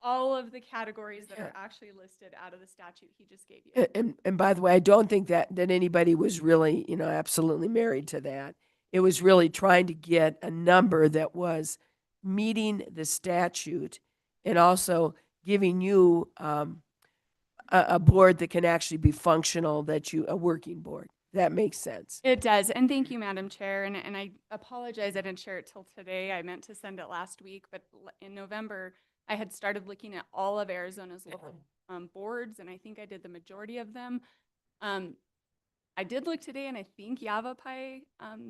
Speaker 10: all of the categories that are
Speaker 1: Yeah.
Speaker 10: actually listed out of the statute he just gave you.
Speaker 1: And by the way, I don't think that anybody was really, absolutely married to that. It was really trying to get a number that was meeting the statute and also giving you a board that can actually be functional, a working board. That makes sense.
Speaker 10: It does. And thank you, Madam Chair. And I apologize I didn't share it till today. I meant to send it last week, but in November, I had started looking at all of Arizona's local boards, and I think I did the majority of them. I did look today, and I think Yavapai,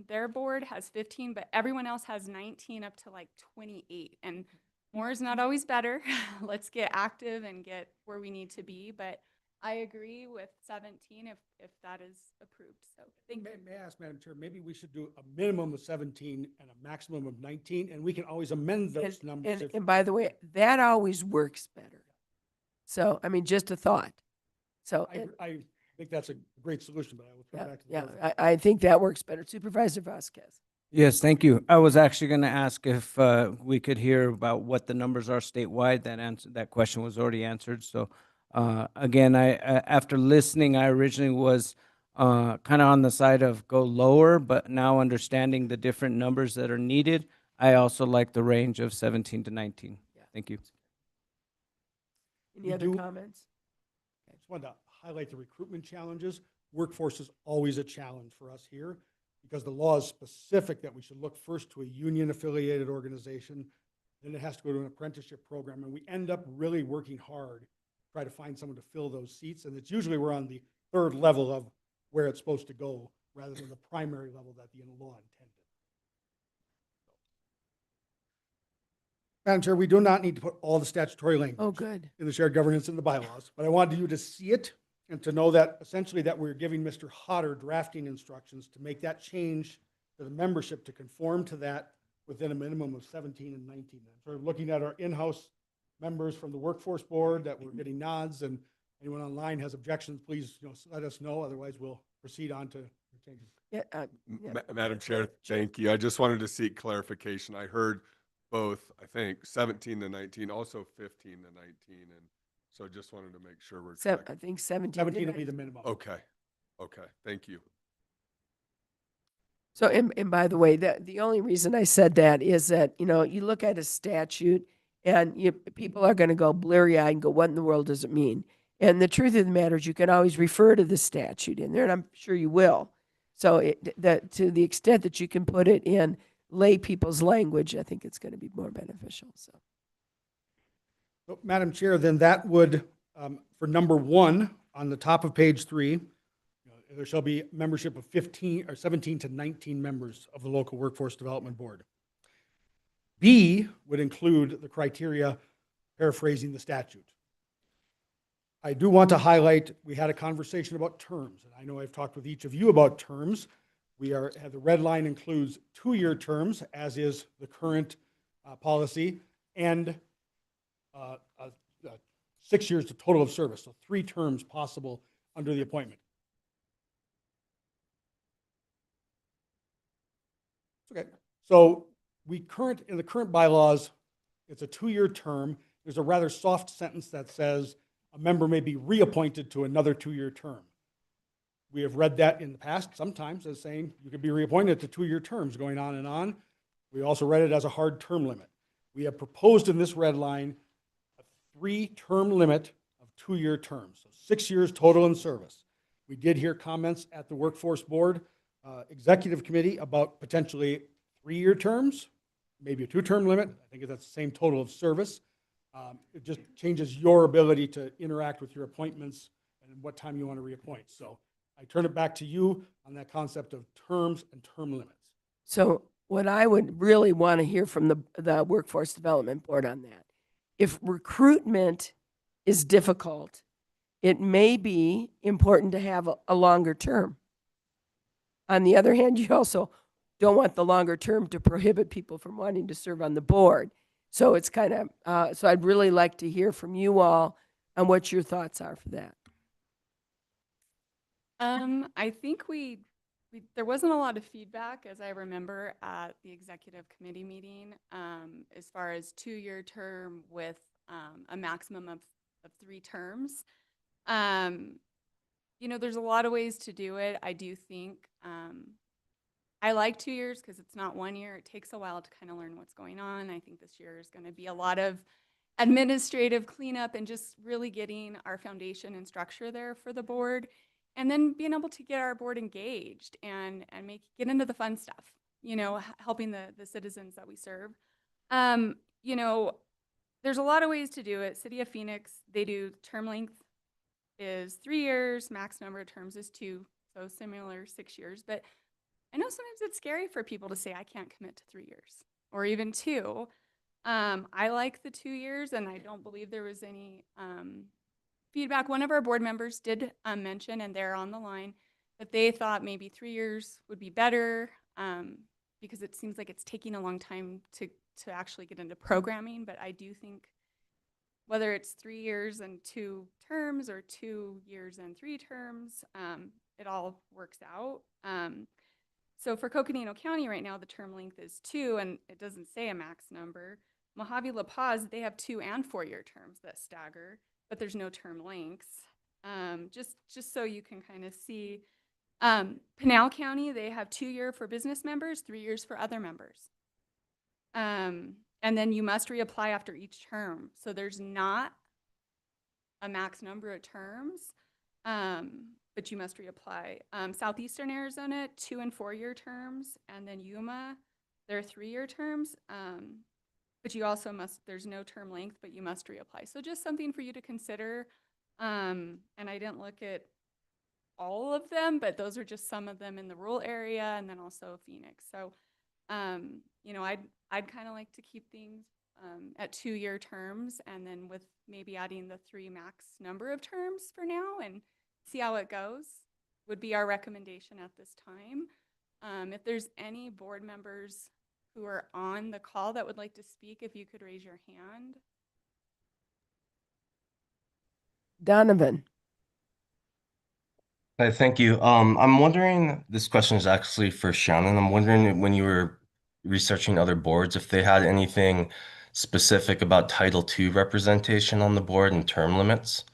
Speaker 10: their board has 15, but everyone else has 19 up to like 28. And more is not always better. Let's get active and get where we need to be. But I agree with 17 if that is approved. So thank you.
Speaker 15: May I ask, Madam Chair, maybe we should do a minimum of 17 and a maximum of 19, and we can always amend those numbers.
Speaker 1: And by the way, that always works better. So, I mean, just a thought. So,
Speaker 15: I think that's a great solution, but I will throw it back to the
Speaker 1: yeah,
Speaker 15: board.
Speaker 1: I think that works better. Supervisor Vasquez.
Speaker 2: Yes, thank you. I was actually going to ask if we could hear about what the numbers are statewide. That question was already answered. So again, after listening, I originally was kind of on the side of go lower, but now understanding the different numbers that are needed, I also like the range of 17 to 19. Thank you.
Speaker 1: Any other comments?
Speaker 15: I just wanted to highlight the recruitment challenges. Workforce is always a challenge for us here because the law is specific that we should look first to a union-affiliated organization, then it has to go to an apprenticeship program, and we end up really working hard to try to find someone to fill those seats, and it's usually we're on the third level of where it's supposed to go rather than the primary level that the law intended. Madam Chair, we do not need to put all the statutory language in the shared governance and the bylaws, but I wanted you to see it and to know that essentially that we're giving Mr. Hodder drafting instructions to make that change to the membership to conform to that within a minimum of 17 and 19. And sort of looking at our in-house members from the workforce board that we're getting nods, and anyone online has objections, please let us know. Otherwise, we'll proceed on to changes.
Speaker 16: Madam Chair, thank you. I just wanted to seek clarification. I heard both, I think, 17 to 19, also 15 to 19, and so just wanted to make sure we're correct.
Speaker 1: I think 17.
Speaker 15: 17 will be the minimum.
Speaker 16: Okay, thank you.
Speaker 1: So, and by the way, the only reason I said that is that, you look at a statute and people are going to go bleary-eyed and go, what in the world does it mean? And the truth of the matter is you can always refer to the statute in there, and I'm sure you will. So to the extent that you can put it in lay people's language, I think it's going to be more beneficial. So,
Speaker 15: Madam Chair, then that would, for number 1 on the top of page 3, there shall be membership of 15 or 17 to 19 members of the local workforce development board. B would include the criteria paraphrasing the statute. I do want to highlight, we had a conversation about terms, and I know I've talked with each of you about terms. The red line includes 2-year terms, as is the current policy, and 6 years to total of service, so 3 terms possible under the appointment. Okay, so in the current bylaws, it's a 2-year term. There's a rather soft sentence that says a member may be reappointed to another 2-year term. We have read that in the past sometimes as saying you could be reappointed to 2-year terms going on and on. We also read it as a hard term limit. We have proposed in this red line a 3-term limit of 2-year terms, so 6 years total in service. We did hear comments at the workforce board executive committee about potentially 3-year terms, maybe a 2-term limit. I think that's the same total of service. It just changes your ability to interact with your appointments and what time you want to reappoint. So I turn it back to you on that concept of terms and term limits.
Speaker 1: So what I would really want to hear from the Workforce Development Board on that, if recruitment is difficult, it may be important to have a longer term. On the other hand, you also don't want the longer term to prohibit people from wanting to serve on the board. So it's kind of, so I'd really like to hear from you all on what your thoughts are for that.
Speaker 10: I think there wasn't a lot of feedback, as I remember, at the executive committee meeting, as far as 2-year term with a maximum of 3 terms. You know, there's a lot of ways to do it. I do think I like 2 years because it's not 1 year. It takes a while to kind of learn what's going on. I think this year is going to be a lot of administrative cleanup and just really getting our foundation and structure there for the board, and then being able to get our board engaged and get into the fun stuff, you know, helping the citizens that we serve. You know, there's a lot of ways to do it. City of Phoenix, they do term length is 3 years, max number of terms is 2, so similar 6 years. But I know sometimes it's scary for people to say, I can't commit to 3 years or even 2. I like the 2 years, and I don't believe there was any feedback. One of our board members did mention, and they're on the line, that they thought maybe 3 years would be better because it seems like it's taking a long time to actually get into programming. But I do think whether it's 3 years and 2 terms or 2 years and 3 terms, it all works out. So for Coconino County right now, the term length is 2, and it doesn't say a max number. Mojave La Paz, they have 2 and 4 year terms that stagger, but there's no term lengths. Just so you can kind of see. Pinal County, they have 2 year for business members, 3 years for other members. And then you must reapply after each term. So there's not a max number of terms, but you must reapply. Southeastern Arizona, 2 and 4 year terms, and then Yuma, they're 3 year terms. But you also there's no term length, but you must reapply. So just something for you to consider. And I didn't look at all of them, but those are just some of them in the rural area and then also Phoenix. So, you know, I'd kind of like to keep things at 2 year terms, and then with maybe adding the 3 max number of terms for now and see how it goes would be our recommendation at this time. If there's any board members who are on the call that would like to speak, if you could raise your hand.
Speaker 1: Donovan.
Speaker 17: Hi, thank you. I'm wondering, this question is actually for Shannon. I'm wondering when you were researching other boards, if they had anything specific about Title II representation on the board and term limits.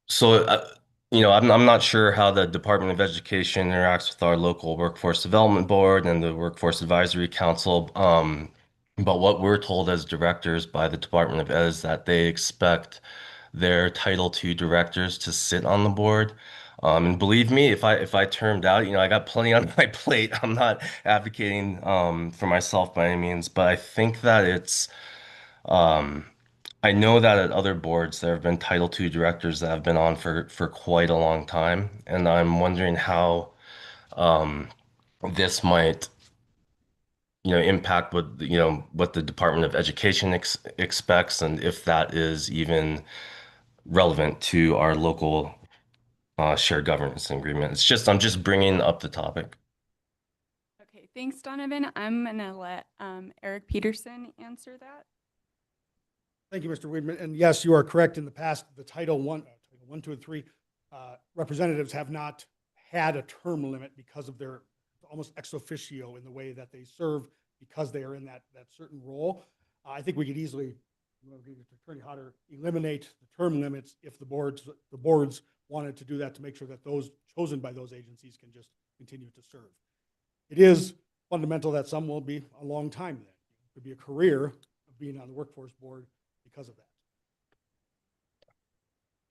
Speaker 17: So, you know, I'm not sure how the Department of Education interacts with our local Workforce Development Board and the Workforce Advisory Council. But what we're told as directors by the Department of Ed is that they expect their Title II directors to sit on the board. And believe me, if I termed out, you know, I got plenty on my plate. I'm not advocating for myself by any means, but I think that it's I know that at other boards there have been Title II directors that have been on for quite a long time, and I'm wondering how this might, you know, impact what what the Department of Education expects, and if that is even relevant to our local shared governance agreement. I'm just bringing up the topic.
Speaker 10: Okay, thanks, Donovan. I'm gonna let Eric Peterson answer that.
Speaker 15: Thank you, Mr. Weidman. And yes, you are correct. In the past, the Title I, 2, and 3 representatives have not had a term limit because of their almost ex officio in the way that they serve, because they are in that certain role. I think we could easily, Attorney Hodder, eliminate the term limits if the boards wanted to do that, to make sure that those chosen by those agencies can just continue to serve. It is fundamental that some will be a long time then. It could be a career of being on the workforce board because of that.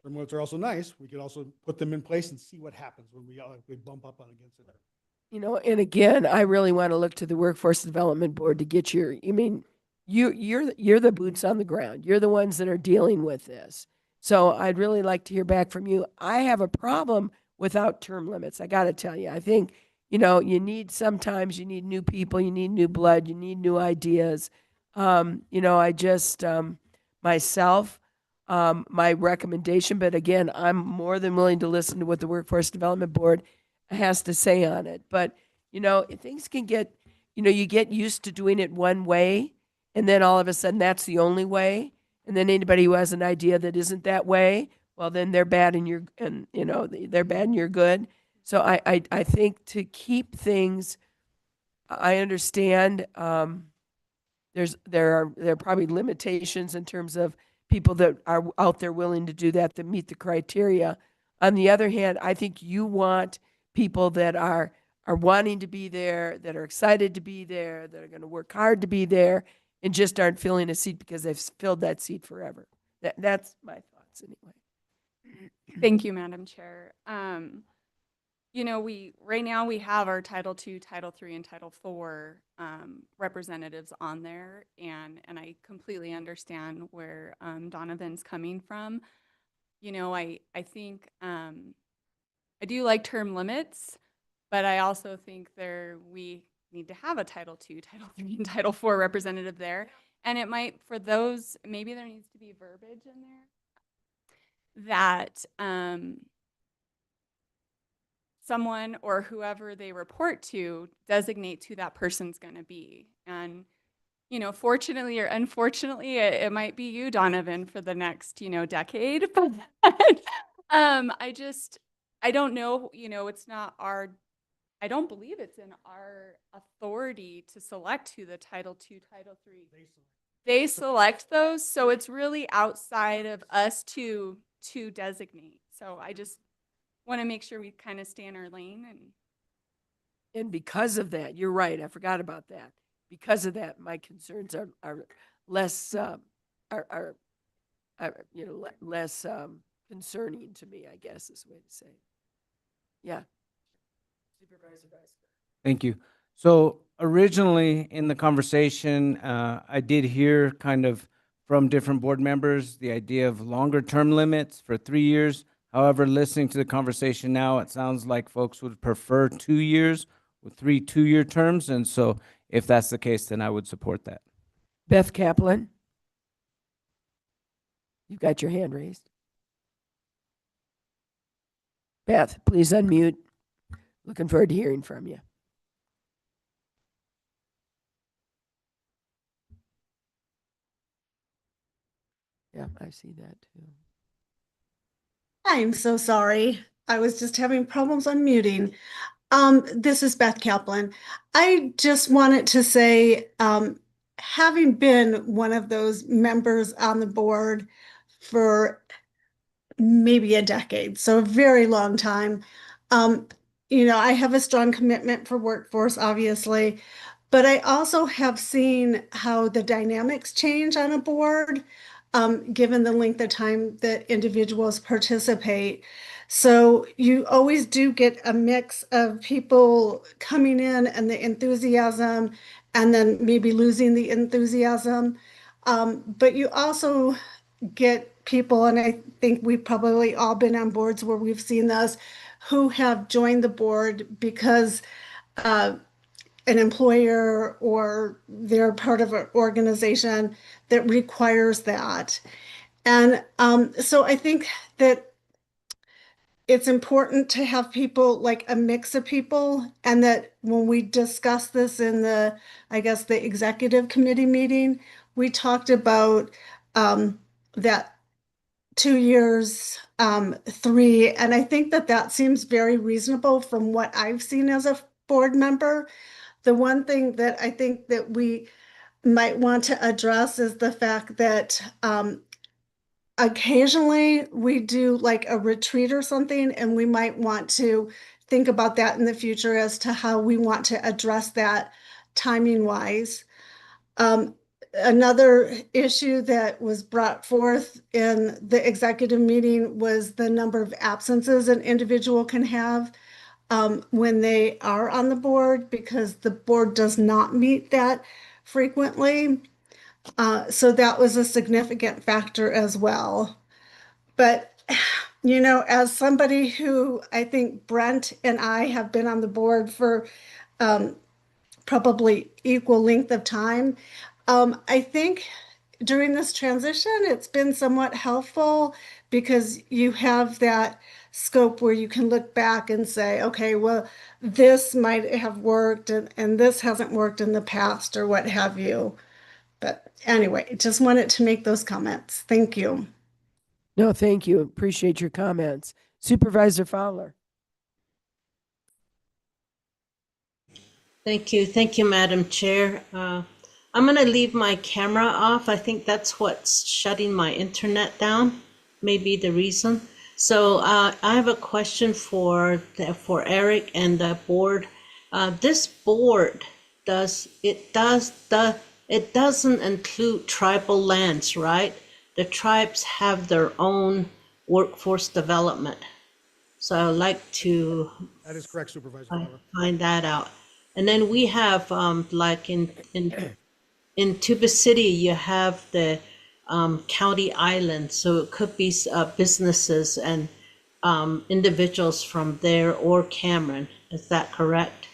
Speaker 15: Term limits are also nice. We could also put them in place and see what happens when we bump up on against it.
Speaker 1: You know, and again, I really want to look to the Workforce Development Board to get you're the boots on the ground. You're the ones that are dealing with this. So I'd really like to hear back from you. I have a problem without term limits. I got to tell you, I think, you know, sometimes you need new people, you need new blood, you need new ideas. You know, I just, myself, my recommendation, but again, I'm more than willing to listen to what the Workforce Development Board has to say on it. But, you know, things can get, you know, you get used to doing it one way, and then all of a sudden that's the only way. And then anybody who has an idea that isn't that way, well, then they're bad and they're bad and you're good. So I think to keep things, I understand, there are probably limitations in terms of people that are out there willing to do that meet the criteria. On the other hand, I think you want people that are wanting to be there, that are excited to be there, that are going to work hard to be there, and just aren't filling a seat because they've filled that seat forever. That's my thoughts anyway.
Speaker 10: Thank you, Madam Chair. You know, right now we have our Title II, Title III, and Title IV representatives on there, and I completely understand where Donovan's coming from. You know, I think I do like term limits, but I also think we need to have a Title II, Title III, and Title IV representative there. And it might, for those, maybe there needs to be verbiage in there that someone or whoever they report to designate who that person's going to be. And, you know, fortunately or unfortunately, it might be you, Donovan, for the next, decade. But I don't know, it's not I don't believe it's in our authority to select who the Title II, Title III. They select those, so it's really outside of us to designate. So I just want to make sure we kind of stay in our lane.
Speaker 1: And because of that, you're right, I forgot about that. Because of that, my concerns are less, less concerning to me, I guess is the way to say it. Yeah. Supervisor Vice.
Speaker 2: Thank you. So originally in the conversation, I did hear kind of from different board members the idea of longer term limits for 3 years. However, listening to the conversation now, it sounds like folks would prefer 2 years with 3 two-year terms. And so if that's the case, then I would support that.
Speaker 1: Beth Kaplan. You've got your hand raised. Beth, please unmute. Looking forward to hearing from you. Yeah, I see that too.
Speaker 13: I'm so sorry. I was just having problems unmuting. This is Beth Kaplan. I just wanted to say, having been one of those members on the board for maybe a decade, so a very long time, I have a strong commitment for workforce, obviously, but I also have seen how the dynamics change on a board, given the length of time that individuals participate. So you always do get a mix of people coming in and the enthusiasm, and then maybe losing the enthusiasm. But you also get people, and I think we've probably all been on boards where we've seen this, who have joined the board because an employer or they're part of an organization that requires that. And so I think that it's important to have people, like a mix of people, and that when we discuss this in the executive committee meeting, we talked about that 2 years, 3, and I think that seems very reasonable from what I've seen as a board member. The one thing that I think that we might want to address is the fact that occasionally we do like a retreat or something, and we might want to think about that in the future as to how we want to address that timing wise. Another issue that was brought forth in the executive meeting was the number of absences an individual can have when they are on the board, because the board does not meet that frequently. So that was a significant factor as well. But, as somebody who I think Brent and I have been on the board for probably equal length of time, I think during this transition, it's been somewhat helpful because you have that scope where you can look back and say, okay, well, this might have worked and this hasn't worked in the past or what have you. But anyway, just wanted to make those comments. Thank you.
Speaker 1: No, thank you. Appreciate your comments. Supervisor Fowler.
Speaker 5: Thank you, Madam Chair. I'm gonna leave my camera off. I think that's what's shutting my internet down, maybe the reason. So I have a question for Eric and the board. This board it doesn't include tribal lands, right? The tribes have their own workforce development. So I would like to
Speaker 15: That is correct, Supervisor Fowler.
Speaker 5: find that out. And then we have, like in Tuba City, you have the county island, so it could be businesses and individuals from there or Cameron. Is that correct?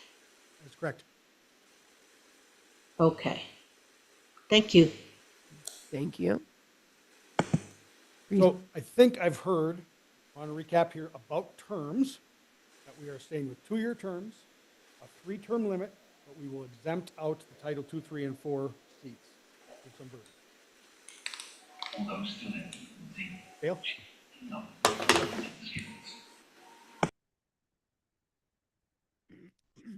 Speaker 15: That's correct.
Speaker 5: Okay. Thank you.
Speaker 1: Thank you.
Speaker 15: So I think I've heard, I want to recap here about terms, that we are staying with 2-year terms, a 3-term limit, but we will exempt out the Title 2, 3, and 4 seats. With some burden. Dale?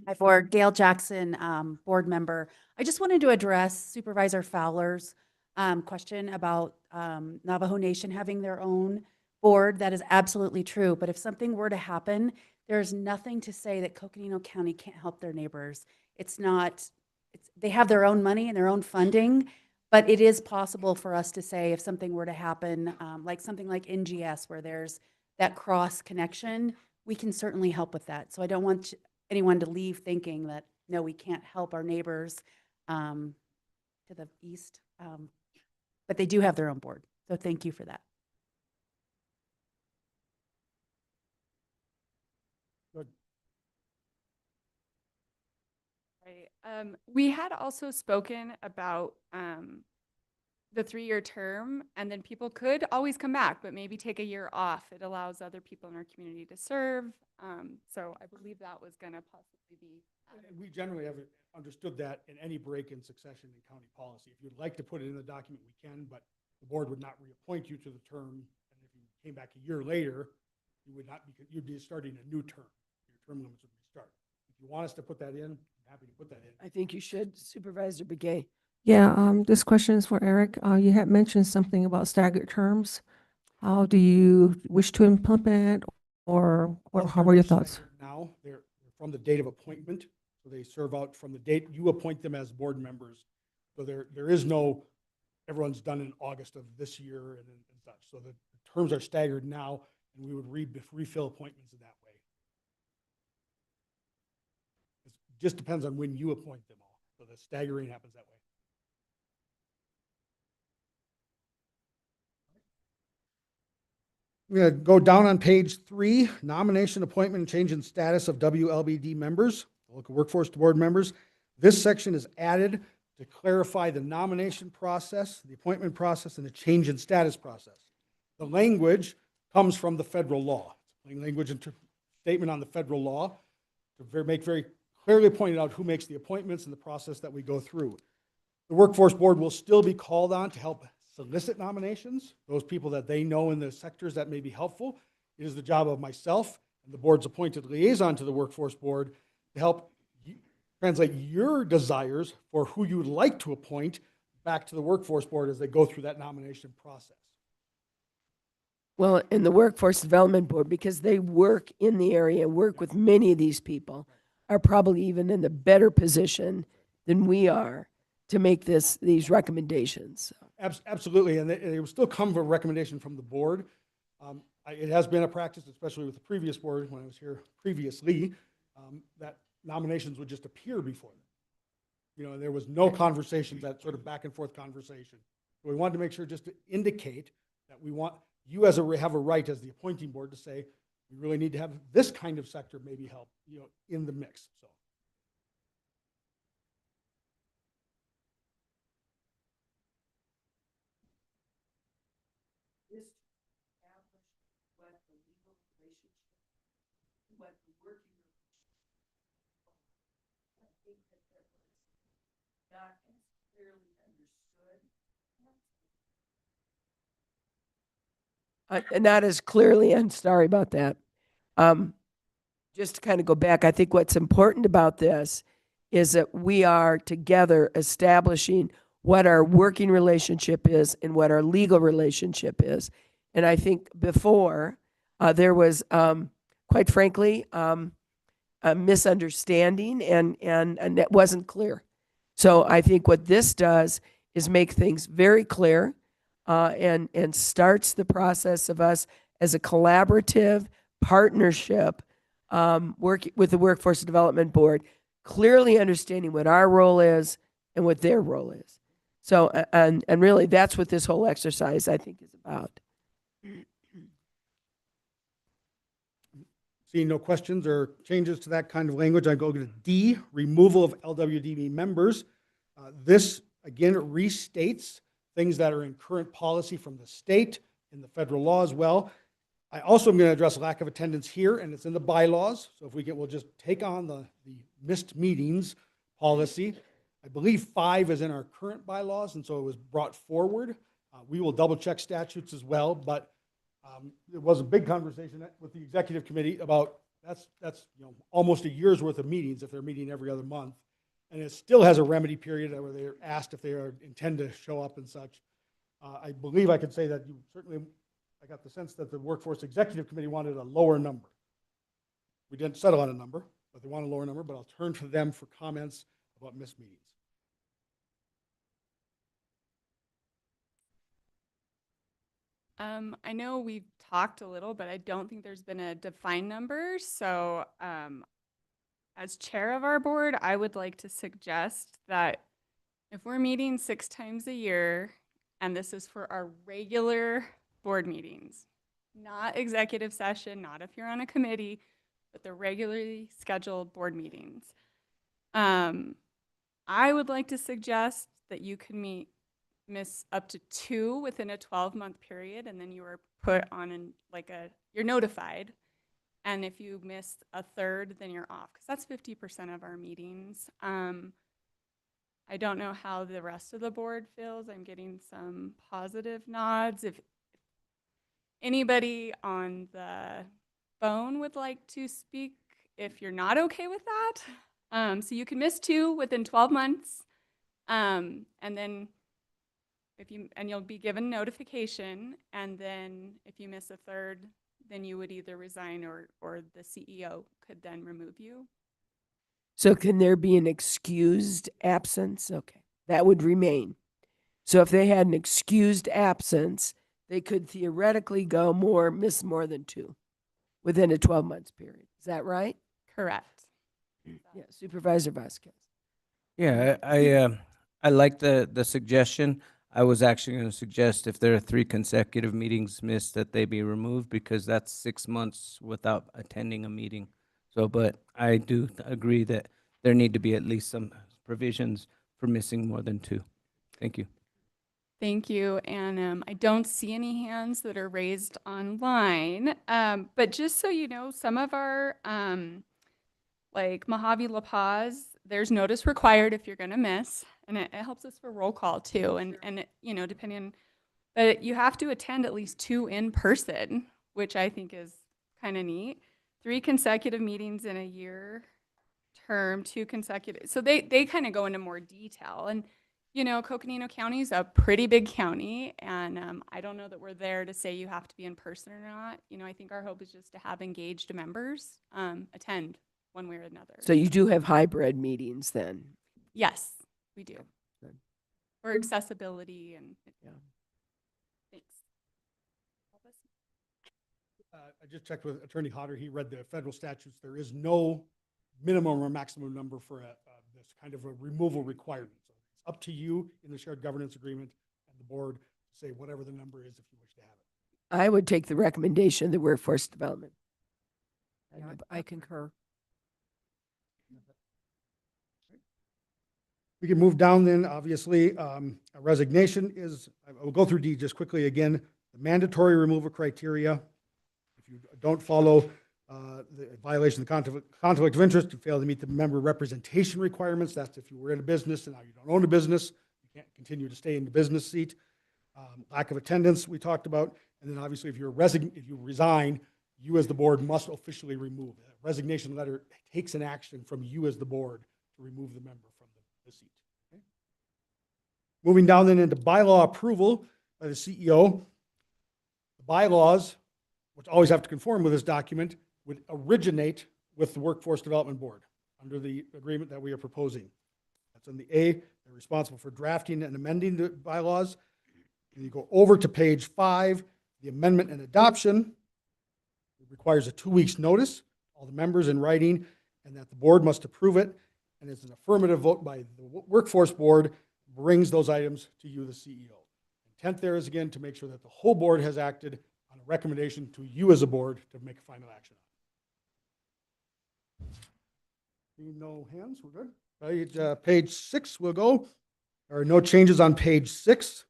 Speaker 18: Hi, for Gail Jackson, board member. I just wanted to address Supervisor Fowler's question about Navajo Nation having their own board. That is absolutely true. But if something were to happen, there's nothing to say that Coconino County can't help their neighbors. It's not, they have their own money and their own funding, but it is possible for us to say if something were to happen, like something like NGS, where there's that cross connection, we can certainly help with that. So I don't want anyone to leave thinking that, no, we can't help our neighbors to the east. But they do have their own board. So thank you for that.
Speaker 15: Good.
Speaker 10: Right. We had also spoken about the 3-year term, and then people could always come back, but maybe take a year off. It allows other people in our community to serve. So I believe that was going to possibly be.
Speaker 15: And we generally have understood that in any break in succession in county policy. If you'd like to put it in the document, we can, but the board would not reappoint you to the term. And if you came back a year later, you would not be, you'd be starting a new term. Your term limits would restart. If you want us to put that in, I'm happy to put that in.
Speaker 1: I think you should, Supervisor Begay.
Speaker 4: Yeah, this question is for Eric. You had mentioned something about staggered terms. How do you wish to implement, or how were your thoughts?
Speaker 15: Now, they're from the date of appointment, so they serve out from the date you appoint them as board members. So there is no, everyone's done in August of this year and such. So the terms are staggered now, and we would refill appointments in that way. It just depends on when you appoint them all. So the staggering happens that way. We're going to go down on page 3, nomination, appointment, and change in status of WLBD members, local workforce board members. This section is added to clarify the nomination process, the appointment process, and the change in status process. The language comes from the federal law. Plain language and statement on the federal law to make very clearly pointed out who makes the appointments and the process that we go through. The workforce board will still be called on to help solicit nominations, those people that they know in the sectors that may be helpful. It is the job of myself and the board's appointed liaison to the workforce board to help translate your desires for who you would like to appoint back to the workforce board as they go through that nomination process.
Speaker 1: Well, in the Workforce Development Board, because they work in the area, work with many of these people, are probably even in the better position than we are to make these recommendations.
Speaker 15: Absolutely, and it will still come from a recommendation from the board. It has been a practice, especially with the previous board when I was here previously, that nominations would just appear before them. You know, there was no conversation, that sort of back and forth conversation. So we wanted to make sure just to indicate that we want you have a right as the appointing board to say, we really need to have this kind of sector maybe help, you know, in the mix. So.
Speaker 1: Not as clearly, I'm sorry about that. Just to kind of go back, I think what's important about this is that we are together establishing what our working relationship is and what our legal relationship is. And I think before there was, quite frankly, a misunderstanding and it wasn't clear. So I think what this does is make things very clear and starts the process of us as a collaborative partnership work with the Workforce Development Board, clearly understanding what our role is and what their role is. So, and really that's what this whole exercise I think is about.
Speaker 15: Seeing no questions or changes to that kind of language, I go to D, removal of LWDB members. This, again, restates things that are in current policy from the state and the federal law as well. I also am going to address lack of attendance here, and it's in the bylaws. So if we can, we'll just take on the missed meetings policy. I believe 5 is in our current bylaws, and so it was brought forward. We will double check statutes as well, but there was a big conversation with the executive committee about that's almost a year's worth of meetings if they're meeting every other month, and it still has a remedy period where they're asked if they intend to show up and such. I believe I could say that you certainly. I got the sense that the Workforce Executive Committee wanted a lower number. We didn't settle on a number, but they want a lower number. But I'll turn to them for comments about missed meetings.
Speaker 10: I know we've talked a little, but I don't think there's been a defined number. So as chair of our board, I would like to suggest that if we're meeting 6 times a year, and this is for our regular board meetings, not executive session, not if you're on a committee, but the regularly scheduled board meetings. I would like to suggest that you can miss up to 2 within a 12-month period, and then you are put on you're notified. And if you miss a third, then you're off, because that's 50% of our meetings. I don't know how the rest of the board feels. I'm getting some positive nods. If anybody on the phone would like to speak, if you're not okay with that. So you can miss 2 within 12 months. And then you'll be given notification. And then if you miss a third, then you would either resign or the CEO could then remove you.
Speaker 1: So can there be an excused absence? Okay, that would remain. So if they had an excused absence, they could theoretically miss more than 2 within a 12-month period. Is that right?
Speaker 10: Correct.
Speaker 1: Yeah, Supervisor Vasquez.
Speaker 2: Yeah, I like the suggestion. I was actually going to suggest if there are 3 consecutive meetings missed that they be removed, because that's 6 months without attending a meeting. So, but I do agree that there need to be at least some provisions for missing more than 2. Thank you.
Speaker 10: Thank you. And I don't see any hands that are raised online. But just so you know, some of our, like Mojave La Paz, there's notice required if you're going to miss. And it helps us for roll call too. And it, depending on, but you have to attend at least 2 in person, which I think is kind of neat. 3 consecutive meetings in a year term, 2 consecutive. So they kind of go into more detail. And Coconino County is a pretty big county, and I don't know that we're there to say you have to be in person or not. I think our hope is just to have engaged members attend one way or another.
Speaker 1: So you do have hybrid meetings then?
Speaker 10: Yes, we do.
Speaker 1: Good.
Speaker 10: For accessibility and
Speaker 1: yeah.
Speaker 10: Thanks.
Speaker 15: I just checked with Attorney Hodder. He read the federal statutes. There is no minimum or maximum number for this kind of a removal requirement. So it's up to you in the shared governance agreement and the board to say whatever the number is if you wish to have it.
Speaker 1: I would take the recommendation of the Workforce Development.
Speaker 3: Yeah, I concur.
Speaker 15: We can move down then, obviously. A resignation is, I will go through D just quickly again. The mandatory removal criteria. If you don't follow the violation of the conflict of interest, you fail to meet the member representation requirements. That's if you were in a business and now you don't own a business, you can't continue to stay in the business seat. Lack of attendance we talked about. And then obviously if you resign, you as the board must officially remove. A resignation letter takes an action from you as the board to remove the member from the seat. Okay? Moving down then into bylaw approval by the CEO. The bylaws, which always have to conform with this document, would originate with the Workforce Development Board under the agreement that we are proposing. That's on the A. They're responsible for drafting and amending the bylaws. And you go over to page 5, the amendment and adoption. It requires a 2 weeks notice, all the members in writing, and that the board must approve it. And it's an affirmative vote by the Workforce Board, brings those items to you, the CEO. Intent there is, again, to make sure that the whole board has acted on a recommendation to you as a board to make a final action on. Seeing no hands, we're good. Page 6, we'll go. There are no changes on page 6.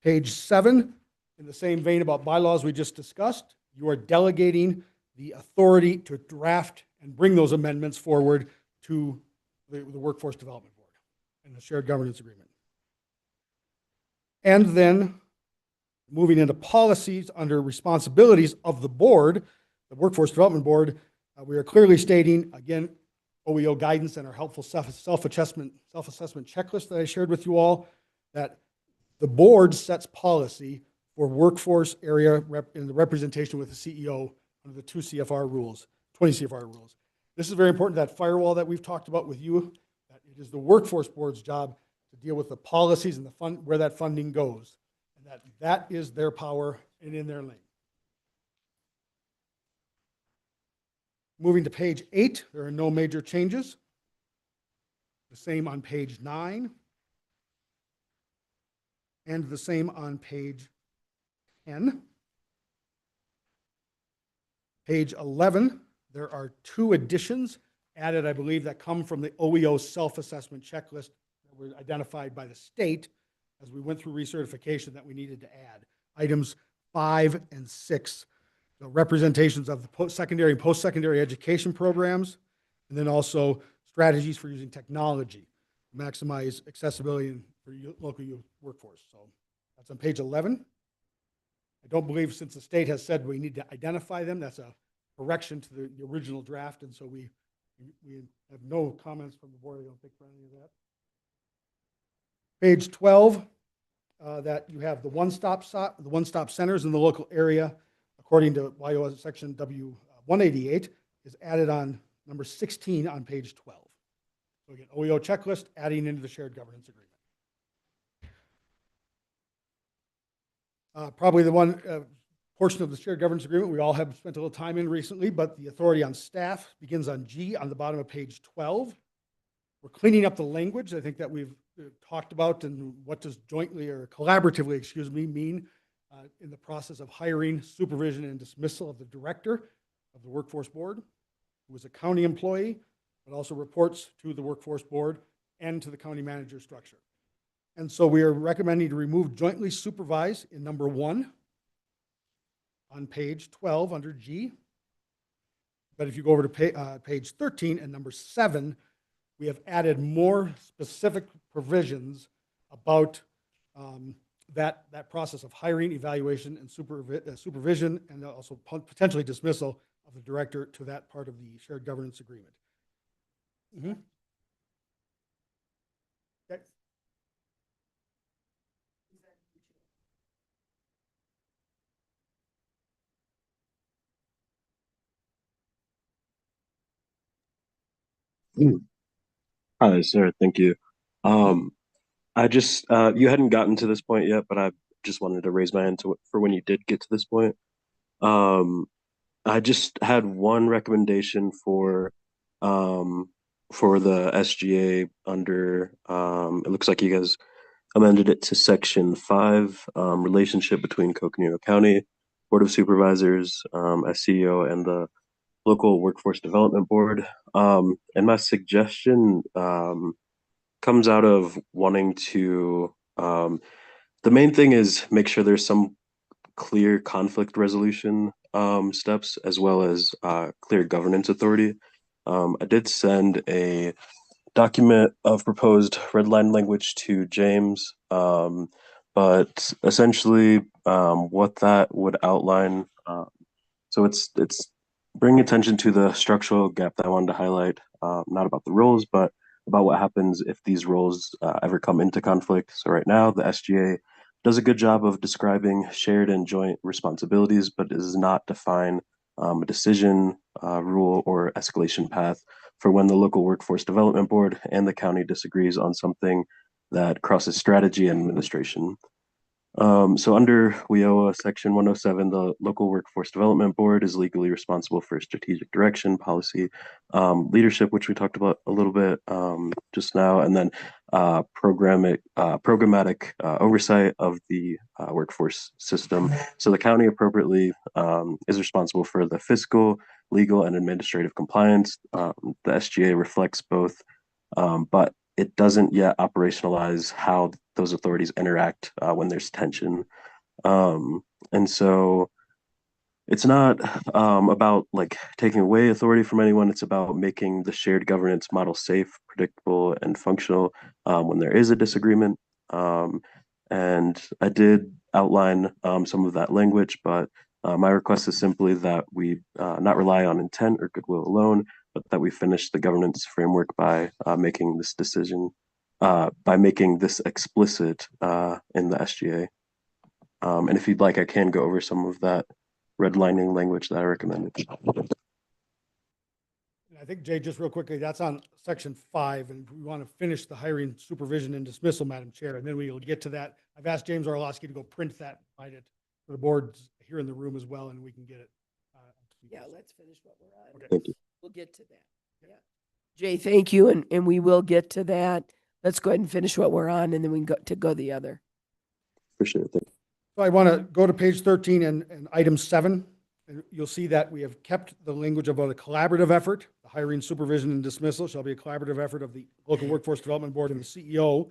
Speaker 15: Page 7, in the same vein about bylaws we just discussed, you are delegating the authority to draft and bring those amendments forward to the Workforce Development Board and the shared governance agreement. And then moving into policies under responsibilities of the board, the Workforce Development Board, we are clearly stating, again, OEO guidance and our helpful self-assessment checklist that I shared with you all, that the board sets policy for workforce area in the representation with the CEO under the 20 CFR rules. This is very important, that firewall that we've talked about with you, that it is the Workforce Board's job to deal with the policies and the fund, where that funding goes, and that is their power and in their lane. Moving to page 8, there are no major changes. The same on page 9. And the same on page 10. Page 11, there are 2 additions added, I believe, that come from the OEO self-assessment checklist that were identified by the state as we went through recertification that we needed to add. Items 5 and 6, the representations of the secondary and post-secondary education programs, and then also strategies for using technology to maximize accessibility for local youth workforce. So that's on page 11. I don't believe, since the state has said we need to identify them, that's a correction to the original draft, and so we have no comments from the board, I don't think, for any of that. Page 12, that you have the one-stop centers in the local area, according to WIO section W188, is added on number 16 on page 12. So again, OEO checklist adding into the shared governance agreement. Probably the one portion of the shared governance agreement we all have spent a little time in recently, but the authority on staff begins on G on the bottom of page 12. We're cleaning up the language, I think, that we've talked about, and what does jointly or collaboratively, excuse me, mean in the process of hiring, supervision, and dismissal of the director of the Workforce Board, who is a county employee, but also reports to the Workforce Board and to the county manager structure. And so we are recommending to remove jointly supervise in number 1 on page 12 under G. But if you go over to page 13 and number 7, we have added more specific provisions about that process of hiring, evaluation, and supervision, and also potentially dismissal of the director to that part of the shared governance agreement. Mm-hmm. Okay.
Speaker 19: Hi, sir. Thank you. I just, you hadn't gotten to this point yet, but I just wanted to raise my hand for when you did get to this point. I just had one recommendation for the SGA under, it looks like you guys amended it to section 5, relationship between Coconino County Board of Supervisors, SCEO, and the local workforce development board. And my suggestion comes out of wanting to, the main thing is make sure there's some clear conflict resolution steps, as well as clear governance authority. I did send a document of proposed red line language to James, but essentially what that would outline, so it's bring attention to the structural gap that I wanted to highlight, not about the roles, but about what happens if these roles ever come into conflict. So right now, the SGA does a good job of describing shared and joint responsibilities, but does not define a decision, rule, or escalation path for when the local workforce development board and the county disagrees on something that crosses strategy and administration. So under WIOA Section 107, the local workforce development board is legally responsible for strategic direction, policy, leadership, which we talked about a little bit just now, and then programmatic oversight of the workforce system. So the county appropriately is responsible for the fiscal, legal, and administrative compliance. The SGA reflects both, but it doesn't yet operationalize how those authorities interact when there's tension. And so it's not about like taking away authority from anyone. It's about making the shared governance model safe, predictable, and functional when there is a disagreement. And I did outline some of that language, but my request is simply that we not rely on intent or goodwill alone, but that we finish the governance framework by making this decision, by making this explicit in the SGA. And if you'd like, I can go over some of that redlining language that I recommended.
Speaker 15: I think, Jay, just real quickly, that's on section 5, and we want to finish the hiring, supervision, and dismissal, Madam Chair, and then we will get to that. I've asked James Orlowski to go print that, provide it for the boards here in the room as well, and we can get it.
Speaker 1: Yeah, let's finish what we're on.
Speaker 15: Okay.
Speaker 19: Thank you.
Speaker 1: We'll get to that. Yeah. Jay, thank you, and we will get to that. Let's go ahead and finish what we're on, and then we can go the other.
Speaker 19: Appreciate it. Thank you.
Speaker 15: So I want to go to page 13 and item 7. And you'll see that we have kept the language about a collaborative effort. The hiring, supervision, and dismissal shall be a collaborative effort of the local workforce development board and the CEO.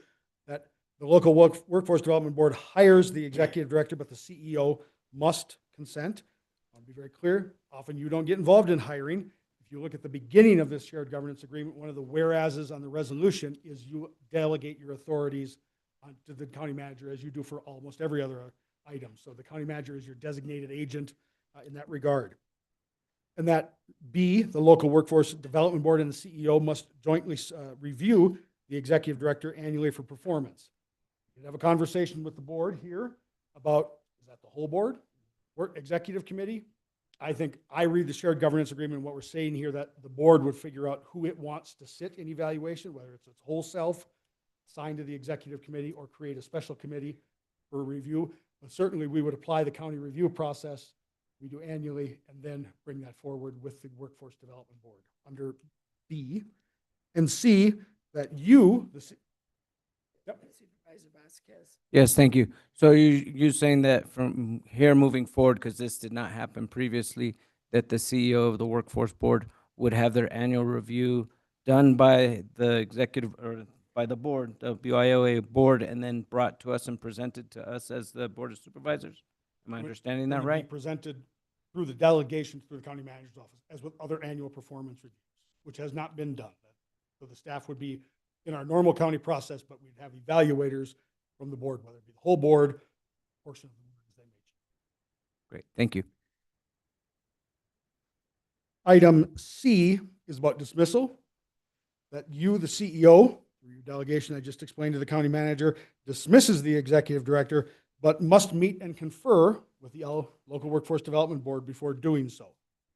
Speaker 15: That the local workforce development board hires the executive director, but the CEO must consent. I'll be very clear. Often you don't get involved in hiring. If you look at the beginning of this shared governance agreement, one of the whereases on the resolution is you delegate your authorities to the county manager, as you do for almost every other item. So the county manager is your designated agent in that regard. And that B, the local workforce development board and the CEO must jointly review the executive director annually for performance. You can have a conversation with the board here about, is that the whole board? Executive committee? I think I read the shared governance agreement, what we're saying here, that the board would figure out who it wants to sit in evaluation, whether it's its whole self, assigned to the executive committee, or create a special committee for review. But certainly we would apply the county review process we do annually and then bring that forward with the workforce development board under B. And C, that you,
Speaker 1: Supervisor Vasquez.
Speaker 2: Yes, thank you. So you're saying that from here moving forward, because this did not happen previously, that the CEO of the workforce board would have their annual review done by the executive or by the board, the WIOA board, and then brought to us and presented to us as the board of supervisors? Am I understanding that right?
Speaker 15: Presented through the delegation through the county manager's office, as with other annual performance reviews, which has not been done. So the staff would be in our normal county process, but we'd have evaluators from the board, whether it be the whole board, portion of the board as they may.
Speaker 2: Great, thank you.
Speaker 15: Item C is about dismissal. That you, the CEO, through your delegation I just explained to the county manager, dismisses the executive director, but must meet and confer with the local workforce development board before doing so.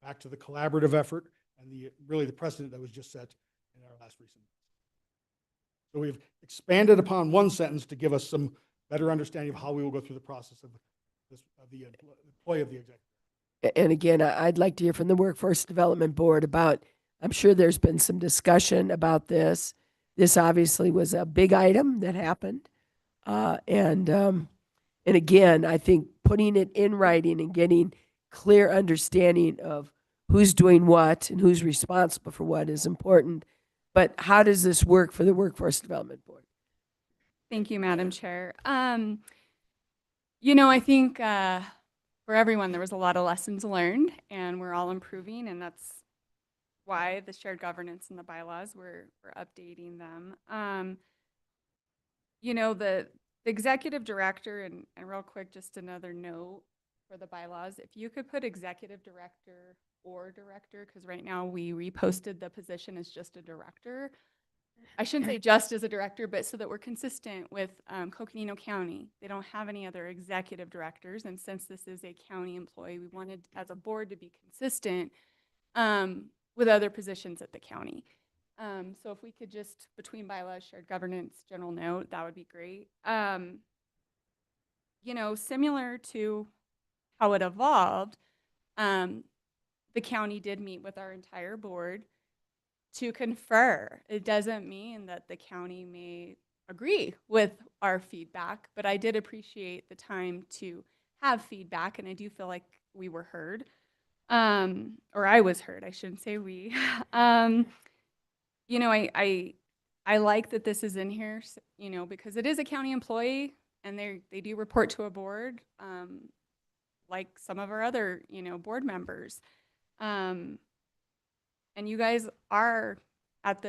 Speaker 15: Back to the collaborative effort and really the precedent that was just set in our last recent. So we've expanded upon one sentence to give us some better understanding of how we will go through the process of the employee of the executive.
Speaker 1: And again, I'd like to hear from the Workforce Development Board about, I'm sure there's been some discussion about this. This obviously was a big item that happened. And again, I think putting it in writing and getting clear understanding of who's doing what and who's responsible for what is important. But how does this work for the Workforce Development Board?
Speaker 10: Thank you, Madam Chair. I think for everyone, there was a lot of lessons learned, and we're all improving, and that's why the shared governance and the bylaws, we're updating them. The executive director, and real quick, just another note for the bylaws, if you could put executive director or director, because right now we reposted the position as just a director. I shouldn't say just as a director, but so that we're consistent with Coconino County. They don't have any other executive directors, and since this is a county employee, we wanted as a board to be consistent with other positions at the county. So if we could just, between bylaws, shared governance, general note, that would be great. You know, similar to how it evolved, the county did meet with our entire board to confer. It doesn't mean that the county may agree with our feedback, but I did appreciate the time to have feedback, and I do feel like we were heard. Or I was heard, I shouldn't say we. You know, I like that this is in here, you know, because it is a county employee and they do report to a board, like some of our other, you know, board members. And you guys are at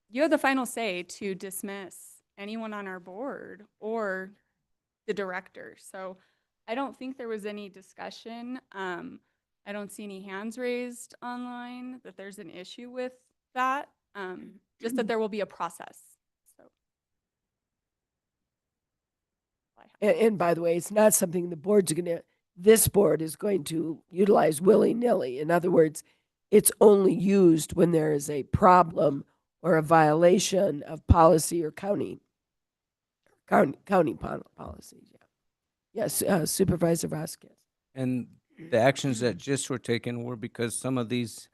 Speaker 10: you have the final say to dismiss anyone on our board or the director. So I don't think there was any discussion. I don't see any hands raised online that there's an issue with that. Just that there will be a process. So.
Speaker 1: And by the way, it's not something this board is going to utilize willy-nilly. In other words, it's only used when there is a problem or a violation of policy or county policies. Yeah. Yes, Supervisor Vasquez.
Speaker 2: And the actions that just were taken were because some of these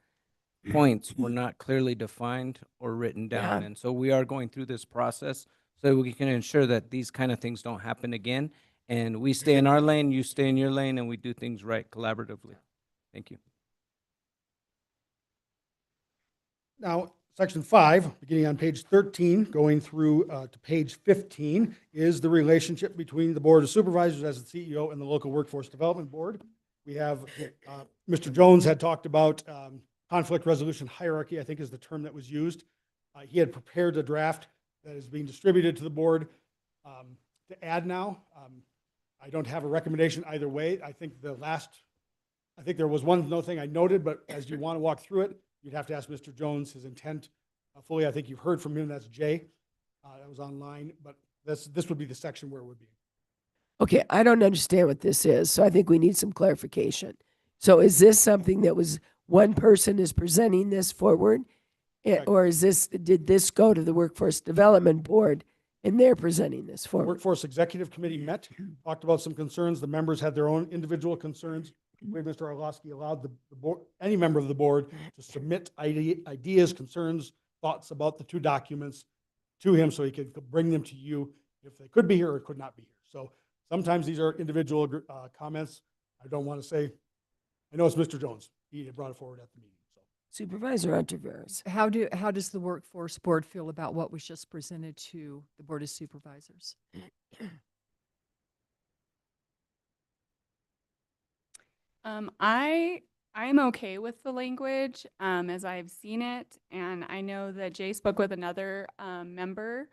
Speaker 2: points were not clearly defined or written down.
Speaker 1: Yeah.
Speaker 2: And so we are going through this process so we can ensure that these kind of things don't happen again. And we stay in our lane, you stay in your lane, and we do things right collaboratively. Thank you.
Speaker 15: Now, section 5, beginning on page 13, going through to page 15, is the relationship between the Board of Supervisors as the CEO and the Local Workforce Development Board. We have, Mr. Jones had talked about conflict resolution hierarchy, I think is the term that was used. He had prepared a draft that is being distributed to the board to add now. I don't have a recommendation either way. I think there was one thing I noted, but as you want to walk through it, you'd have to ask Mr. Jones his intent fully. I think you've heard from him. That's Jay. That was online, but this would be the section where it would be.
Speaker 1: Okay, I don't understand what this is, so I think we need some clarification. So is this something that was one person is presenting this forward? Or did this go to the Workforce Development Board and they're presenting this
Speaker 15: The
Speaker 1: forward?
Speaker 15: Workforce Executive Committee met, talked about some concerns. The members had their own individual concerns. Mr. Orlowski allowed the board, any member of the board, to submit ideas, concerns, thoughts about the two documents to him so he could bring them to you if they could be here or could not be here. So sometimes these are individual comments. I don't want to say, I know it's Mr. Jones. He had brought it forward at the meeting. So.
Speaker 1: Supervisor Ontiveros.
Speaker 3: How does the Workforce Board feel about what was just presented to the Board of Supervisors?
Speaker 10: I'm okay with the language as I've seen it, and I know that Jay spoke with another member,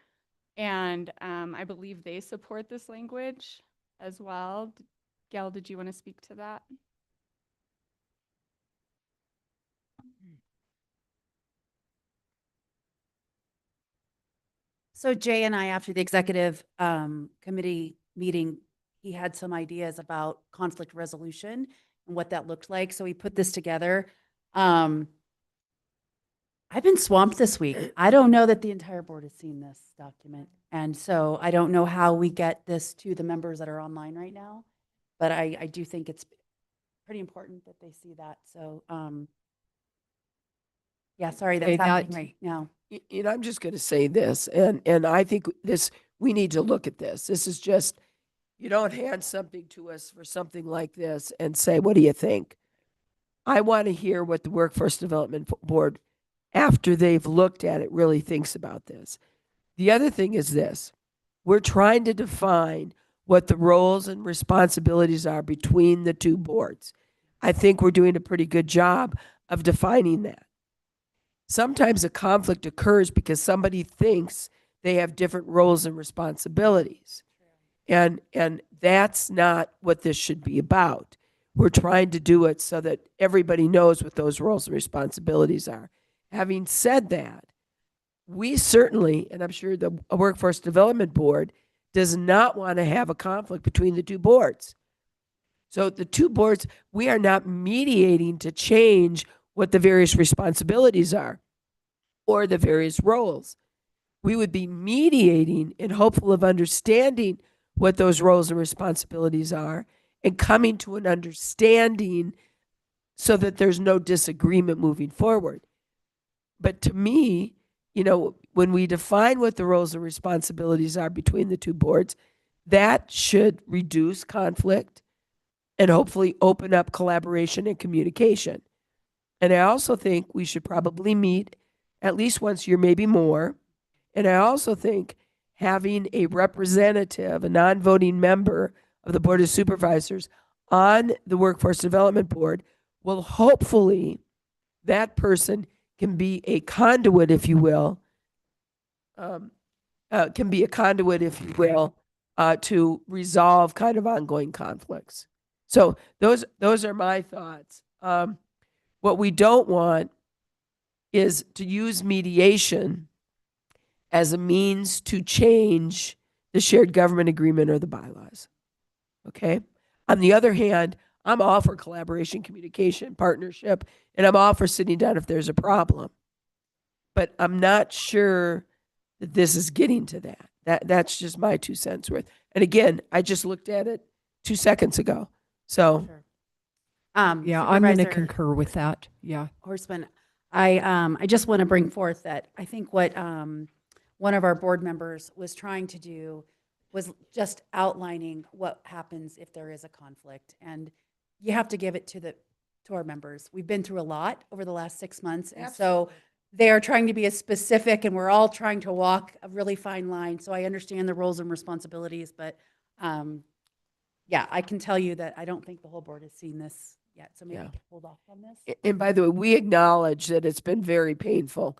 Speaker 10: and I believe they support this language as well. Gail, did you want to speak to that?
Speaker 18: So Jay and I, after the executive committee meeting, he had some ideas about conflict resolution and what that looked like. So we put this together. I've been swamped this week. I don't know that the entire board has seen this document. And so I don't know how we get this to the members that are online right now, but I do think it's pretty important that they see that. So, yeah, sorry, that's happening right now.
Speaker 1: You know, I'm just going to say this, and I think we need to look at this. This is just, you don't hand something to us for something like this and say, what do you think? I want to hear what the Workforce Development Board, after they've looked at it, really thinks about this. The other thing is this. We're trying to define what the roles and responsibilities are between the two boards. I think we're doing a pretty good job of defining that. Sometimes a conflict occurs because somebody thinks they have different roles and responsibilities. And that's not what this should be about. we're trying to do it so that everybody knows what those roles and responsibilities are. Having said that, we certainly, and I'm sure the Workforce Development Board does not want to have a conflict between the two boards. So the two boards, we are not mediating to change what the various responsibilities are or the various roles. We would be mediating and hopeful of understanding what those roles and responsibilities are and coming to an understanding so that there's no disagreement moving forward. But to me, when we define what the roles and responsibilities are between the two boards, that should reduce conflict and hopefully open up collaboration and communication. And I also think we should probably meet at least once a year, maybe more. And I also think having a representative, a non-voting member of the Board of Supervisors on the Workforce Development Board will hopefully, that person can be a conduit, if you will, to resolve kind of ongoing conflicts. So those are my thoughts. What we don't want is to use mediation as a means to change the shared government agreement or the bylaws. Okay? On the other hand, I'm all for collaboration, communication, partnership, and I'm all for sitting down if there's a problem. But I'm not sure that this is getting to that. That's just my 2 cents worth. And again, I just looked at it 2 seconds ago. So
Speaker 3: Sure. Yeah, I'm going to
Speaker 18: Supervisor
Speaker 3: concur with that. Yeah.
Speaker 18: Horstman, I just want to bring forth that I think what one of our board members was trying to do was just outlining what happens if there is a conflict. And you have to give it to our members. We've been through a lot over the last 6 months. And so they are trying to be as specific, and we're all trying to walk a really fine line. So I understand the roles and responsibilities, but yeah, I can tell you that I don't think the whole board has seen this yet. So maybe we can hold off on this.
Speaker 1: And by the way, we acknowledge that it's been very painful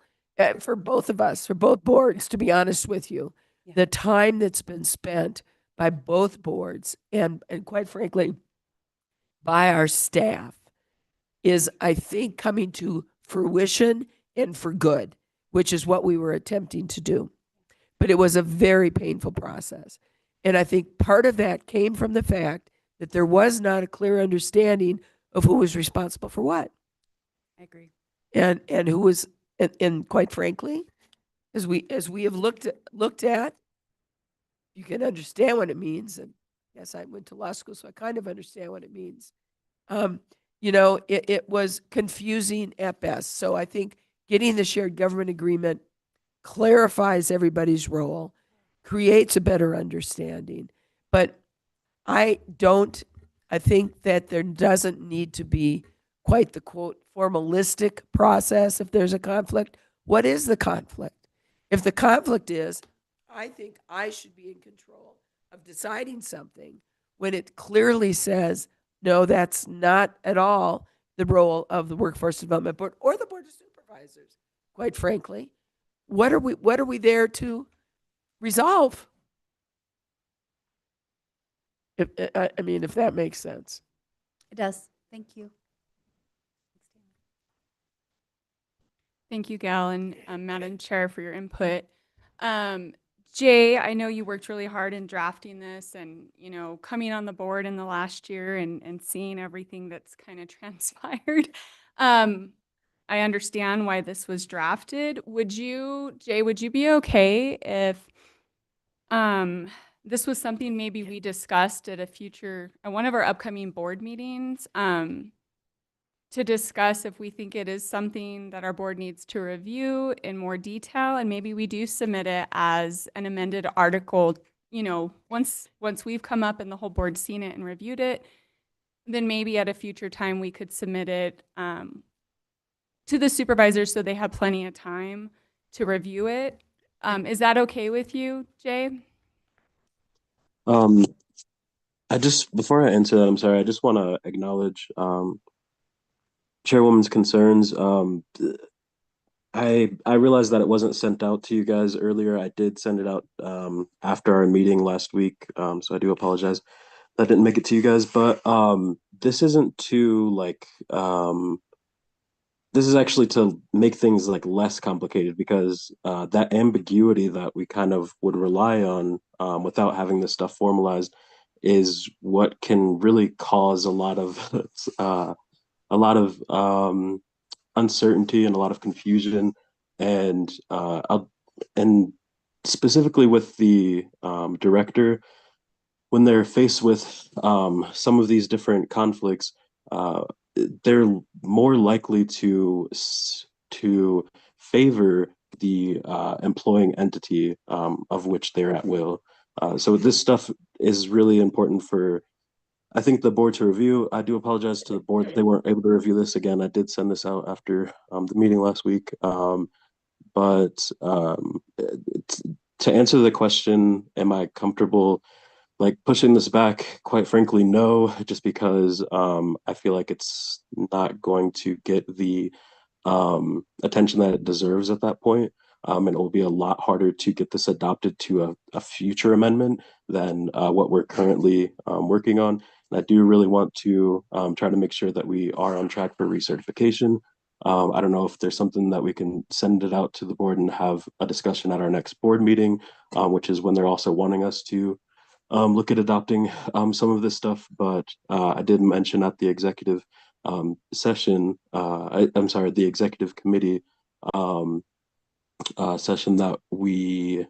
Speaker 1: for both of us, for both boards, to be honest with you.
Speaker 18: Yeah.
Speaker 1: The time that's been spent by both boards and quite frankly, by our staff is, I think, coming to fruition and for good, which is what we were attempting to do. But it was a very painful process. And I think part of that came from the fact that there was not a clear understanding of who was responsible for what.
Speaker 18: I agree.
Speaker 1: And who was, and quite frankly, as we have looked at, you can understand what it means. And yes, I went to law school, so I kind of understand what it means. It was confusing at best. So I think getting the shared government agreement clarifies everybody's role, creates a better understanding. But I think that there doesn't need to be quite the quote formalistic process if there's a conflict. What is the conflict? If the conflict is, I think I should be in control of deciding something when it clearly says, no, that's not at all the role of the Workforce Development Board or the Board of Supervisors, quite frankly. What are we there to resolve? If that makes sense.
Speaker 18: It does. Thank you.
Speaker 10: Thank you, Gal, and Madam Chair for your input. Jay, I know you worked really hard in drafting this and, coming on the board in the last year and seeing everything that's kind of transpired. I understand why this was drafted. Jay, would you be okay if this was something maybe we discussed at one of our upcoming board meetings, to discuss if we think it is something that our board needs to review in more detail, and maybe we do submit it as an amended article, once we've come up and the whole board's seen it and reviewed it, then maybe at a future time we could submit it to the supervisors so they have plenty of time to review it. Is that okay with you, Jay?
Speaker 19: Before I answer that, I'm sorry, I just want to acknowledge Chairwoman's concerns. I realized that it wasn't sent out to you guys earlier. I did send it out after our meeting last week, so I do apologize. that didn't make it to you guys, but this isn't to like this is actually to make things like less complicated because that ambiguity that we kind of would rely on without having this stuff formalized is what can really cause uh, a lot of uncertainty and a lot of confusion, and and specifically with the director when they're faced with some of these different conflicts, uh, they're more likely to favor the employing entity of which they're at will. So this stuff is really important for, I think, the board to review. I do apologize to the board that they weren't able to review this again. I did send this out after the meeting last week. But to answer the question, am I comfortable like pushing this back? Quite frankly, no, just because I feel like it's not going to get the attention that it deserves at that point. And it will be a lot harder to get this adopted to a future amendment than what we're currently working on. And I do really want to try to make sure that we are on track for recertification. I don't know if there's something that we can send it out to the board and have a discussion at our next board meeting, which is when they're also wanting us to look at adopting some of this stuff. But I did mention at the executive session, I'm sorry, the executive committee um, session that we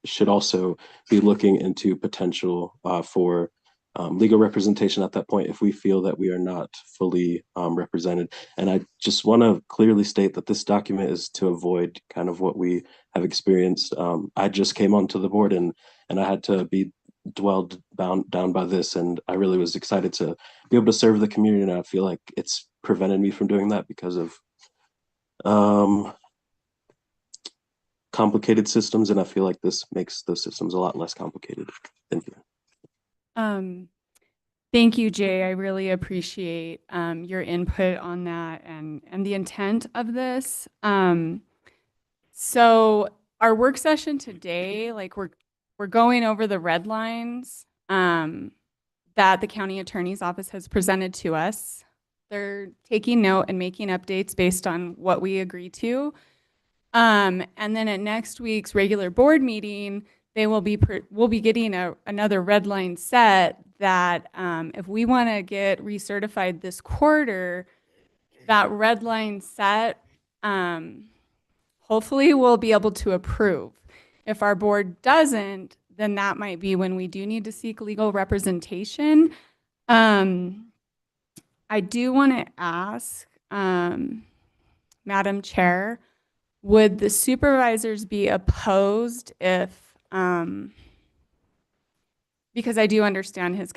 Speaker 19: should also be looking into potential for legal representation at that point if we feel that we are not fully represented. And I just want to clearly state that this document is to avoid kind of what we have experienced. I just came onto the board and I had to be down by this, and I really was excited to be able to serve the community, and I feel like it's prevented me from doing that because of complicated systems, and I feel like this makes those systems a lot less complicated. Thank you.
Speaker 10: Thank you, Jay. I really appreciate your input on that and the intent of this. So our work session today, like we're going over the red lines that the county attorney's office has presented to us. They're taking note and making updates based on what we agree to. And then at next week's regular board meeting, they will be we'll be getting another red line set that if we want to get recertified this quarter, that red line set hopefully we'll be able to approve. If our board doesn't, then that might be when we do need to seek legal representation. I do want to ask, Madam Chair, would the supervisors be opposed if, because I do understand his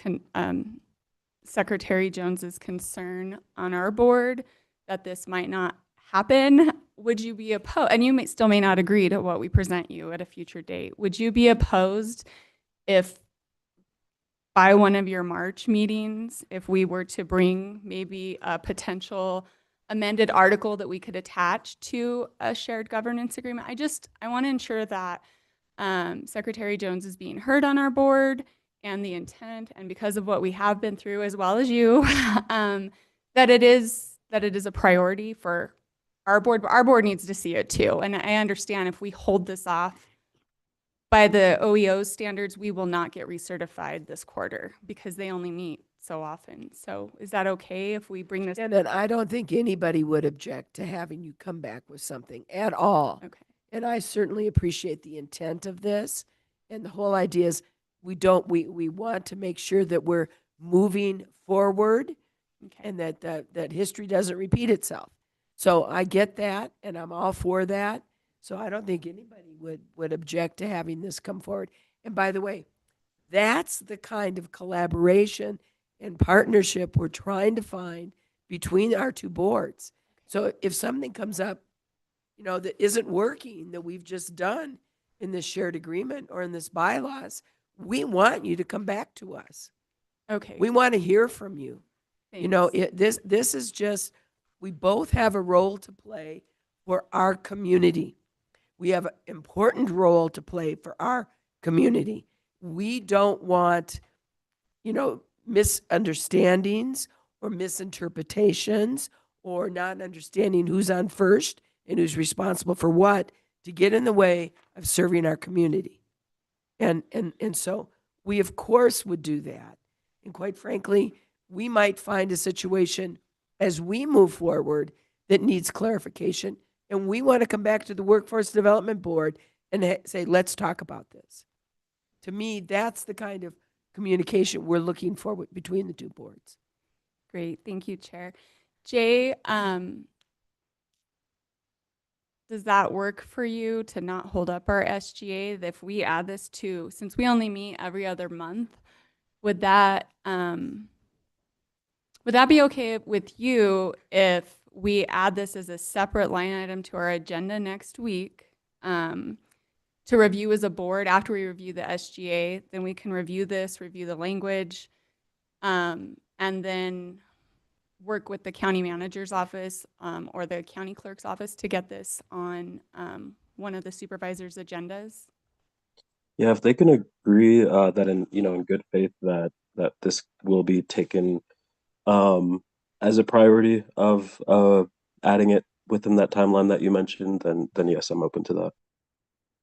Speaker 10: Secretary Jones's concern on our board that this might not happen. Would you be opposed? And you still may not agree to what we present you at a future date. Would you be opposed if by one of your March meetings, if we were to bring maybe a potential amended article that we could attach to a shared governance agreement? I want to ensure that Secretary Jones is being heard on our board and the intent, and because of what we have been through as well as you, that it is a priority for our board, but our board needs to see it too. And I understand if we hold this off by the OEO standards, we will not get recertified this quarter because they only meet so often. So is that okay if we bring this?
Speaker 1: And then I don't think anybody would object to having you come back with something at all.
Speaker 10: Okay.
Speaker 1: And I certainly appreciate the intent of this. And the whole idea is we want to make sure that we're moving forward and that history doesn't repeat itself. So I get that, and I'm all for that. So I don't think anybody would object to having this come forward. And by the way, that's the kind of collaboration and partnership we're trying to find between our two boards. So if something comes up, that isn't working, that we've just done in this shared agreement or in this bylaws, we want you to come back to us.
Speaker 10: Okay.
Speaker 1: We want to hear from you.
Speaker 10: Thanks.
Speaker 1: This is just, we both have a role to play for our community. We have an important role to play for our community. We don't want misunderstandings or misinterpretations or not understanding who's on first and who's responsible for what to get in the way of serving our community. And so we, of course, would do that. And quite frankly, we might find a situation as we move forward that needs clarification. And we want to come back to the Workforce Development Board and say, let's talk about this. To me, that's the kind of communication we're looking for between the two boards.
Speaker 10: Great, thank you, Chair. Jay, does that work for you to not hold up our SGA? If we add this to, since we only meet every other month, would that be okay with you if we add this as a separate line item to our agenda next week to review as a board after we review the SGA? Then we can review this, review the language, and then work with the county manager's office or the county clerk's office to get this on one of the supervisors' agendas.
Speaker 19: Yeah, if they can agree that in good faith that this will be taken as a priority of adding it within that timeline that you mentioned, then yes, I'm open to that.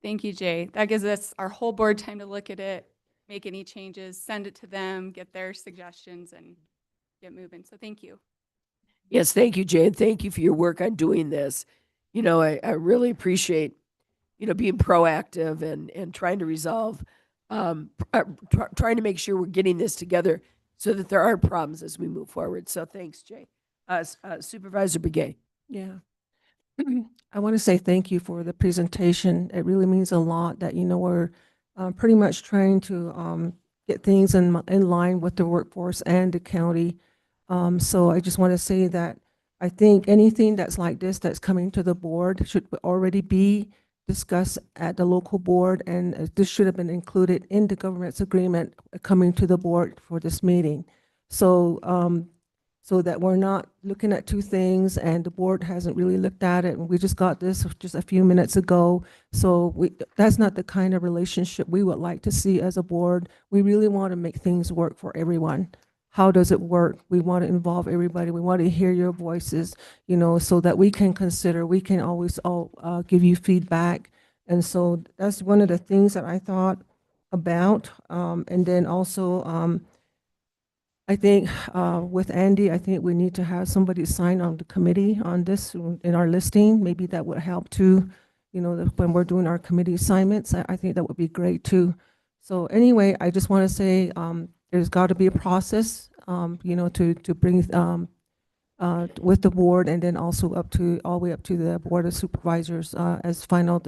Speaker 10: Thank you, Jay. That gives us our whole board time to look at it, make any changes, send it to them, get their suggestions, and get moving. So thank you.
Speaker 1: Yes, thank you, Jay, and thank you for your work on doing this. I really appreciate, being proactive and trying to resolve, trying to make sure we're getting this together so that there aren't problems as we move forward. So thanks, Jay. Supervisor Begay.
Speaker 4: Yeah. I want to say thank you for the presentation. It really means a lot that, we're pretty much trying to get things in line with the workforce and the county. So I just want to say that I think anything that's like this that's coming to the board should already be discussed at the local board, and this should have been included in the government's agreement coming to the board for this meeting. So so that we're not looking at two things and the board hasn't really looked at it, and we just got this just a few minutes ago. So that's not the kind of relationship we would like to see as a board. We really want to make things work for everyone. How does it work? We want to involve everybody. We want to hear your voices, so that we can consider, we can always give you feedback. And so that's one of the things that I thought about. And then also, I think with Andy, I think we need to have somebody sign on the committee on this in our listing. Maybe that would help too, when we're doing our committee assignments. I think that would be great too. So anyway, I just want to say there's got to be a process, to bring with the board, and then also all the way up to the Board of Supervisors as final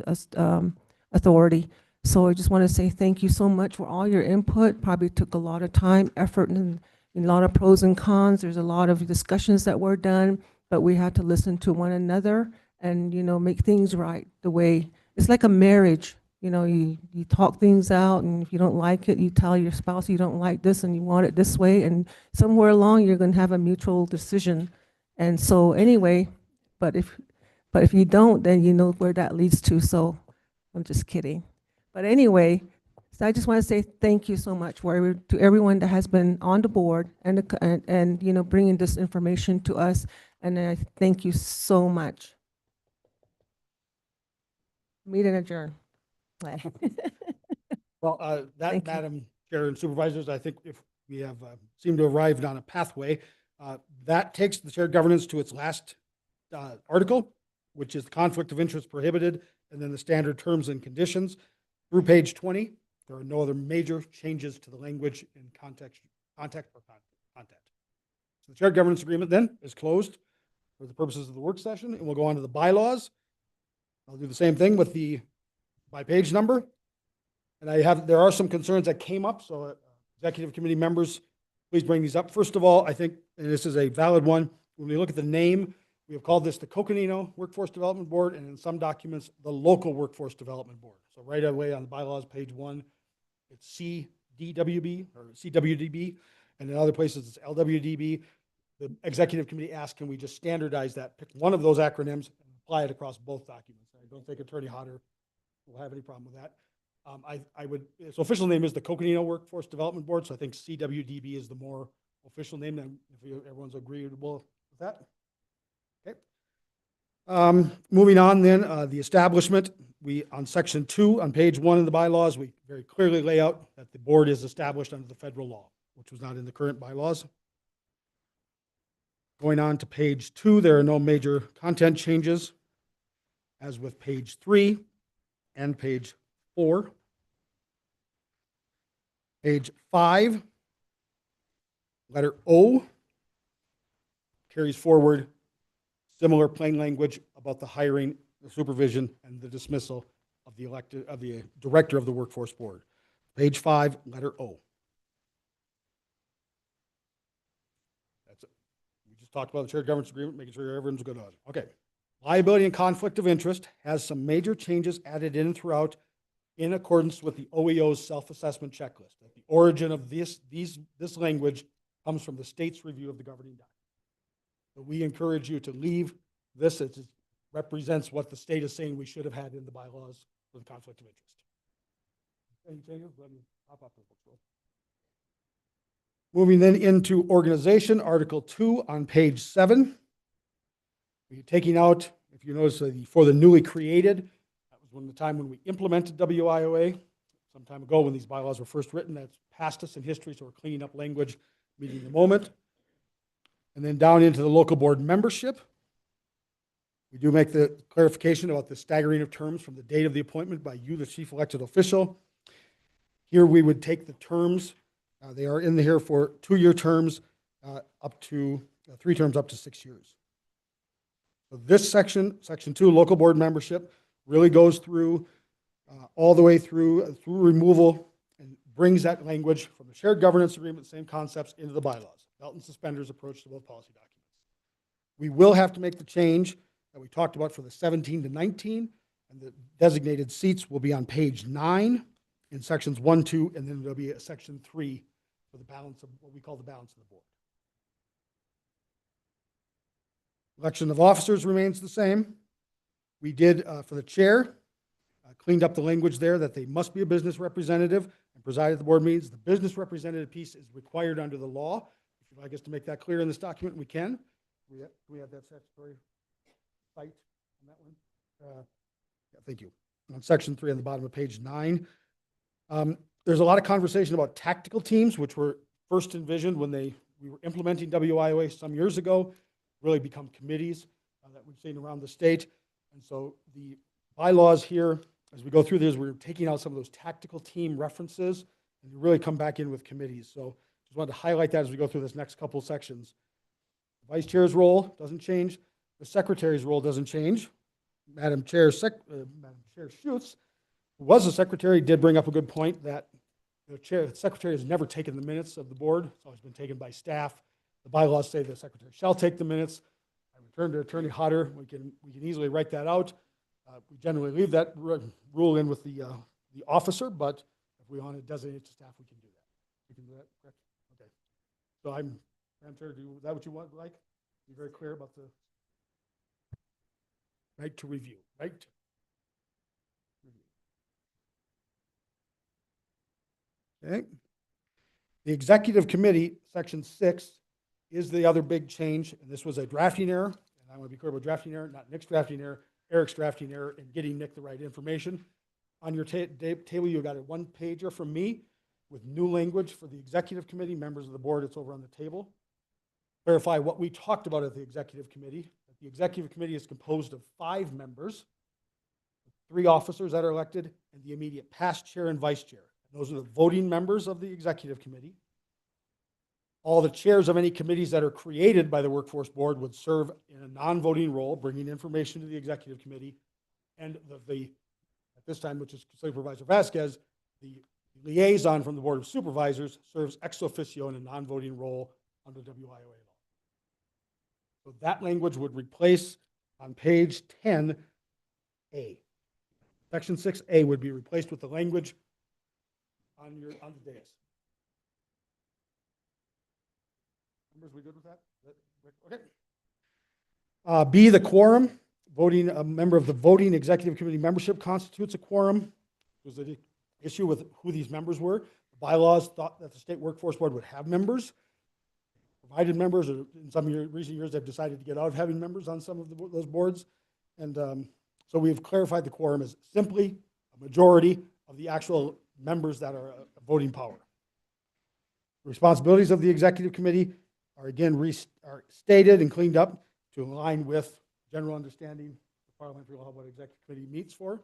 Speaker 4: authority. So I just want to say thank you so much for all your input. Probably took a lot of time, effort, and a lot of pros and cons. There's a lot of discussions that were done, but we had to listen to one another and, make things right the way, it's like a marriage. You talk things out, and if you don't like it, you tell your spouse you don't like this and you want it this way, and somewhere along you're going to have a mutual decision. And so anyway, but if you don't, then you know where that leads to. So I'm just kidding. But anyway, so I just want to say thank you so much to everyone that has been on the board and bringing this information to us. And I thank you so much. Meeting adjourned.
Speaker 15: Well,
Speaker 4: Thank you.
Speaker 15: Madam Chair and Supervisors, I think if we have seemed to have arrived on a pathway, that takes the shared governance to its last article, which is conflict of interest prohibited, and then the standard terms and conditions. Through page 20, there are no other major changes to the language in context or content. So the shared governance agreement then is closed for the purposes of the work session, and we'll go on to the bylaws. I'll do the same thing with the by page number. And there are some concerns that came up, so executive committee members, please bring these up. First of all, I think, and this is a valid one, when we look at the name, we have called this the Coconino Workforce Development Board, and in some documents, the Local Workforce Development Board. So right away on the bylaws, page 1, it's CDWB or CWDB, and in other places it's LWDB. The executive committee asked, can we just standardize that, pick one of those acronyms and apply it across both documents? I don't think Attorney Hodder will have any problem with that. I would, its official name is the Coconino Workforce Development Board, so I think CWDB is the more official name, and if everyone's agreeable with that. Okay. Moving on then, the establishment, on section 2, on page 1 of the bylaws, we very clearly lay out that the board is established under the federal law, which was not in the current bylaws. Going on to page 2, there are no major content changes, as with page 3 and page 4. Page 5, letter O, carries forward similar plain language about the hiring, the supervision, and the dismissal of the director of the workforce board. Page 5, letter O. That's it. We just talked about the shared governance agreement, making sure everyone's good on it. Okay. Liability and conflict of interest has some major changes added in throughout in accordance with the OEO's self-assessment checklist. That the origin of this language comes from the state's review of the governing document. So we encourage you to leave this. It represents what the state is saying we should have had in the bylaws for the conflict of interest. Any changes? Let me pop up the book. Moving then into organization, Article 2 on page 7. We're taking out, if you notice, for the newly created, that was when the time when we implemented WIOA, some time ago when these bylaws were first written. That's past us in history, so we're cleaning up language, meeting the moment. And then down into the local board membership, we do make the clarification about the staggering of terms from the date of the appointment by you, the chief elected official. Here we would take the terms, they are in here for 2-year terms, up to 3 terms up to 6 years. So this section, section 2, local board membership, really goes through all the way through removal and brings that language from the shared governance agreement, same concepts, into the bylaws. Belt and suspenders approach to both policy documents. We will have to make the change that we talked about for the 17 to 19, and the designated seats will be on page 9 in sections 1, 2, and then there'll be a section 3 for the balance of what we call the balance of the board. Election of officers remains the same. We did, for the chair, cleaned up the language there that they must be a business representative and preside at the board meetings. The business representative piece is required under the law. If you'd like us to make that clear in this document, we can. We have that statutory site on that one. Yeah, thank you. On section 3 on the bottom of page 9. There's a lot of conversation about tactical teams, which were first envisioned when we were implementing WIOA some years ago, really become committees that we've seen around the state. And so the bylaws here, as we go through this, we're taking out some of those tactical team references and really come back in with committees. So just wanted to highlight that as we go through this next couple of sections. The vice chair's role doesn't change. The secretary's role doesn't change. Madam Chair Schutz, who was the secretary, did bring up a good point that the secretary has never taken the minutes of the board. It's always been taken by staff. The bylaws say the secretary shall take the minutes. I returned to Attorney Hodder. We can easily write that out. We generally leave that rule in with the officer, but if we want to designate it to staff, we can do that. We can do that, correct? Okay. So Madam Chair, is that what you want, like? Be very clear about the right to review, right? Okay. The executive committee, section 6, is the other big change, and this was a drafting error, and I want to be clear about drafting error, not Nick's drafting error, Eric's drafting error, and getting Nick the right information. On your table, you got a 1-pager from me with new language for the executive committee, members of the board. It's over on the table. Clarify what we talked about at the executive committee. The executive committee is composed of 5 members, 3 officers that are elected, and the immediate past chair and vice chair. Those are the voting members of the executive committee. All the chairs of any committees that are created by the workforce board would serve in a non-voting role, bringing information to the executive committee. And at this time, which is Supervisor Vasquez, the liaison from the Board of Supervisors serves ex officio in a non-voting role under WIOA law. So that language would replace on page 10A. Section 6A would be replaced with the language on the dais. Members, we good with that? Okay. B, the quorum. Voting a member of the voting executive committee membership constitutes a quorum. There's a issue with who these members were. The bylaws thought that the State Workforce Board would have members, provided members, or in some recent years, they've decided to get out of having members on some of those boards. And so we've clarified the quorum as simply a majority of the actual members that are a voting power. The responsibilities of the executive committee are again are stated and cleaned up to align with general understanding of parliamentary law, what executive committee meets for.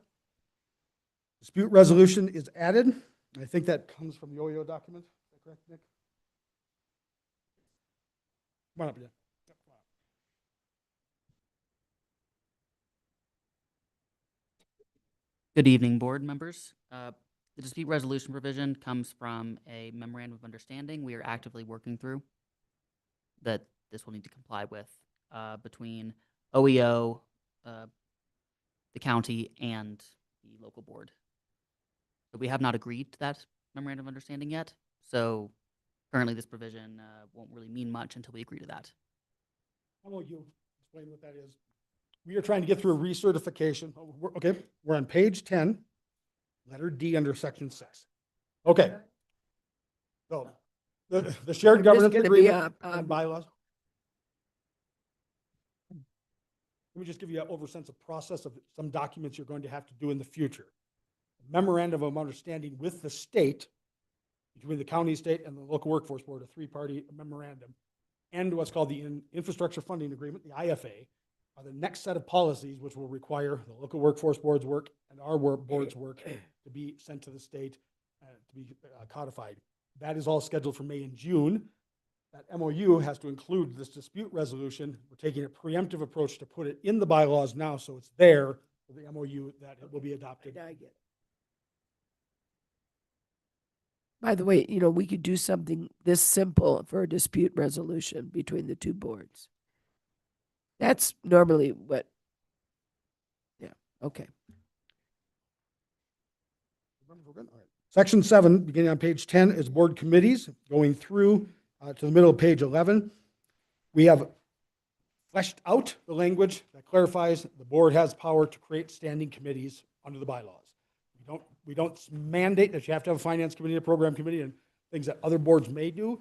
Speaker 15: Dispute resolution is added. And I think that comes from the OEO document. Is that correct, Nick? Come on up, Dan.
Speaker 11: Good evening, board members. The dispute resolution provision comes from a memorandum of understanding we are actively working through that this will need to comply with between OEO, the county, and the local board. But we have not agreed to that memorandum of understanding yet, so currently this provision won't really mean much until we agree to that.
Speaker 15: How about you explain what that is? We are trying to get through a recertification. Okay, we're on page 10, letter D under section 6. Okay. So the shared governance agreement and bylaws. Let me just give you an oversense of process of some documents you're going to have to do in the future. Memorandum of understanding with the state, between the county, state, and the local workforce board, a three-party memorandum, and what's called the infrastructure funding agreement, the IFA, are the next set of policies which will require the local workforce board's work and our board's work to be sent to the state to be codified. That is all scheduled for May and June. That MOU has to include this dispute resolution. We're taking a preemptive approach to put it in the bylaws now, so it's there for the MOU that it will be adopted.
Speaker 1: I get it. By the way, you know, we could do something this simple for a dispute resolution between the two boards. That's normally what, yeah, okay.
Speaker 15: Section 7, beginning on page 10, is board committees. Going through to the middle of page 11, we have fleshed out the language that clarifies the board has power to create standing committees under the bylaws. We don't mandate that you have to have a finance committee, a program committee, and things that other boards may do.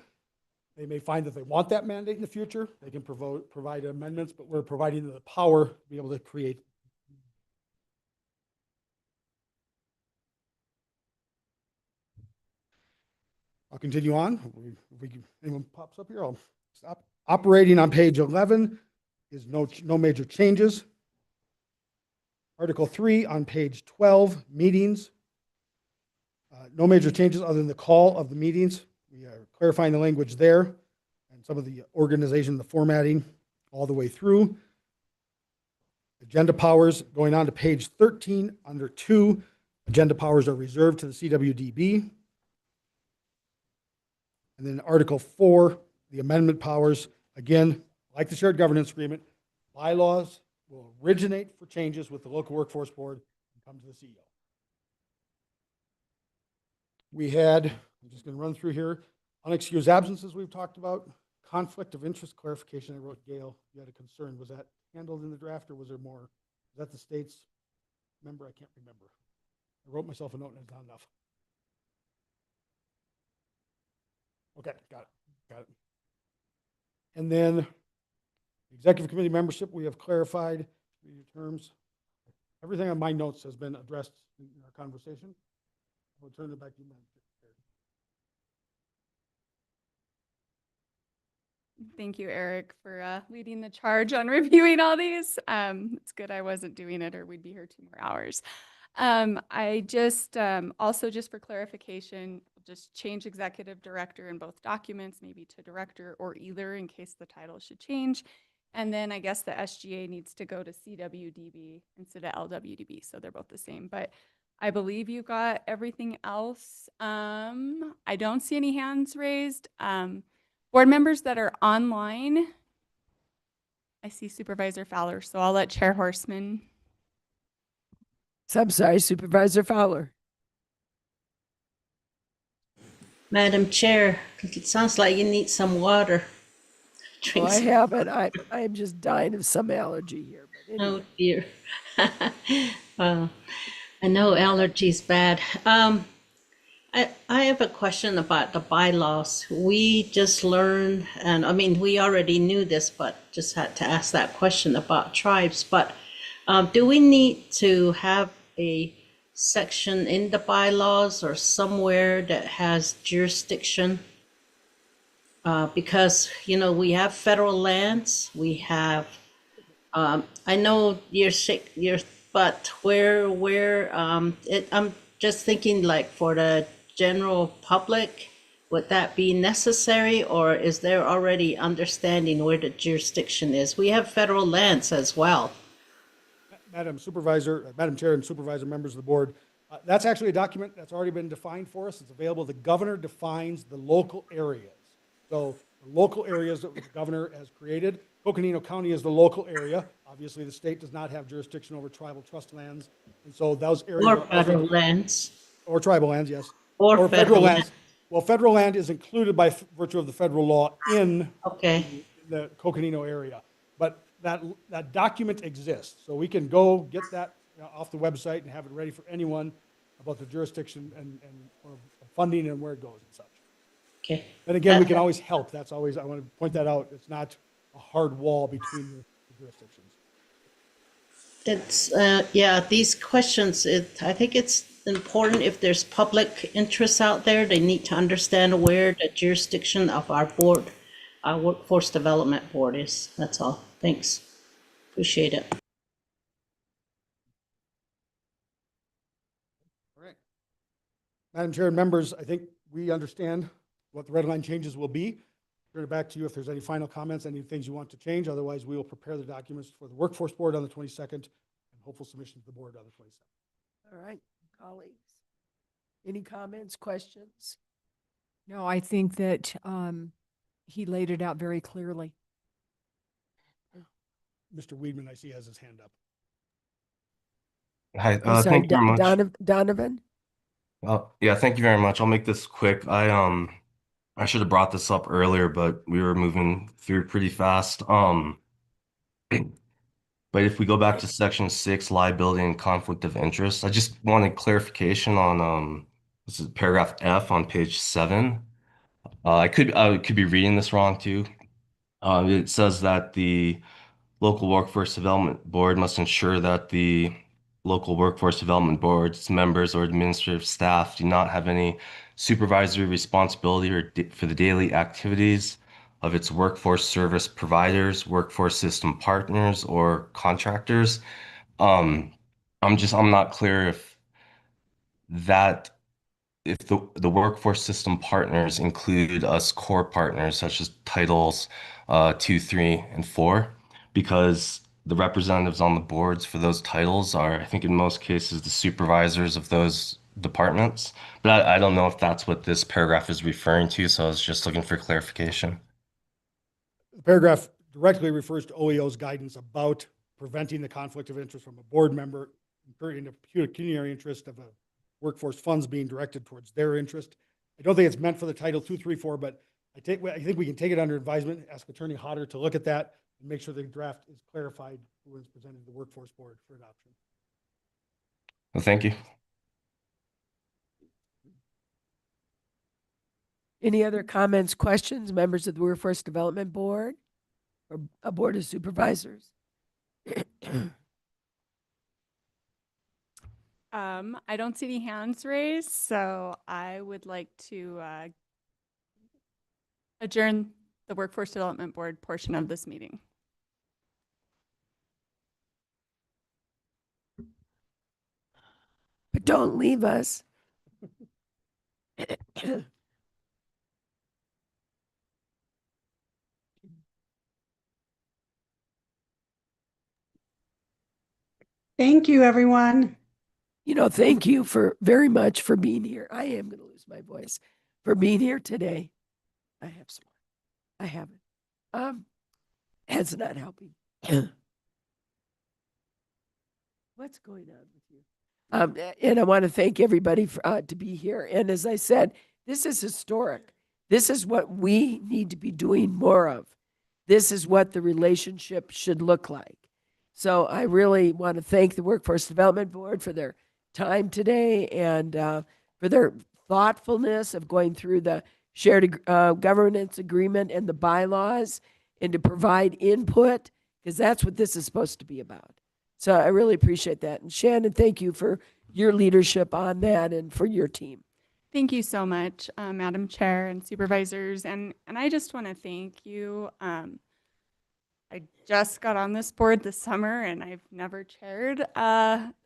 Speaker 15: They may find that they want that mandate in the future. They can provide amendments, but we're providing them the power to be able to create. I'll continue on. If anyone pops up here, I'll stop. Operating on page 11 is no major changes. Article 3 on page 12, meetings. No major changes other than the call of the meetings. We are clarifying the language there and some of the organization, the formatting all the way through. Agenda powers, going on to page 13 under 2, agenda powers are reserved to the CWDB. And then Article 4, the amendment powers, again, like the shared governance agreement, bylaws will originate for changes with the local workforce board and come to the CEO. We had, I'm just going to run through here, unexcused absences we've talked about, conflict of interest clarification. I wrote, Gail, you had a concern. Was that handled in the draft or was there more? Was that the state's member? I can't remember. I wrote myself a note and it's not enough. Okay, got it. And then executive committee membership, we have clarified 3 terms. Everything on my notes has been addressed in our conversation. I'll turn it back to you, Madam Chair.
Speaker 10: Thank you, Eric, for leading the charge on reviewing all these. It's good I wasn't doing it or we'd be here 2 more hours. I just, also just for clarification, just change executive director in both documents, maybe to director or either in case the title should change. And then I guess the SGA needs to go to CWDB instead of LWDB. So they're both the same, but I believe you got everything else. I don't see any hands raised. Board members that are online, I see Supervisor Fowler, so I'll let Chair Horseman.
Speaker 1: So I'm sorry, Supervisor Fowler.
Speaker 5: Madam Chair, it sounds like you need some water.
Speaker 1: Oh, I haven't. I'm just dying of some allergy here. But anyway.
Speaker 5: Oh dear. Well, I know allergies bad. I have a question about the bylaws. We just learned, and I mean, we already knew this, but just had to ask that question about tribes. But do we need to have a section in the bylaws or somewhere that has jurisdiction? Because, you know, we have federal lands, we have, I know but I'm just thinking like for the general public, would that be necessary, or is there already understanding where the jurisdiction is? We have federal lands as well.
Speaker 15: Madam Supervisor, Madam Chair and Supervisor, members of the board, that's actually a document that's already been defined for us. It's available. The governor defines the local areas. So the local areas that the governor has created. Coconino County is the local area. Obviously, the state does not have jurisdiction over tribal trust lands. And so those areas
Speaker 5: Or
Speaker 15: are
Speaker 5: federal lands.
Speaker 15: or tribal lands, yes.
Speaker 5: Or federal
Speaker 15: lands. Well, federal land is included by virtue of the federal law in the Coconino area. But that document exists. So we can go get that off the website and have it ready for anyone about the jurisdiction and funding and where it goes and such.
Speaker 5: Okay.
Speaker 15: And again, we can always help. That's always, I want to point that out. It's not a hard wall between the jurisdictions.
Speaker 5: It's, yeah, these questions, I think it's important if there's public interest out there, they need to understand where the jurisdiction of our board, our Workforce Development Board is. That's all. Thanks. Appreciate it.
Speaker 15: All right. Madam Chair and members, I think we understand what the red line changes will be. Turn it back to you if there's any final comments, any things you want to change. Otherwise, we will prepare the documents for the Workforce Board on the 22nd and hopeful submission to the board on the 22nd.
Speaker 1: All right, colleagues. Any comments, questions?
Speaker 3: No, I think that he laid it out very clearly.
Speaker 15: Mr. Weedman, I see, has his hand up.
Speaker 17: Hi,
Speaker 1: I'm sorry,
Speaker 17: thank you very much.
Speaker 1: Donovan?
Speaker 17: Yeah, thank you very much. I'll make this quick. I should have brought this up earlier, but we were moving through pretty fast. But if we go back to section 6, liability and conflict of interest, I just wanted clarification on this is paragraph F on page 7. I could be reading this wrong too. It says that the local workforce development board must ensure that the local workforce development board's members or administrative staff do not have any supervisory responsibility for the daily activities of its workforce service providers, workforce system partners, or contractors. I'm not clear if the workforce system partners include us core partners such as titles 2, 3, and 4, because the representatives on the boards for those titles are, I think in most cases, the supervisors of those departments. But I don't know if that's what this paragraph is referring to, so I was just looking for clarification.
Speaker 15: The paragraph directly refers to OEO's guidance about preventing the conflict of interest from a board member, incurring the pecuniary interest of a workforce funds being directed towards their interest. I don't think it's meant for the title 2, 3, 4, but I think we can take it under advisement, ask Attorney Hodder to look at that and make sure the draft is clarified when it's presented to the Workforce Board for adoption.
Speaker 17: Well, thank you.
Speaker 1: Any other comments, questions, members of the Workforce Development Board or a Board of Supervisors?
Speaker 10: I don't see any hands raised, so I would like to adjourn the Workforce Development Board portion of this meeting.
Speaker 1: But don't leave us.
Speaker 13: Thank you, everyone.
Speaker 1: You know, thank you very much for being here. I am going to lose my voice for being here today. I have some. I haven't. It's not helping. What's going on with you? And I want to thank everybody for, to be here. And as I said, this is historic. This is what we need to be doing more of. This is what the relationship should look like. So I really want to thank the Workforce Development Board for their time today and for their thoughtfulness of going through the shared governance agreement and the bylaws and to provide input, because that's what this is supposed to be about. So I really appreciate that. And Shannon, thank you for your leadership on that and for your team.
Speaker 10: Thank you so much, Madam Chair and Supervisors. And I just want to thank you. I just got on this board this summer, and I've never chaired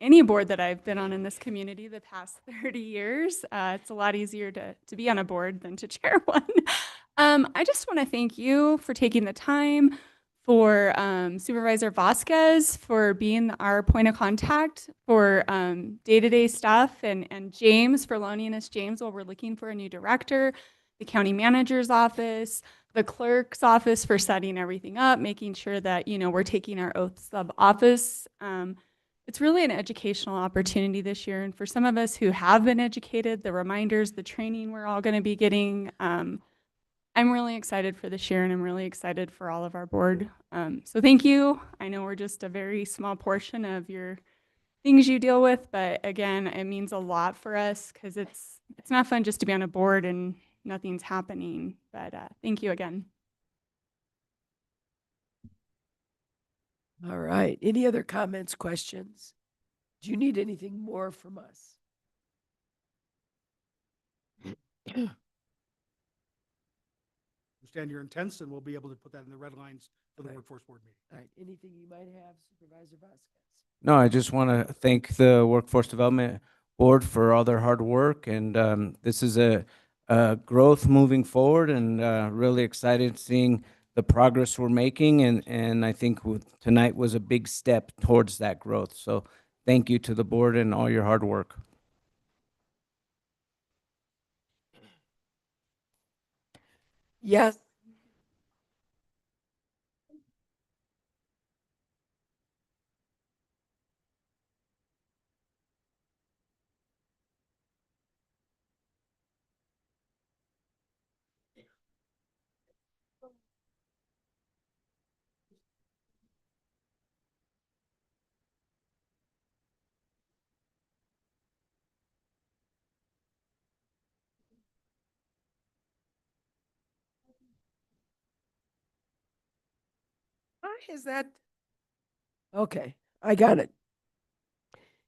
Speaker 10: any board that I've been on in this community the past 30 years. It's a lot easier to be on a board than to chair one. I just want to thank you for taking the time, for Supervisor Vasquez for being our point of contact for day-to-day stuff, and James for loaning us James while we're looking for a new director, the county manager's office, the clerk's office for setting everything up, making sure that, we're taking our oaths of office. It's really an educational opportunity this year. And for some of us who have been educated, the reminders, the training we're all going to be getting, I'm really excited for this year, and I'm really excited for all of our board. So thank you. I know we're just a very small portion of your things you deal with, but again, it means a lot for us because it's not fun just to be on a board and nothing's happening. But thank you again.
Speaker 1: All right. Any other comments, questions? Do you need anything more from us?
Speaker 15: Understand your intents, and we'll be able to put that in the red lines for the workforce board meeting.
Speaker 1: All right. Anything you might have, Supervisor Vasquez?
Speaker 2: No, I just want to thank the Workforce Development Board for all their hard work, and this is a growth moving forward, and really excited seeing the progress we're making, and I think tonight was a big step towards that growth. So thank you to the board and all your hard work.
Speaker 1: Yes. Is that? Okay, I got it.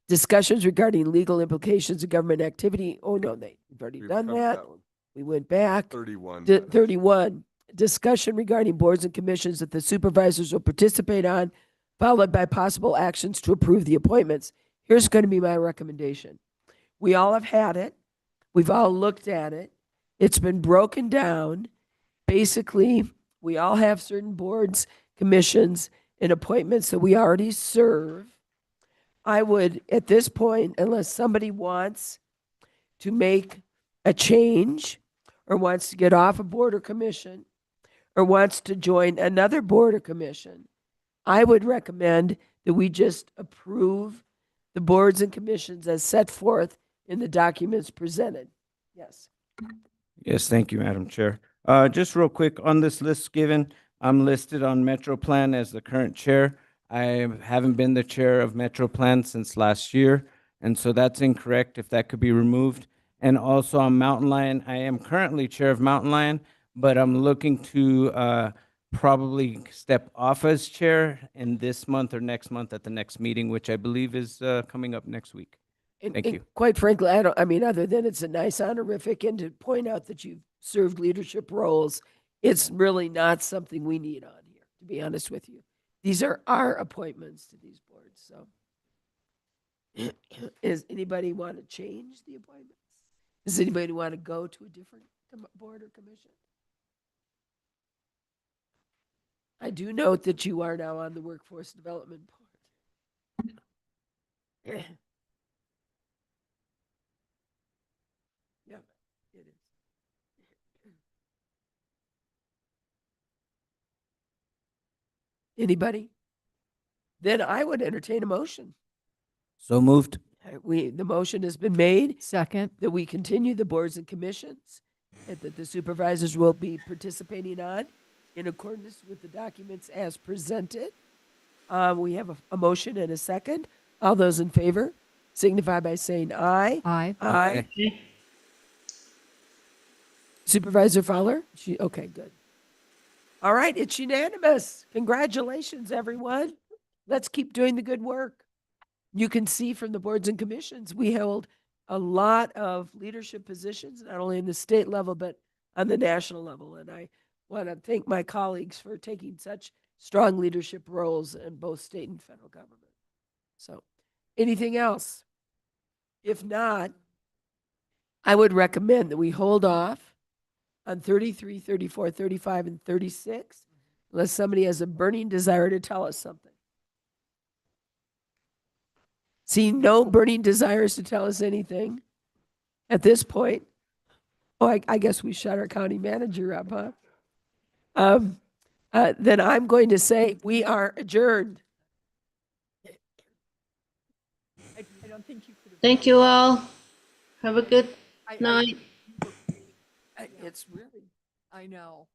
Speaker 1: Discussions regarding legal implications of government activity. Oh, no, we've already done that. We went back.
Speaker 16: 31.
Speaker 1: 31. Discussion regarding boards and commissions that the supervisors will participate on, followed by possible actions to approve the appointments. Here's going to be my recommendation. We all have had it. We've all looked at it. It's been broken down. Basically, we all have certain boards, commissions, and appointments that we already serve. I would, at this point, unless somebody wants to make a change or wants to get off a board or commission or wants to join another board or commission, I would recommend that we just approve the boards and commissions as set forth in the documents presented. Yes.
Speaker 2: Yes, thank you, Madam Chair. Just real quick, on this list given, I'm listed on Metro Plan as the current chair. I haven't been the chair of Metro Plan since last year, and so that's incorrect if that could be removed. And also on Mountain Lion, I am currently chair of Mountain Lion, but I'm looking to probably step off as chair in this month or next month at the next meeting, which I believe is coming up next week. Thank you.
Speaker 1: Quite frankly, other than it's a nice honorific and to point out that you've served leadership roles, it's really not something we need on here, to be honest with you. These are our appointments to these boards, so. Does anybody want to change the appointments? Does anybody want to go to a different board or commission? I do note that you are now on the Workforce Development Board. Yeah, it is. Anybody? Then I would entertain a motion.
Speaker 2: So moved.
Speaker 1: The motion has been made
Speaker 3: Second.
Speaker 1: that we continue the boards and commissions and that the supervisors will be participating on in accordance with the documents as presented. We have a motion and a second. All those in favor signify by saying aye.
Speaker 3: Aye.
Speaker 1: Aye. Supervisor Fowler? Okay, good. All right, it's unanimous. Congratulations, everyone. Let's keep doing the good work. You can see from the boards and commissions, we held a lot of leadership positions, not only in the state level, but on the national level. And I want to thank my colleagues for taking such strong leadership roles in both state and federal government. So, anything else? If not, I would recommend that we hold off on 33, 34, 35, and 36, unless somebody has a burning desire to tell us something. See no burning desires to tell us anything at this point. Oh, I guess we shut our county manager up, huh? Then I'm going to say we are adjourned.
Speaker 3: I don't think you could have.
Speaker 5: Thank you all. Have a good night.
Speaker 1: It's really.
Speaker 3: I know.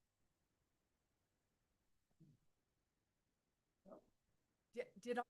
Speaker 3: Did I?